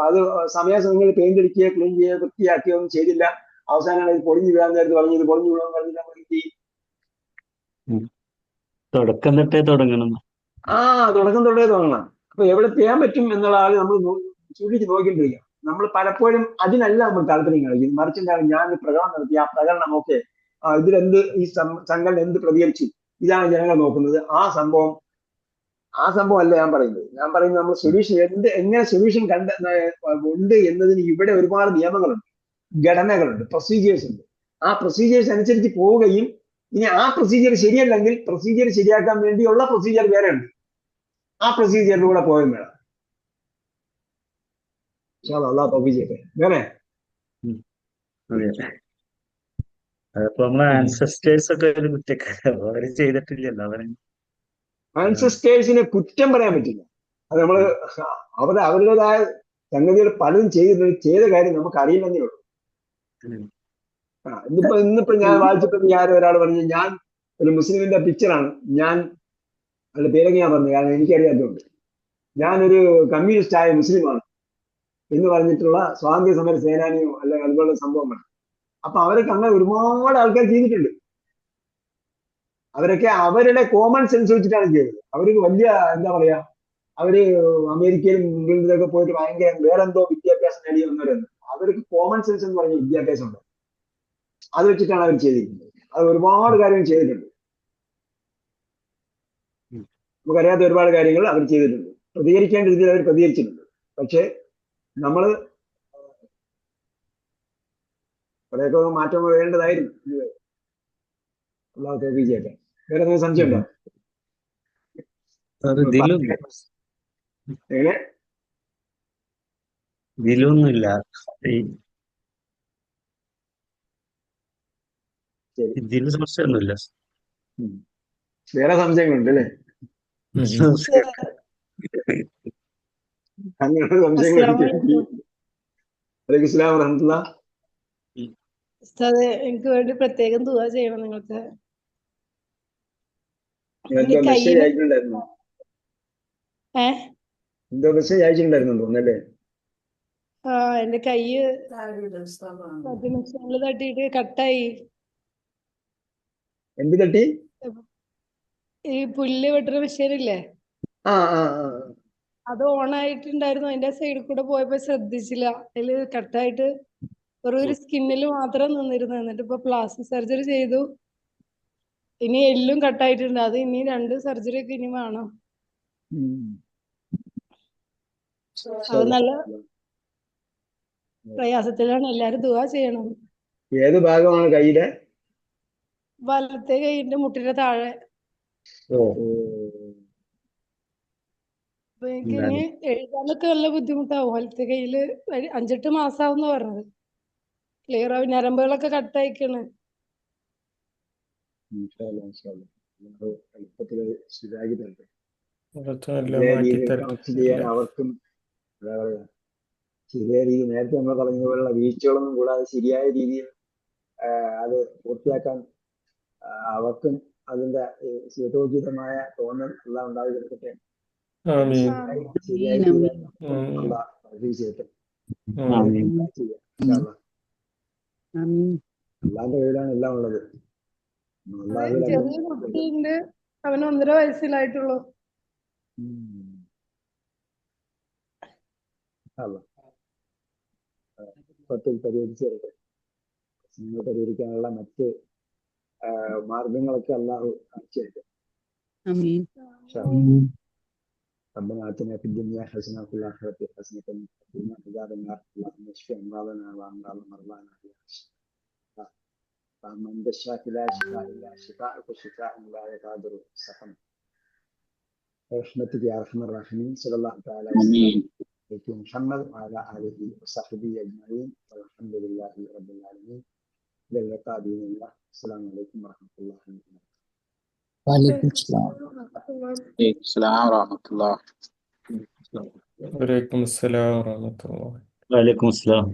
അത് സമയാസമയങ്ങളിൽ പെയിന്റ് അടിക്കുകയോ ക്ലീൻ ചെയ്യുകയോ വൃത്തിയാക്കുകയോ ഒന്നും ചെയ്തില്ല. അവസാനമാണ് ഇത് പൊളിഞ്ഞു വീഴാൻ നേരത്ത് പറഞ്ഞ് ഇത് പൊളിഞ്ഞു വീഴാൻ പറഞ്ഞില്ല. തുടക്കം തൊട്ടേ തുടങ്ങണം. തുടക്കം തൊട്ടേ തുടങ്ങണം. അപ്പൊ എവിടെ ചെയ്യാൻ പറ്റും എന്നുള്ള ആൾ നമ്മൾ സൂക്ഷിച്ച് നോക്കിക്കൊണ്ടിരിക്കുക. നമ്മൾ പലപ്പോഴും അതിനല്ല നമ്മൾ താല്പര്യം കാണിക്കുന്നത്. മറിച്ച് എന്താണ്, ഞാൻ പ്രകടനം നടത്തി, ആ പ്രകടനം ഓക്കെ, ഇതിലെന്ത് ഈ സംഘടന എന്ത് പ്രതികരിച്ചു, ഇതാണ് ജനങ്ങൾ നോക്കുന്നത്. ആ സംഭവം അല്ല ഞാൻ പറയുന്നത്. നമ്മൾ സൊല്യൂഷൻ എങ്ങനെ സൊല്യൂഷൻ ഉണ്ട് എന്നതിന് ഇവിടെ ഒരുപാട് നിയമങ്ങളുണ്ട്, ഘടനകളുണ്ട്, പ്രൊസീജിയേഴ്സ് ഉണ്ട്. ആ പ്രൊസീജിയേഴ്സ് അനുസരിച്ച് പോവുകയും ഇനി ആ പ്രൊസീജിയർ ശരിയല്ലെങ്കിൽ പ്രൊസീജിയർ ശരിയാക്കാൻ വേണ്ടിയുള്ള പ്രൊസീജിയർ വേറെ ഉണ്ട്. ആ പ്രൊസീജിയറിലൂടെ പോയും വേണം. വേറെ അതിപ്പോ നമ്മളെ ആൻസസ്റ്റേഴ്സ് ഒക്കെ ഒരു കുറ്റക്കാരോ, അവര് ചെയ്തിട്ടില്ലല്ലോ. അവര് ആൻസസ്റ്റേഴ്സിനെ കുറ്റം പറയാൻ പറ്റില്ല. അത് നമ്മള് അവരുടേതായ സംഗതികൾ പലതും ചെയ്ത കാര്യം നമുക്ക് അറിയില്ലെന്നേ ഉള്ളൂ. ഇന്നിപ്പോ ഞാൻ വായിച്ചപ്പോ ഒരാൾ പറഞ്ഞു, ഞാൻ ഒരു മുസ്ലിമിന്റെ പിക്ചറാണ്, അതിന്റെ പേരൊക്കെ ഞാൻ പറഞ്ഞു, കാരണം എനിക്കറിയാത്തതുകൊണ്ട്, ഞാനൊരു കമ്മ്യൂണിസ്റ്റ് ആയ മുസ്ലിമാണ് എന്ന് പറഞ്ഞിട്ടുള്ള സ്വാതന്ത്ര്യ സമര സേനാനിയോ അല്ലെങ്കിൽ അതുപോലുള്ള സംഭവമാണ്. അപ്പൊ അവരൊക്കെ അങ്ങനെ ഒരുപാട് ആൾക്കാർ ചെയ്തിട്ടുണ്ട്. അവരൊക്കെ അവരുടെ കോമൺ സെൻസ് വെച്ചിട്ടാണ് ചെയ്തത്. അവർക്ക് വലിയ എന്താ പറയാ, അവര് അമേരിക്കയിലും ഇംഗ്ലണ്ടിലൊക്കെ പോയിട്ട് ഭയങ്കര വേറെന്തോ വിദ്യാഭ്യാസം നേടി വന്നവരൊന്നും. അവർക്ക് കോമൺ സെൻസ് എന്ന് പറഞ്ഞ വിദ്യാഭ്യാസം ഉണ്ട്. അത് വെച്ചിട്ടാണ് അവർ ചെയ്തിരിക്കുന്നത്. അത് ഒരുപാട് കാര്യങ്ങൾ ചെയ്തിട്ടുണ്ട്. നമുക്കറിയാത്ത ഒരുപാട് കാര്യങ്ങൾ അവർ ചെയ്തിട്ടുണ്ട്. പ്രതികരിക്കേണ്ട രീതിയിൽ അവർ പ്രതികരിച്ചിട്ടുണ്ട്. പക്ഷെ നമ്മള് കുറേയൊക്കെ മാറ്റം വേണ്ടതായിരുന്നു. അള്ളാഹു തൗഫീഖ് ചെയ്യട്ടെ. വേറെ എന്തെങ്കിലും സംശയം ഉണ്ടോ? എങ്ങനെ? ഇതിലൊന്നുമില്ല. ഇതിൽ സംശയമൊന്നുമില്ല. വേറെ സംശയങ്ങളുണ്ട് അല്ലേ? അങ്ങനെ സംശയങ്ങൾ അലൈക്കും സ്സലാം വറഹ്മത്തുള്ളാഹി. എനിക്ക് വേണ്ടി പ്രത്യേകം ദുആ ചെയ്യണം നിങ്ങൾക്ക്. എന്തോ മെസ്സേജ് അയച്ചിട്ടുണ്ടായിരുന്നു. എന്തോ മെസ്സേജ് അയച്ചിട്ടുണ്ടായിരുന്നുണ്ടോ ഒന്നല്ലേ? എന്റെ കയ്യ് മെഷീനിൽ തട്ടിയിട്ട് കട്ടായി. എന്ത് തട്ടി? ഈ പുല്ല് വെട്ടുന്ന മെഷീനില്ലേ, അത് ഓൺ ആയിട്ടുണ്ടായിരുന്നു. അതിന്റെ സൈഡിൽ കൂടെ പോയപ്പോ ശ്രദ്ധിച്ചില്ല. അതില് കട്ടായിട്ട് ഒരു സ്കിന്നിൽ മാത്രം നിന്നിരുന്നു. എന്നിട്ട് ഇപ്പൊ പ്ലാസ്റ്റിക് സർജറി ചെയ്തു. ഇനി എല്ലും കട്ടായിട്ടുണ്ട്. അത് ഇനി 2 സർജറി ഒക്കെ ഇനി വേണം. അത് നല്ല പ്രയാസത്തിലാണ്. എല്ലാരും ദുആ ചെയ്യണം. ഏത് ഭാഗമാണ് കൈയുടെ? വലത്തെ കൈയിന്റെ മുട്ടിന്റെ താഴെ. അപ്പൊ എനിക്ക് ഇനി എഴുതാനൊക്കെ നല്ല ബുദ്ധിമുട്ടാവും. വലത്തെ കയ്യില് 5-8 മാസാവെന്ന് പറഞ്ഞത്. ക്ലിയർ ആവും. ഞരമ്പുകളൊക്കെ കട്ടായിക്കാണ്. അവർക്കും എന്താ പറയാ, ശരിയായ രീതിയിൽ നേരത്തെ നമ്മൾ പറഞ്ഞതുപോലുള്ള വീഴ്ചകളൊന്നും കൂടാതെ ശരിയായ രീതിയിൽ അത് പൂർത്തിയാക്കാൻ അവർക്കും അതിന്റെ സുയോചിതമായ തോന്നൽ എല്ലാം ഉണ്ടായി കൊടുക്കട്ടെ. ശരിയായ രീതിയിൽ അള്ളാന്റെ കയ്യിലാണ് എല്ലാം ഉള്ളത്. ചെറിയ കുട്ടിയുണ്ട്, അവന് 1.5 വയസ്സിലായിട്ടുള്ളൂ. പരിഹരിച്ചെടുത്ത് നിങ്ങൾ പരിഹരിക്കാനുള്ള മറ്റ് മാർഗങ്ങളൊക്കെ അല്ലാഹു കാണിച്ചെടുക്കും. ربنا آتنا في الدنيا حسنة وفي الآخرة حسنة وقنا عذاب النار. اللهم اشف أمراضنا وأمراض مرضانا يا شفاء. اللهم أنت الشافي لا شفاء إلا شفاءك شفاء لا يغادر سقما. برحمتك يا أرحم الراحمين. صلى الله تعالى وسلم على محمد وعلى آله وصحبه أجمعين والحمد لله رب العالمين. إلى اللقاء بإذن الله. السلام عليكم ورحمة الله وبركاته. وعليكم السلام. وعليكم السلام ورحمة الله. വലൈക്കും അസ്സലാം വറഹ്മത്തുള്ളാഹി. വലൈക്കും അസ്സലാം.